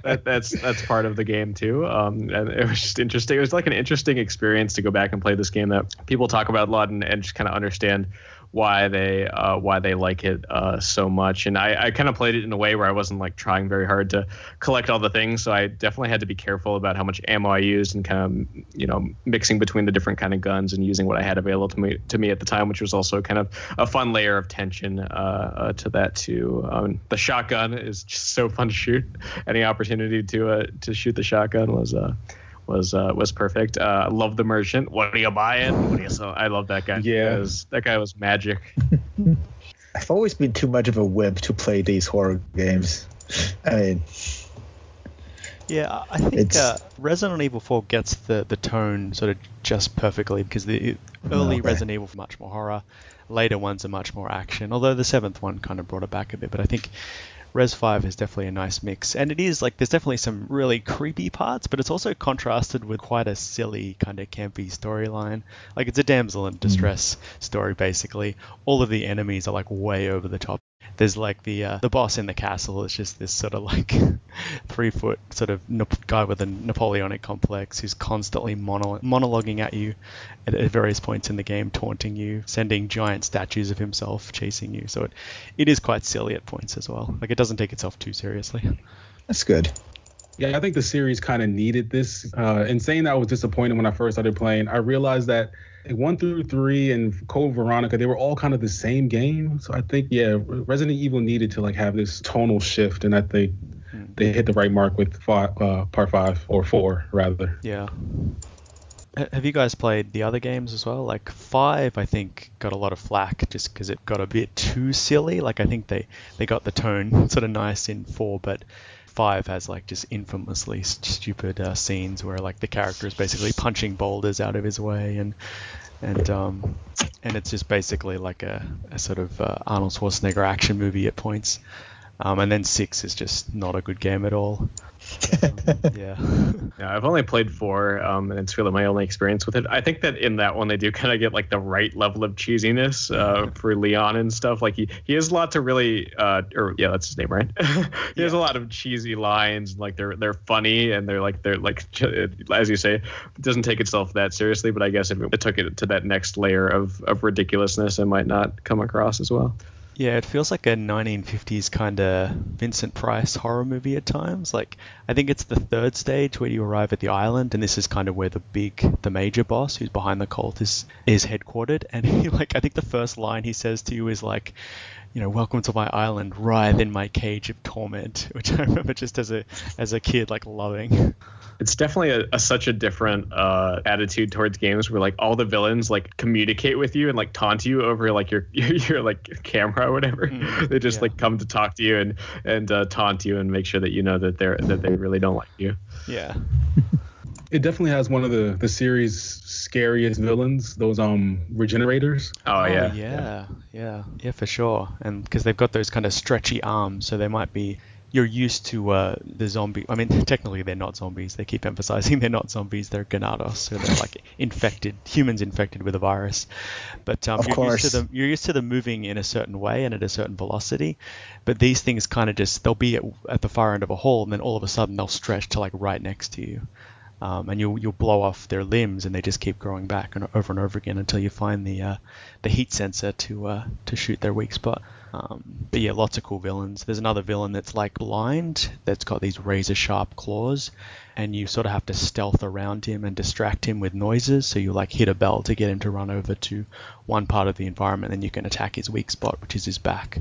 [SPEAKER 2] But that's part of the game too. And it was just interesting. It was like an interesting experience to go back and play this game that people talk about a lot and just kind of understand why they like it so much. And I kind of played it in a way where I wasn't like trying very hard to collect all the things, so I definitely had to be careful about how much ammo I used and kind of mixing between the different kind of guns and using what I had available to me at the time, which was also kind of a fun layer of tension to that too. The shotgun is just so fun to shoot. Any opportunity to shoot the shotgun was perfect. I love the merchant. What are you buying? What are you selling? I love that guy.
[SPEAKER 6] Yeah,
[SPEAKER 2] that guy was magic.
[SPEAKER 4] I've always been too much of a wimp to play these horror games. I mean,
[SPEAKER 1] yeah, I think Resident Evil 4 gets the tone sort of just perfectly because the early Resident Evil was much more horror, later ones are much more action. Although the 7th one kind of brought it back a bit, but I think Res 5 is definitely a nice mix, and it is like there's definitely some really creepy parts, but it's also contrasted with quite a silly kind of campy storyline. Like, it's a damsel in distress story basically. All of the enemies are like way over the top. There's like the boss in the castle is just this sort of like 3-foot sort of guy with a Napoleonic complex who's constantly monologuing at you at various points in the game, taunting you, sending giant statues of himself chasing you. So it is quite silly at points as well. Like, it doesn't take itself too seriously.
[SPEAKER 4] That's good.
[SPEAKER 6] Yeah, I think the series kind of needed this. In saying that I was disappointed when I first started playing, I realized that 1 through 3 and Code Veronica, they were all kind of the same game. So I think, Resident Evil needed to like have this tonal shift, and I think they hit the right mark with part 5 or 4 rather.
[SPEAKER 1] Yeah. Have you guys played the other games as well? Like 5, I think, got a lot of flack just because it got a bit too silly. Like, I think they got the tone sort of nice in 4, but 5 has like just infamously stupid scenes where like the character is basically punching boulders out of his way, and it's just basically like a sort of Arnold Schwarzenegger action movie at points. And then 6 is just not a good game at all. Yeah,
[SPEAKER 2] I've only played 4, and it's really my only experience with it. I think that in that one they do kind of get like the right level of cheesiness for Leon and stuff. Like he has lots of really, that's his name, right? He has a lot of cheesy lines. Like they're funny and they're like as you say, it doesn't take itself that seriously. But I guess if it took it to that next layer of ridiculousness, it might not come across as well.
[SPEAKER 1] Yeah, it feels like a 1950s kind of Vincent Price horror movie at times. Like, I think it's the 3rd stage where you arrive at the island, and this is kind of where the major boss, who's behind the cult, is headquartered. And he, like, I think the first line he says to you is like, welcome to my island, writhe in my cage of torment, which I remember just as a kid, like, loving.
[SPEAKER 2] It's definitely such a different attitude towards games where like all the villains like communicate with you and like taunt you over like your like camera or whatever. They just like come to talk to you and taunt you and make sure that you know that they really don't like you.
[SPEAKER 1] Yeah.
[SPEAKER 6] It definitely has one of the series' scariest villains, those regenerators.
[SPEAKER 2] Oh yeah.
[SPEAKER 1] Yeah, for sure. And because they've got those kind of stretchy arms, so they might be. You're used to the zombie. I mean, technically they're not zombies. They keep emphasizing they're not zombies. They're Ganados, so they're like humans infected with a virus. But you're used to them moving in a certain way and at a certain velocity. But these things kind of they'll be at the far end of a hall, and then all of a sudden they'll stretch to like right next to you. And you'll blow off their limbs, and they just keep growing back and over again until you find the heat sensor to shoot their weak spot. But yeah, lots of cool villains. There's another villain that's like blind, that's got these razor sharp claws, and you sort of have to stealth around him and distract him with noises. So you like hit a bell to get him to run over to one part of the environment, and then you can attack his weak spot, which is his back.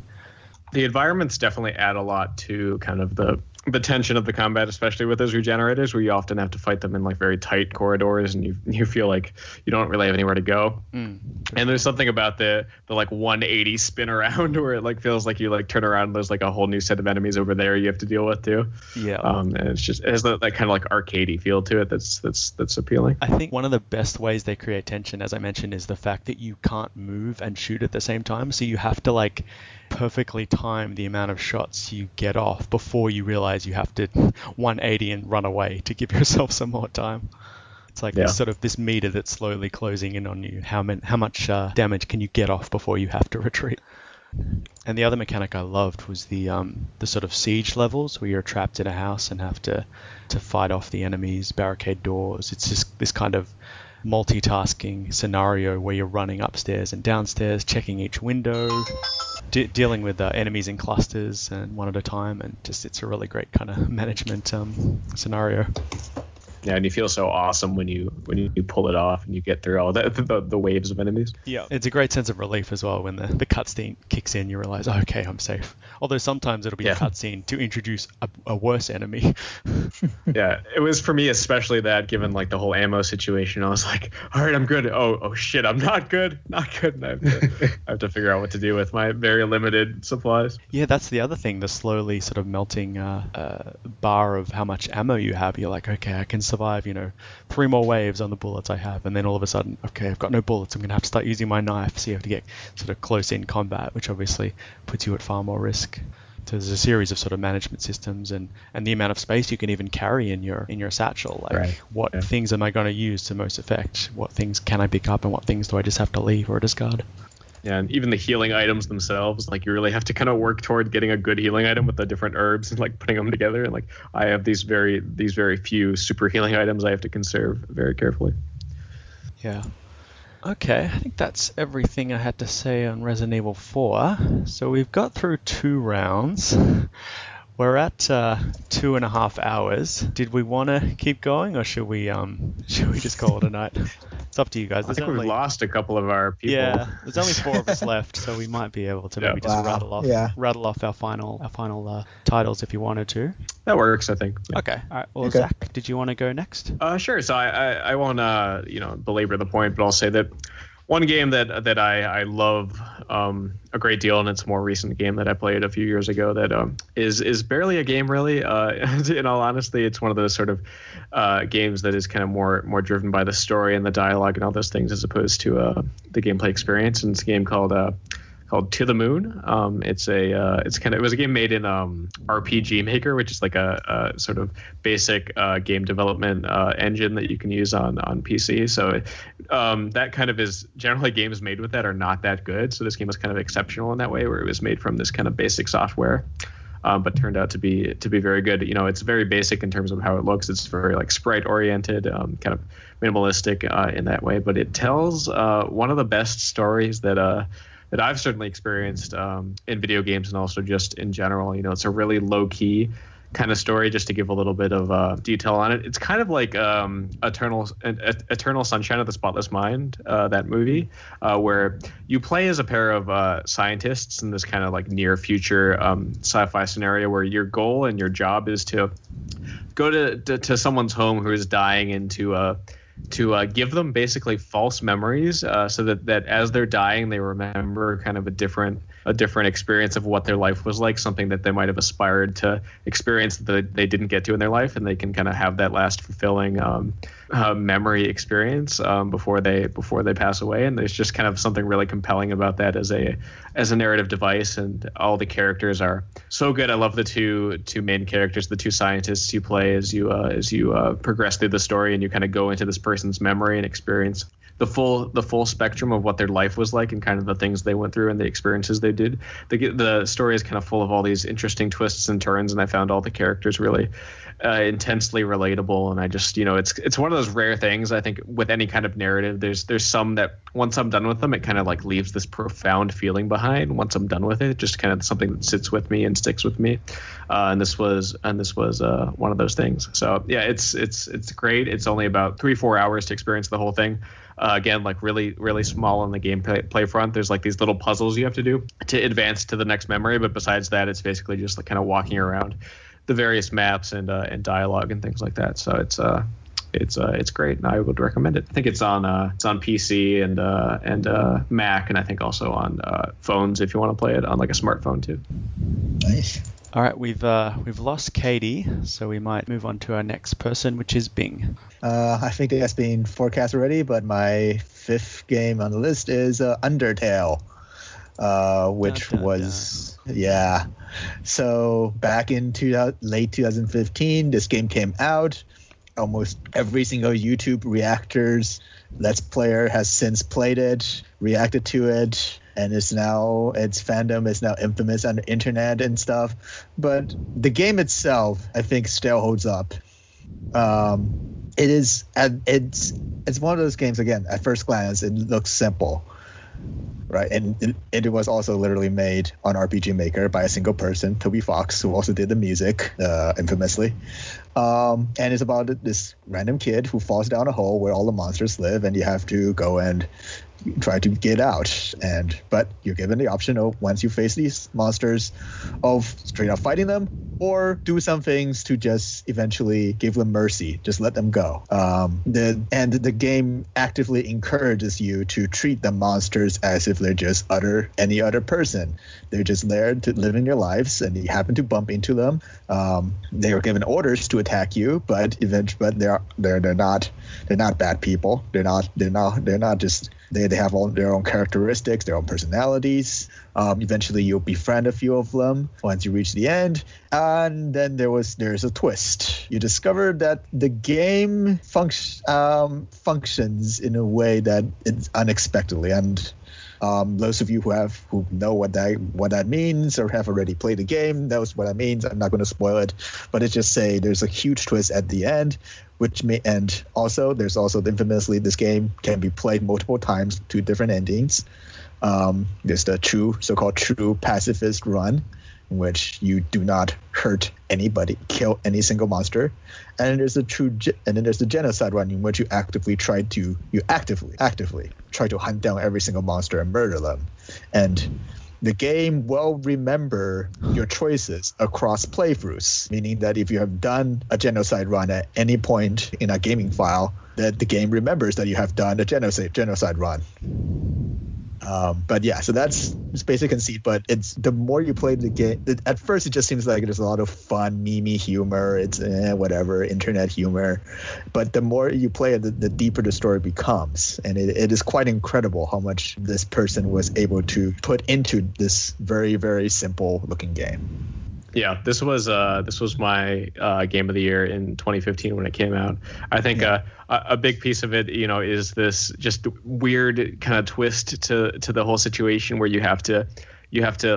[SPEAKER 2] The environments definitely add a lot to kind of the tension of the combat, especially with those regenerators, where you often have to fight them in like very tight corridors, and you feel like you don't really have anywhere to go. And there's something about the like 180 spin around where it like feels like you like turn around and there's like a whole new set of enemies over there you have to deal with too.
[SPEAKER 1] Yeah.
[SPEAKER 2] And it has that kind of like arcadey feel to it that's appealing.
[SPEAKER 1] I think one of the best ways they create tension, as I mentioned, is the fact that you can't move and shoot at the same time. So you have to like perfectly time the amount of shots you get off before you realize you have to 180 and run away to give yourself some more time. It's like this meter that's slowly closing in on you. How much damage can you get off before you have to retreat? And the other mechanic I loved was the sort of siege levels where you're trapped in a house and have to fight off the enemies, barricade doors. It's just this kind of multitasking scenario where you're running upstairs and downstairs, checking each window, dealing with enemies in clusters and one at a time, and just it's a really great kind of management scenario.
[SPEAKER 2] Yeah, and you feel so awesome when you pull it off and you get through all the waves of enemies.
[SPEAKER 1] Yeah, it's a great sense of relief as well when the cutscene kicks in. You realize, oh, okay, I'm safe. Although sometimes it'll be a cutscene to introduce a worse enemy.
[SPEAKER 2] Yeah, it was for me especially that, given like the whole ammo situation. I was like, all right, I'm good. Oh shit, I'm not good. And I have to figure out what to do with my very limited supplies.
[SPEAKER 1] Yeah, that's the other thing. The slowly sort of melting bar of how much ammo you have. You're like, okay, I can survive 3 more waves on the bullets I have, and then all of a sudden, okay, I've got no bullets, I'm gonna have to start using my knife. So you have to get sort of close in combat, which obviously puts you at far more risk. So there's a series of sort of management systems and the amount of space you can even carry in your satchel. Like what things am I going to use to most effect? What things can I pick up and what things do I just have to leave or discard?
[SPEAKER 2] Yeah, and even the healing items themselves, like you really have to kind of work toward getting a good healing item with the different herbs and like putting them together. And like I have these very few super healing items I have to conserve very carefully.
[SPEAKER 1] Yeah. Okay, I think that's everything I had to say on Resident Evil 4. So we've got through 2 rounds. We're at 2.5 hours. Did we want to keep going, or should we just call it a night? It's up to you guys.
[SPEAKER 2] I think we've lost a couple of our people.
[SPEAKER 1] Yeah, there's only 4 of us left, so we might be able to maybe just rattle off our final titles if you wanted to.
[SPEAKER 2] That works, I think. Yeah.
[SPEAKER 1] Okay. All right. Well, okay. Zach, did you want to go next?
[SPEAKER 2] Sure. So I won't belabor the point, but I'll say that one game that I love a great deal, and it's a more recent game that I played a few years ago that is barely a game really. In all honesty, it's one of those sort of games that is kind of more driven by the story and the dialogue and all those things as opposed to the gameplay experience. And it's a game called called To the Moon. It was a game made in RPG Maker, which is like a sort of basic game development engine that you can use on PC. So that kind of is generally games made with that are not that good. So this game was kind of exceptional in that way, where it was made from this kind of basic software. But turned out to be very good. It's very basic in terms of how it looks. It's very like sprite oriented, kind of minimalistic in that way. But it tells one of the best stories that I've certainly experienced in video games and also just in general. It's a really low key kind of story. Just to give a little bit of detail on it, it's kind of like Eternal Sunshine of the Spotless Mind, that movie, where you play as a pair of scientists in this kind of like near future sci-fi scenario where your goal and your job is to go to someone's home who is dying and to give them basically false memories, so that as they're dying they remember kind of a different experience of what their life was like, something that they might have aspired to experience that they didn't get to in their life, and they can kind of have that last fulfilling memory experience before they pass away. And there's just kind of something really compelling about that as a narrative device, and all the characters are so good. I love the two main characters, the two scientists you play as you progress through the story, and you kind of go into this person's memory and experience the full spectrum of what their life was like and kind of the things they went through and the experiences they did. The story is kind of full of all these interesting twists and turns, and I found all the characters really intensely relatable. And I just, it's one of those rare things, I think, with any kind of narrative. There's some that once I'm done with them, it kind of like leaves this profound feeling behind. Once I'm done with it, just kind of something that sits with me and sticks with me. And this was one of those things. So yeah, it's great. It's only about 3-4 hours to experience the whole thing. Again, like really, really small on the gameplay front. There's like these little puzzles you have to do to advance to the next memory. But besides that, it's basically just like kind of walking around the various maps and dialogue and things like that. So it's great, and I would recommend it. I think it's on PC and Mac, and I think also on phones if you want to play it on like a smartphone too.
[SPEAKER 4] Nice.
[SPEAKER 1] All right, we've lost Katie, so we might move on to our next person, which is Bing.
[SPEAKER 4] I think it has been forecast already, but my 5th game on the list is Undertale, which was. So back in late 2015, this game came out. Almost every single YouTube reactors Let's Player has since played it, reacted to it. And its fandom is now infamous on the internet and stuff. But the game itself, I think, still holds up. It's one of those games, again, at first glance, it looks simple, right? And it was also literally made on RPG Maker by a single person, Toby Fox, who also did the music, infamously. And it's about this random kid who falls down a hole where all the monsters live, and you have to go and try to get out. But you're given the option of, once you face these monsters, of straight up fighting them, or do some things to just eventually give them mercy, just let them go. The game actively encourages you to treat the monsters as if they're just any other person. They're just there to live in your lives, and you happen to bump into them. They are given orders to attack you, but they're not bad people. They're not just. They have all their own characteristics, their own personalities. Eventually, you'll befriend a few of them once you reach the end. And then there's a twist. You discover that the game functions in a way that it's unexpectedly. And those of you who know what that means or have already played the game knows what that means. I'm not going to spoil it, but it's just say there's a huge twist at the end, and also there's also infamously this game can be played multiple times, 2 different endings. There's the so-called true pacifist run, in which you do not hurt anybody, kill any single monster, and then there's the genocide run, in which you actively try to hunt down every single monster and murder them. And the game will remember your choices across playthroughs, meaning that if you have done a genocide run at any point in a gaming file, that the game remembers that you have done a genocide run. But yeah, so that's basic conceit. But it's the more you play the game, at first it just seems like there's a lot of fun, memey humor. It's whatever, internet humor. But the more you play it, the deeper the story becomes, and it is quite incredible how much this person was able to put into this very, very simple looking game.
[SPEAKER 2] Yeah, this was my game of the year in 2015 when it came out. I think a big piece of it, is this just weird kind of twist to the whole situation where you have to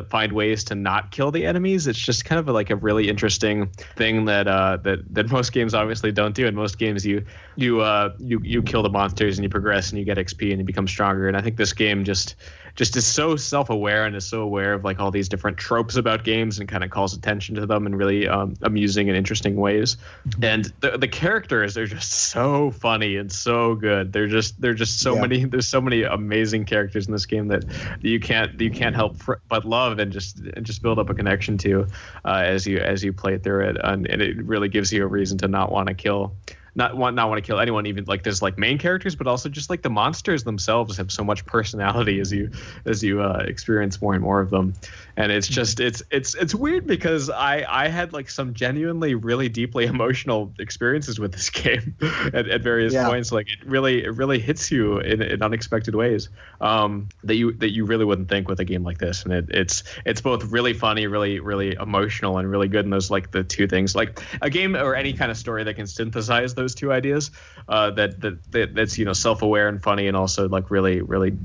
[SPEAKER 2] find ways to not kill the enemies. It's just kind of like a really interesting thing that most games obviously don't do. In most games, you kill the monsters and you progress and you get XP and you become stronger. And I think this game just is so self-aware and is so aware of like all these different tropes about games and kind of calls attention to them in really amusing and interesting ways. And the characters are just so funny and so good. There's so many amazing characters in this game that you can't help but love and just build up a connection to as you play through it. And it really gives you a reason to not want to kill anyone, even like there's like main characters, but also just like the monsters themselves have so much personality as you experience more and more of them. And it's just it's weird because I had like some genuinely really deeply emotional experiences with this game at various points. Like it really hits you in unexpected ways that you really wouldn't think with a game like this. And it's both really funny, really really emotional, and really good. And those like the two things, like a game or any kind of story that can synthesize those two ideas, that's self-aware and funny, and also like really really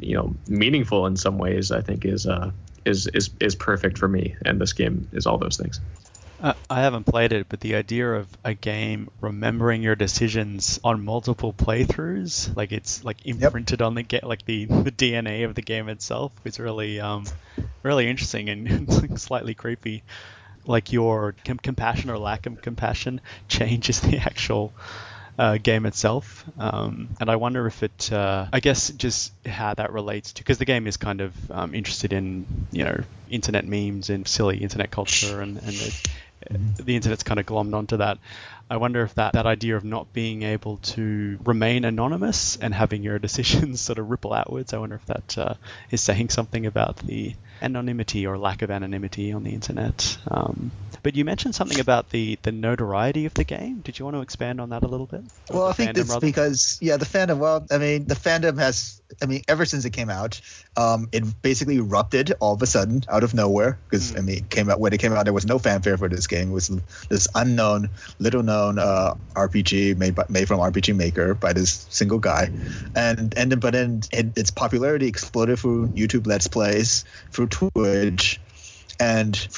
[SPEAKER 2] meaningful in some ways, I think is perfect for me. And this game is all those things.
[SPEAKER 1] I haven't played it, but the idea of a game remembering your decisions on multiple playthroughs, like it's like imprinted on the like the DNA of the game itself, is really really interesting and like slightly creepy. Like your compassion or lack of compassion changes the actual game itself, and I wonder if it I guess just how that relates to, because the game is kind of interested in internet memes and silly internet culture, and the internet's kind of glommed onto that. I wonder if that idea of not being able to remain anonymous and having your decisions sort of ripple outwards, I wonder if that is saying something about the anonymity or lack of anonymity on the internet. But you mentioned something about the notoriety of the game. Did you want to expand on that a little bit?
[SPEAKER 4] Well, I think that's because, the fandom, the fandom has, ever since it came out, it basically erupted all of a sudden out of nowhere, because, when it came out, there was no fanfare for this game. It was this unknown, little-known RPG made from RPG Maker by this single guy. But then its popularity exploded through YouTube Let's Plays, through Twitch, and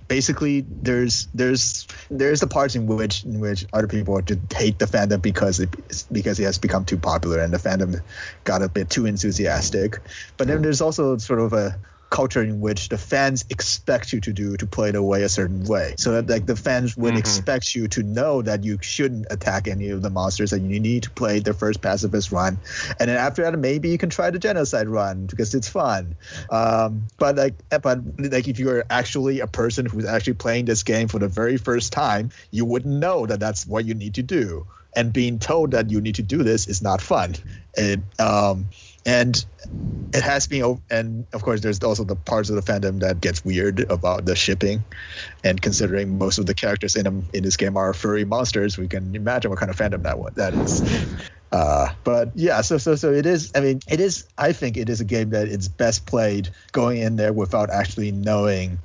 [SPEAKER 4] basically there's the parts in which other people hate the fandom because it has become too popular and the fandom got a bit too enthusiastic. But then there's also sort of a culture in which the fans expect you to play the way a certain way, so that like the fans would expect you to know that you shouldn't attack any of the monsters, and you need to play the first pacifist run, and then after that maybe you can try the genocide run because it's fun. But if you're actually a person who's actually playing this game for the very first time, you wouldn't know that that's what you need to do, and being told that you need to do this is not fun. And it has been, and of course there's also the parts of the fandom that gets weird about the shipping, and considering most of the characters in this game are furry monsters, we can imagine what kind of fandom that is. But yeah, so it is. I think it is a game that it's best played going in there without actually thinking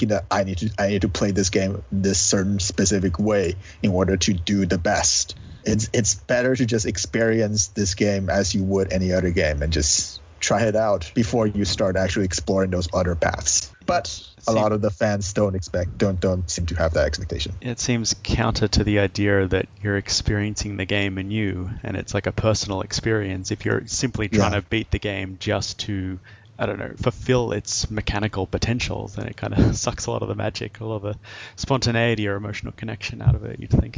[SPEAKER 4] that I need to play this game this certain specific way in order to do the best. It's better to just experience this game as you would any other game and just try it out before you start actually exploring those other paths. But a lot of the fans don't seem to have that expectation.
[SPEAKER 1] It seems counter to the idea that you're experiencing the game anew, and it's like a personal experience. If you're simply trying to beat the game just to, I don't know, fulfill its mechanical potential, then it kind of sucks a lot of the magic, a lot of the spontaneity or emotional connection out of it, you'd think.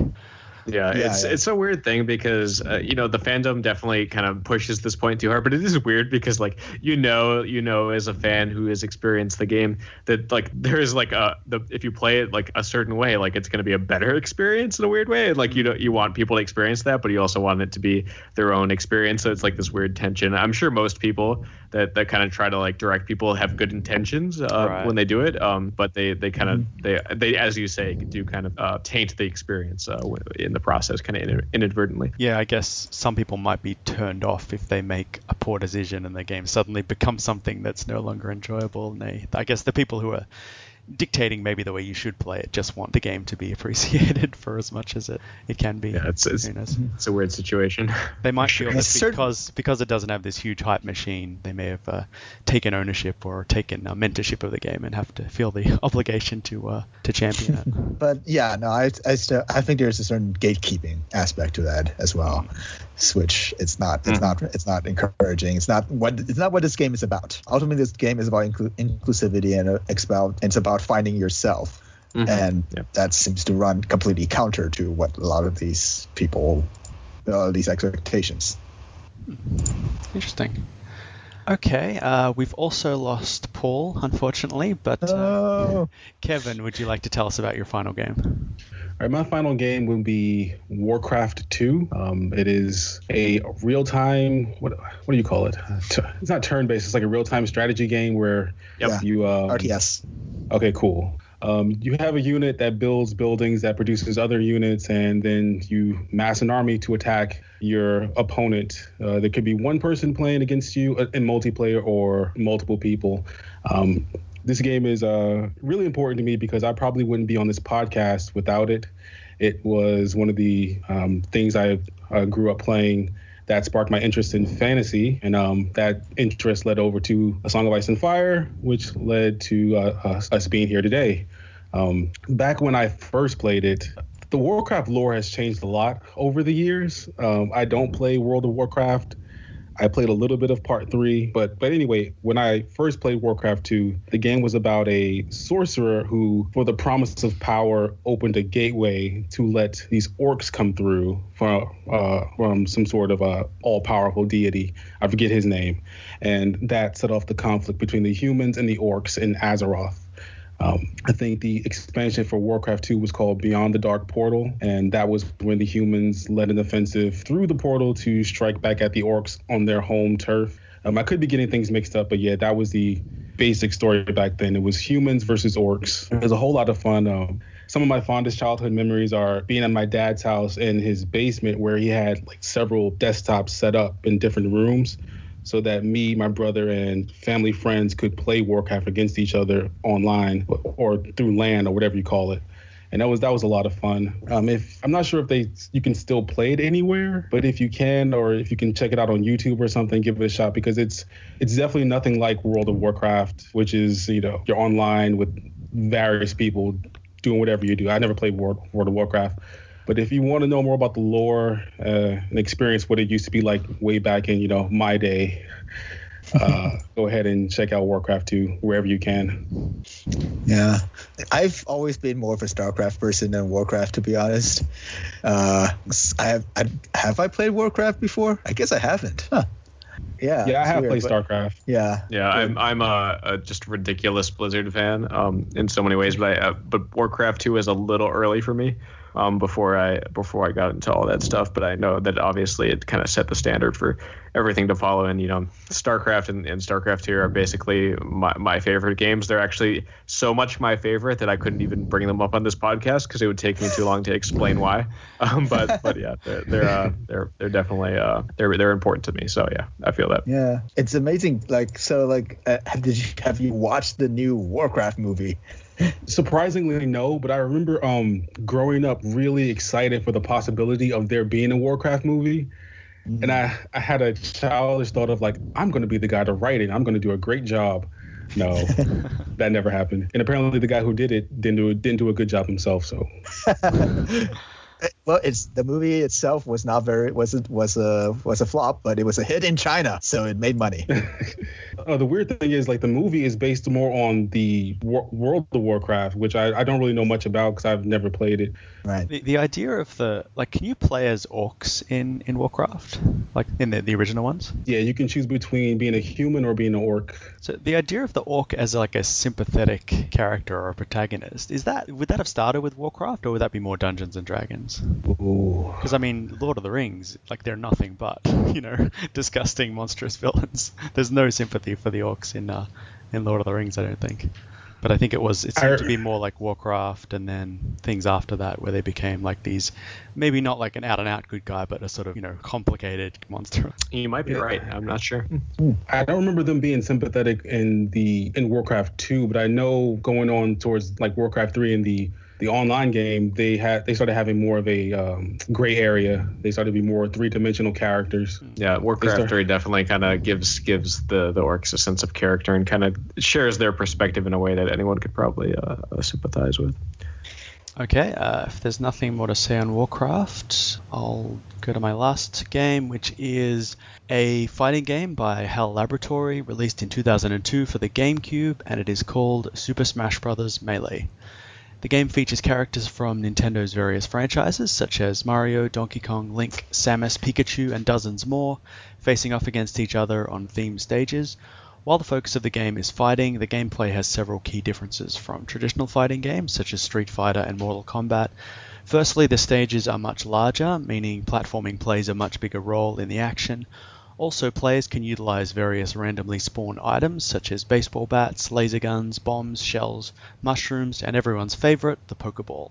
[SPEAKER 2] Yeah, it's a weird thing because the fandom definitely kind of pushes this point too hard, but it is weird because like as a fan who has experienced the game that like there is like if you play it like a certain way, like it's going to be a better experience in a weird way, and like you want people to experience that, but you also want it to be their own experience. So it's like this weird tension. I'm sure most people that kind of try to like direct people have good intentions when they do it, but they kind of they as you say do kind of taint the experience in the process kind of inadvertently.
[SPEAKER 1] Yeah, I guess some people might be turned off if they make a poor decision and the game suddenly becomes something that's no longer enjoyable. And I guess the people who are dictating maybe the way you should play it just want the game to be appreciated for as much as it can be.
[SPEAKER 2] Yeah, it's a weird situation.
[SPEAKER 1] They might feel that because it doesn't have this huge hype machine, they may have taken ownership or taken mentorship of the game and have to feel the obligation to champion it.
[SPEAKER 4] But yeah, no, I think there's a certain gatekeeping aspect to that as well, which it's not encouraging. It's not what this game is about. Ultimately, this game is about inclusivity and it's about finding yourself. And that seems to run completely counter to what a lot of these people, these expectations.
[SPEAKER 1] Interesting. Okay, we've also lost Paul, unfortunately, but Kevin, would you like to tell us about your final game?
[SPEAKER 6] All right, my final game will be Warcraft 2. It is a real-time, what do you call it? It's not turn-based. It's like a real-time strategy game where you...
[SPEAKER 4] RTS.
[SPEAKER 6] Okay, cool. You have a unit that builds buildings, that produces other units, and then you mass an army to attack your opponent. There could be one person playing against you in multiplayer or multiple people. This game is really important to me because I probably wouldn't be on this podcast without it. It was one of the things I grew up playing that sparked my interest in fantasy, and that interest led over to A Song of Ice and Fire, which led to us being here today. Back when I first played it, the Warcraft lore has changed a lot over the years. I don't play World of Warcraft. I played a little bit of Part 3, but anyway, when I first played Warcraft 2, the game was about a sorcerer who, for the promise of power, opened a gateway to let these orcs come through from some sort of all-powerful deity. I forget his name. And that set off the conflict between the humans and the orcs in Azeroth. I think the expansion for Warcraft 2 was called Beyond the Dark Portal, and that was when the humans led an offensive through the portal to strike back at the orcs on their home turf. I could be getting things mixed up, but yeah, that was the basic story back then. It was humans versus orcs. It was a whole lot of fun. Some of my fondest childhood memories are being at my dad's house in his basement where he had like several desktops set up in different rooms, so that me, my brother, and family friends could play Warcraft against each other online or through LAN or whatever you call it. And that was a lot of fun. I'm not sure if you can still play it anywhere, but if you can, or if you can check it out on YouTube or something, give it a shot, because it's definitely nothing like World of Warcraft, which is, you're online with various people doing whatever you do. I never played World of Warcraft. But if you want to know more about the lore and experience what it used to be like way back in, my day, go ahead and check out Warcraft 2 wherever you can.
[SPEAKER 4] Yeah, I've always been more of a StarCraft person than Warcraft, to be honest. Have I played Warcraft before? I guess I haven't. Huh. Yeah,
[SPEAKER 6] I have played StarCraft.
[SPEAKER 4] Yeah,
[SPEAKER 2] I'm a just ridiculous Blizzard fan in so many ways, but Warcraft 2 is a little early for me. Before I got into all that stuff, but I know that obviously it kind of set the standard for everything to follow. And StarCraft and StarCraft 2 are basically my favorite games. They're actually so much my favorite that I couldn't even bring them up on this podcast because it would take me too long to explain why. But yeah, they're definitely they're important to me. So yeah, I feel that.
[SPEAKER 4] Yeah, it's amazing. Have you watched the new Warcraft movie?
[SPEAKER 6] Surprisingly, no, but I remember growing up really excited for the possibility of there being a Warcraft movie. And I had a childish thought of I'm going to be the guy to write it. I'm going to do a great job. No, that never happened. And apparently the guy who did it didn't do a good job himself. So
[SPEAKER 4] Well, the movie itself was not very was a flop, but it was a hit in China, so it made money.
[SPEAKER 6] The weird thing is, like, the movie is based more on the World of Warcraft, which I don't really know much about because I've never played it.
[SPEAKER 4] Right.
[SPEAKER 1] The idea of can you play as orcs in Warcraft, like in the original ones?
[SPEAKER 6] Yeah, you can choose between being a human or being an orc.
[SPEAKER 1] So the idea of the orc as like a sympathetic character or a protagonist, would that have started with Warcraft, or would that be more Dungeons and Dragons? Because I mean, Lord of the Rings, like, they're nothing but disgusting, monstrous villains. There's no sympathy for the orcs in Lord of the Rings, I don't think. But I think it seemed to be more like Warcraft, and then things after that where they became like these, maybe not like an out-and-out good guy, but a sort of, complicated monster.
[SPEAKER 2] You might be right. I'm not sure.
[SPEAKER 6] I don't remember them being sympathetic in Warcraft 2, but I know going on towards like Warcraft 3 and the online game, they started having more of a gray area. They started to be more three-dimensional characters.
[SPEAKER 2] Yeah, Warcraft 3 definitely kind of gives the orcs a sense of character and kind of shares their perspective in a way that anyone could probably sympathize with.
[SPEAKER 1] Okay, if there's nothing more to say on Warcraft, I'll go to my last game, which is a fighting game by HAL Laboratory, released in 2002 for the GameCube, and it is called Super Smash Bros. Melee. The game features characters from Nintendo's various franchises, such as Mario, Donkey Kong, Link, Samus, Pikachu, and dozens more, facing off against each other on themed stages. While the focus of the game is fighting, the gameplay has several key differences from traditional fighting games, such as Street Fighter and Mortal Kombat. Firstly, the stages are much larger, meaning platforming plays a much bigger role in the action. Also, players can utilize various randomly spawned items such as baseball bats, laser guns, bombs, shells, mushrooms, and everyone's favorite, the Pokeball.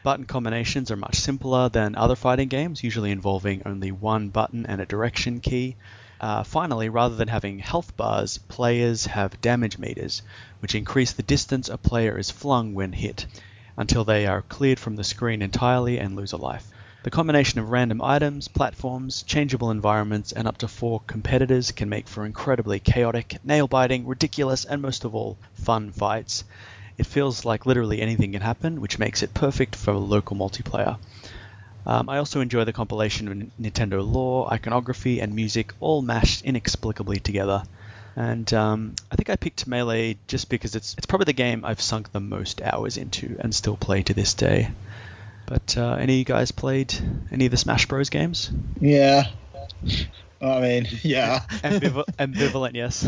[SPEAKER 1] Button combinations are much simpler than other fighting games, usually involving only one button and a direction key. Finally, rather than having health bars, players have damage meters, which increase the distance a player is flung when hit, until they are cleared from the screen entirely and lose a life. The combination of random items, platforms, changeable environments, and up to 4 competitors can make for incredibly chaotic, nail-biting, ridiculous, and most of all, fun fights. It feels like literally anything can happen, which makes it perfect for local multiplayer. I also enjoy the compilation of Nintendo lore, iconography, and music all mashed inexplicably together. And I think I picked Melee just because it's probably the game I've sunk the most hours into and still play to this day. But any of you guys played any of the Smash Bros. Games?
[SPEAKER 4] Yeah. I mean, yeah.
[SPEAKER 1] Ambivalent, yes.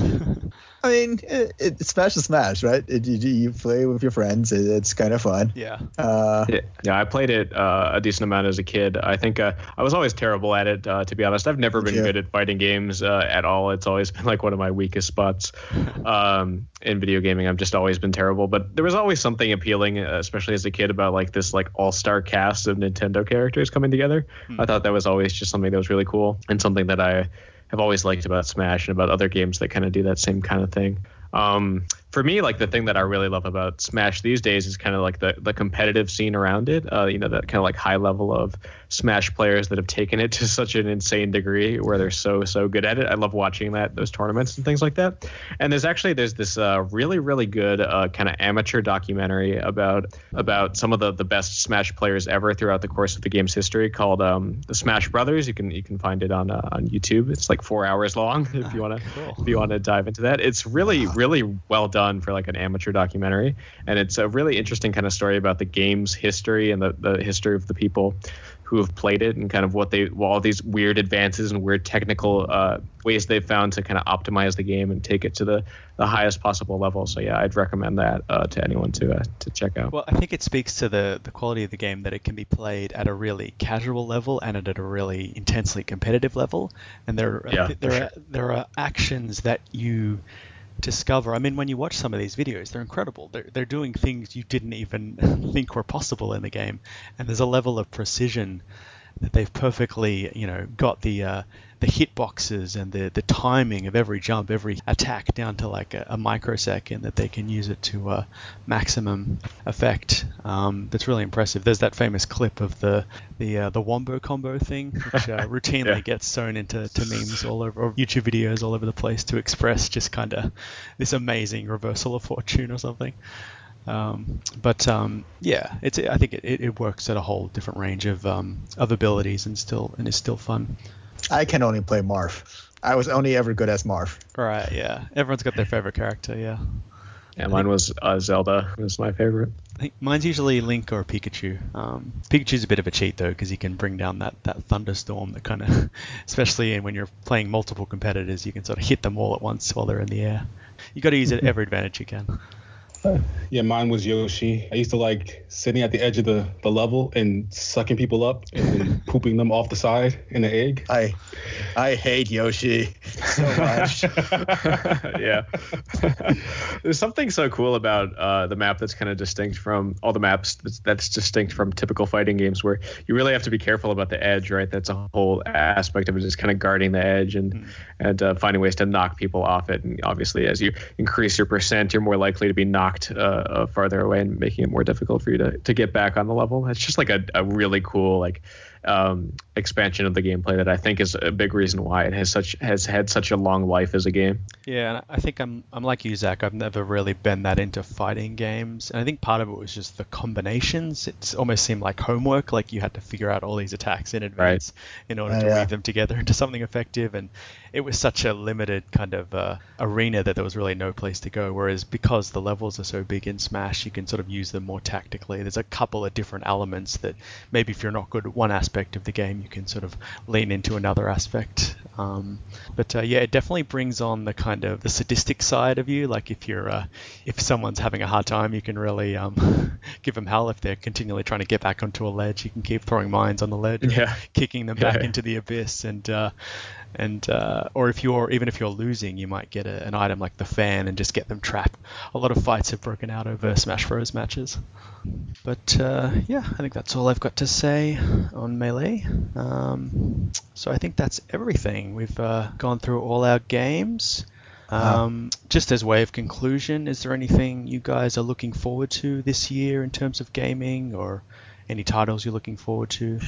[SPEAKER 4] I mean, it's Smash to Smash, right? You play with your friends. It's kind of fun.
[SPEAKER 1] Yeah.
[SPEAKER 2] I played it a decent amount as a kid. I think I was always terrible at it, to be honest. I've never been good at fighting games at all. It's always been like one of my weakest spots in video gaming. I've just always been terrible. But there was always something appealing, especially as a kid, about like this like all-star cast of Nintendo characters coming together. I thought that was always just something that was really cool and something that I have always liked about Smash and about other games that kind of do that same kind of thing. For me, like the thing that I really love about Smash these days is kind of like the competitive scene around it. That kind of like high level of Smash players that have taken it to such an insane degree where they're so good at it. I love watching those tournaments and things like that. And there's this really, really good kind of amateur documentary about some of the best Smash players ever throughout the course of the game's history called The Smash Brothers. You can find it on YouTube. It's like 4 hours long if you want to dive into that. It's really, really well done for like an amateur documentary, and it's a really interesting kind of story about the game's history and the history of the people who have played it and kind of all these weird advances and weird technical ways they've found to kind of optimize the game and take it to the highest possible level. So yeah, I'd recommend that to anyone to check out.
[SPEAKER 1] Well, I think it speaks to the quality of the game that it can be played at a really casual level and at a really intensely competitive level. And there are actions that you discover. I mean, when you watch some of these videos, they're incredible. They're doing things you didn't even think were possible in the game, and there's a level of precision that they've perfectly, got the hitboxes and the timing of every jump, every attack down to like a microsecond that they can use it to maximum effect. That's really impressive. There's that famous clip of the wombo combo thing, which routinely gets sewn into memes all over, or YouTube videos all over the place to express just kind of this amazing reversal of fortune or something. Yeah, I think it works at a whole different range of abilities and is still fun.
[SPEAKER 4] I can only play Marth. I was only ever good as Marth.
[SPEAKER 1] Right, yeah. Everyone's got their favorite character, yeah.
[SPEAKER 2] Yeah, mine was Zelda. Was my favorite.
[SPEAKER 1] I think mine's usually Link or Pikachu. Pikachu's a bit of a cheat though, because he can bring down that thunderstorm that kind of, especially when you're playing multiple competitors, you can sort of hit them all at once while they're in the air. You got to use it every advantage you can.
[SPEAKER 6] Yeah, mine was Yoshi. I used to like sitting at the edge of the level and sucking people up and then pooping them off the side in the egg.
[SPEAKER 4] I hate Yoshi so much.
[SPEAKER 2] Yeah. There's something so cool about the map that's kind of distinct from all the maps that's distinct from typical fighting games, where you really have to be careful about the edge, right? That's a whole aspect of it, just kind of guarding the edge and finding ways to knock people off it. And obviously, as you increase your percent, you're more likely to be knocked farther away and making it more difficult for you to get back on the level. It's just like a really cool expansion of the gameplay that I think is a big reason why it has had such a long life as a game.
[SPEAKER 1] Yeah, and I think I'm like you, Zach. I've never really been that into fighting games, and I think part of it was just the combinations. It almost seemed like homework, like you had to figure out all these attacks in advance in order to weave them together into something effective, and it was such a limited kind of arena that there was really no place to go. Whereas because the levels are so big in Smash, you can sort of use them more tactically. There's a couple of different elements that maybe if you're not good at one aspect of the game, you can sort of lean into another aspect. It definitely brings on the kind of the sadistic side of you. Like if someone's having a hard time, you can really give them hell. If they're continually trying to get back onto a ledge, you can keep throwing mines on the ledge, or kicking them back into the abyss, or if you're losing, you might get an item like the fan and just get them trapped. A lot of fights have broken out over Smash Bros matches. But I think that's all I've got to say on Melee. So I think that's everything. We've gone through all our games. Just as way of conclusion, is there anything you guys are looking forward to this year in terms of gaming, or any titles you're looking forward to?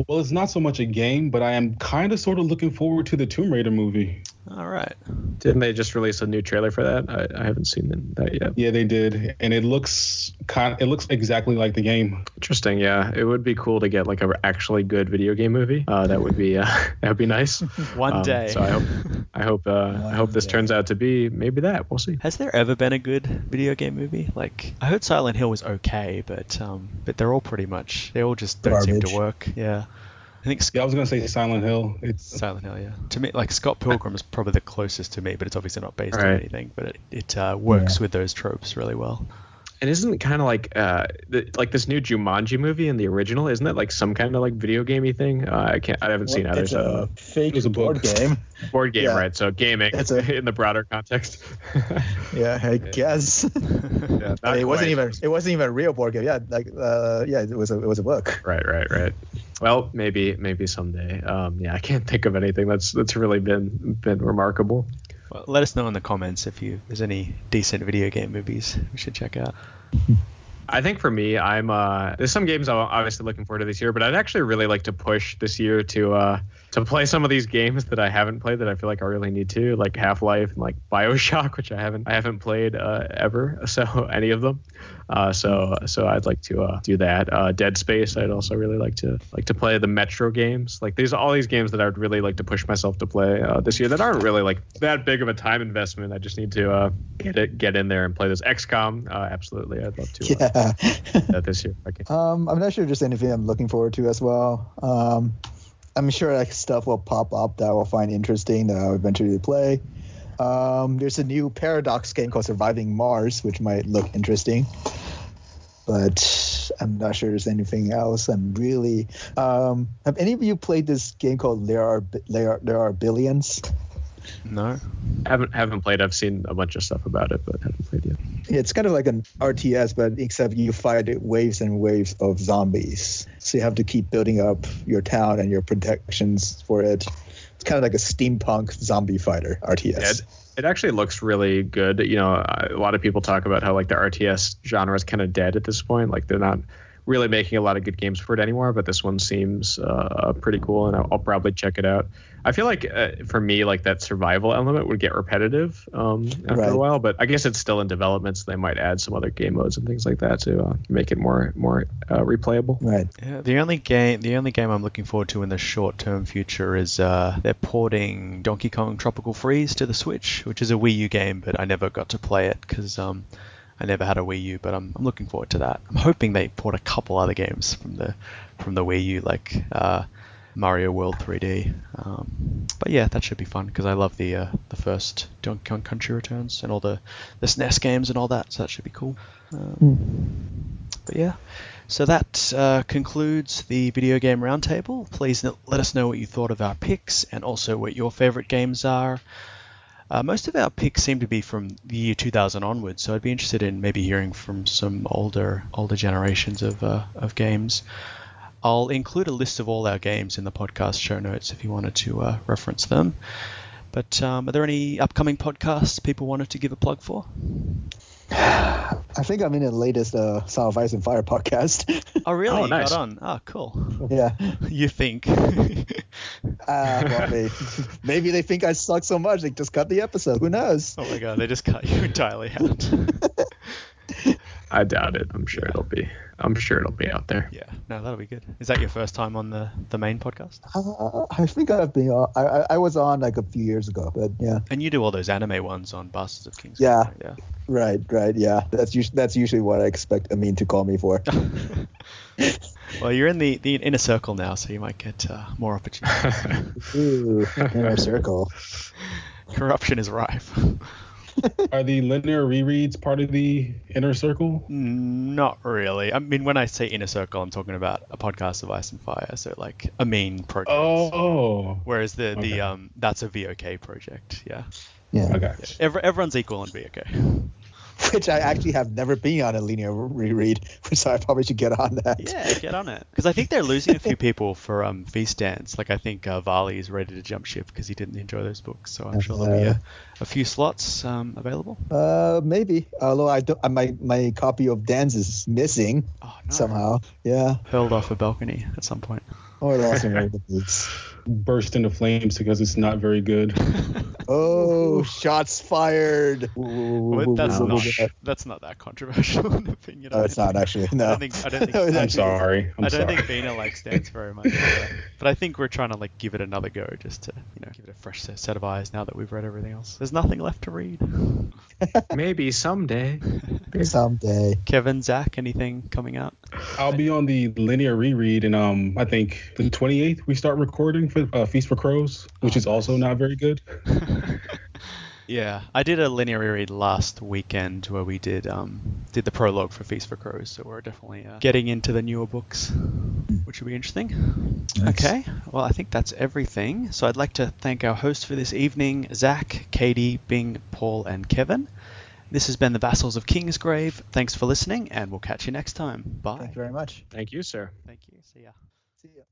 [SPEAKER 6] Well, it's not so much a game, but I am kind of sort of looking forward to the Tomb Raider movie.
[SPEAKER 1] All right.
[SPEAKER 2] Didn't they just release a new trailer for that? I haven't seen that yet.
[SPEAKER 6] Yeah, they did, and it looks exactly like the game.
[SPEAKER 2] Interesting. Yeah, it would be cool to get like a actually good video game movie. That would be nice.
[SPEAKER 1] One day.
[SPEAKER 2] So I hope this turns out to be maybe that. We'll see.
[SPEAKER 1] Has there ever been a good video game movie? Like, I heard Silent Hill was okay, but they're all pretty much, they all just don't seem to work. Yeah. I think
[SPEAKER 6] I was gonna say Silent Hill. It's
[SPEAKER 1] Silent Hill, yeah. To me, like Scott Pilgrim is probably the closest to me, but it's obviously not based on anything. But it works with those tropes really well.
[SPEAKER 2] And isn't it kind of like this new Jumanji movie in the original? Isn't that like some kind of like video gamey thing? I haven't seen either.
[SPEAKER 4] It's a fake board game.
[SPEAKER 2] Board game, right? So gaming in the broader context.
[SPEAKER 4] Yeah, I guess. It wasn't even a real board game. Yeah, it was a book.
[SPEAKER 2] Right. Well, maybe someday. I can't think of anything that's really been remarkable.
[SPEAKER 1] Well, let us know in the comments if there's any decent video game movies we should check out.
[SPEAKER 2] I think for me, there's some games I'm obviously looking forward to this year, but I'd actually really like to push this year to play some of these games that I haven't played that I feel like I really need to, like Half-Life and like BioShock, which I haven't played ever, so any of them. So I'd like to do that. Dead Space, I'd also really like to play the Metro games. Like all these games that I would really like to push myself to play this year that aren't really like that big of a time investment. I just need to get in there and play this. XCOM, absolutely, I'd love to that this year.
[SPEAKER 4] I'm not sure there's anything I'm looking forward to as well. I'm sure like stuff will pop up that I will find interesting that I'll eventually play. There's a new Paradox game called Surviving Mars, which might look interesting, but I'm not sure there's anything else. I'm really. Have any of you played this game called There Are Billions?
[SPEAKER 2] No, haven't played. I've seen a bunch of stuff about it, but haven't played yet.
[SPEAKER 4] It's kind of like an RTS, but except you fight waves and waves of zombies. So you have to keep building up your town and your protections for it. It's kind of like a steampunk zombie fighter RTS.
[SPEAKER 2] Yeah, it actually looks really good. A lot of people talk about how like the RTS genre is kind of dead at this point. Like they're not really making a lot of good games for it anymore, but this one seems pretty cool, and I'll probably check it out. I feel like for me, like that survival element would get repetitive after a while, but I guess it's still in development, so they might add some other game modes and things like that to make it more replayable.
[SPEAKER 4] Right.
[SPEAKER 1] Yeah, the only game I'm looking forward to in the short-term future is they're porting Donkey Kong Tropical Freeze to the Switch, which is a Wii U game, but I never got to play it because I never had a Wii U, but I'm looking forward to that. I'm hoping they port a couple other games from the Wii U, like Mario World 3D. But yeah, that should be fun because I love the first Donkey Kong Country Returns and all the SNES games and all that, so that should be cool. But yeah, so that concludes the video game roundtable. Please let us know what you thought of our picks and also what your favorite games are. Most of our picks seem to be from the year 2000 onwards, so I'd be interested in maybe hearing from some older generations of games. I'll include a list of all our games in the podcast show notes if you wanted to reference them. But are there any upcoming podcasts people wanted to give a plug for?
[SPEAKER 4] I think I'm in the latest Song of Ice and Fire podcast.
[SPEAKER 1] Oh, really?
[SPEAKER 2] Oh, nice.
[SPEAKER 1] Got on. Oh, cool.
[SPEAKER 4] Yeah.
[SPEAKER 1] You think?
[SPEAKER 4] Well, maybe they think I suck so much they just cut the episode. Who knows?
[SPEAKER 1] Oh my god, they just cut you entirely out.
[SPEAKER 2] I doubt it. I'm sure it'll be out there.
[SPEAKER 1] Yeah, no, that'll be good. Is that your first time on the main podcast?
[SPEAKER 4] I think I've been on. I was on like a few years ago, but yeah.
[SPEAKER 1] And you do all those anime ones on Bastards of Kingsgrave.
[SPEAKER 4] Yeah.
[SPEAKER 1] Right?
[SPEAKER 4] Right. Yeah. That's usually what I expect Amin to call me for.
[SPEAKER 1] Well, you're in the inner circle now, so you might get more opportunities.
[SPEAKER 4] Ooh, inner circle.
[SPEAKER 1] Corruption is rife.
[SPEAKER 6] Are the linear rereads part of the inner circle?
[SPEAKER 1] Not really. I mean, when I say inner circle, I'm talking about a podcast of Ice and Fire, so like a main project.
[SPEAKER 6] Oh.
[SPEAKER 1] Whereas the that's a VOK project. Yeah.
[SPEAKER 4] Yeah.
[SPEAKER 6] Okay.
[SPEAKER 1] Everyone's equal in VOK.
[SPEAKER 4] Which I actually have never been on a linear reread, so I probably should get on that.
[SPEAKER 1] Yeah, get on it. Because I think they're losing a few people for Feast Dance. Like I think Varley is ready to jump ship because he didn't enjoy those books. So I'm sure there'll be a few slots available.
[SPEAKER 4] Maybe. Although I don't, my copy of Dan's is missing somehow. Yeah.
[SPEAKER 1] Hurled off a balcony at some point.
[SPEAKER 4] Or lost in one of the boots.
[SPEAKER 6] Burst into flames because it's not very good.
[SPEAKER 4] Oh, shots fired.
[SPEAKER 1] That's not that controversial an opinion.
[SPEAKER 4] No, it's not actually. No.
[SPEAKER 1] I don't think
[SPEAKER 6] I'm sorry.
[SPEAKER 1] I don't think Vina likes Dance very much. But I think we're trying to like give it another go just to give it a fresh set of eyes now that we've read everything else. There's nothing left to read.
[SPEAKER 2] Maybe someday.
[SPEAKER 4] Someday.
[SPEAKER 1] Kevin, Zach, anything coming out?
[SPEAKER 6] I'll be on the linear reread, and I think the 28th we start recording for Feast for Crows, which is also not very good.
[SPEAKER 1] Yeah, I did a linear reread last weekend where we did the prologue for Feast for Crows, so we're definitely getting into the newer books, which will be interesting. Nice. Okay, well, I think that's everything. So I'd like to thank our hosts for this evening, Zach, Katie, Bing, Paul, and Kevin. This has been the Vassals of Kingsgrave. Thanks for listening, and we'll catch you next time. Bye.
[SPEAKER 4] Thank you very much.
[SPEAKER 2] Thank you, sir.
[SPEAKER 1] Thank you. See ya.
[SPEAKER 4] See ya.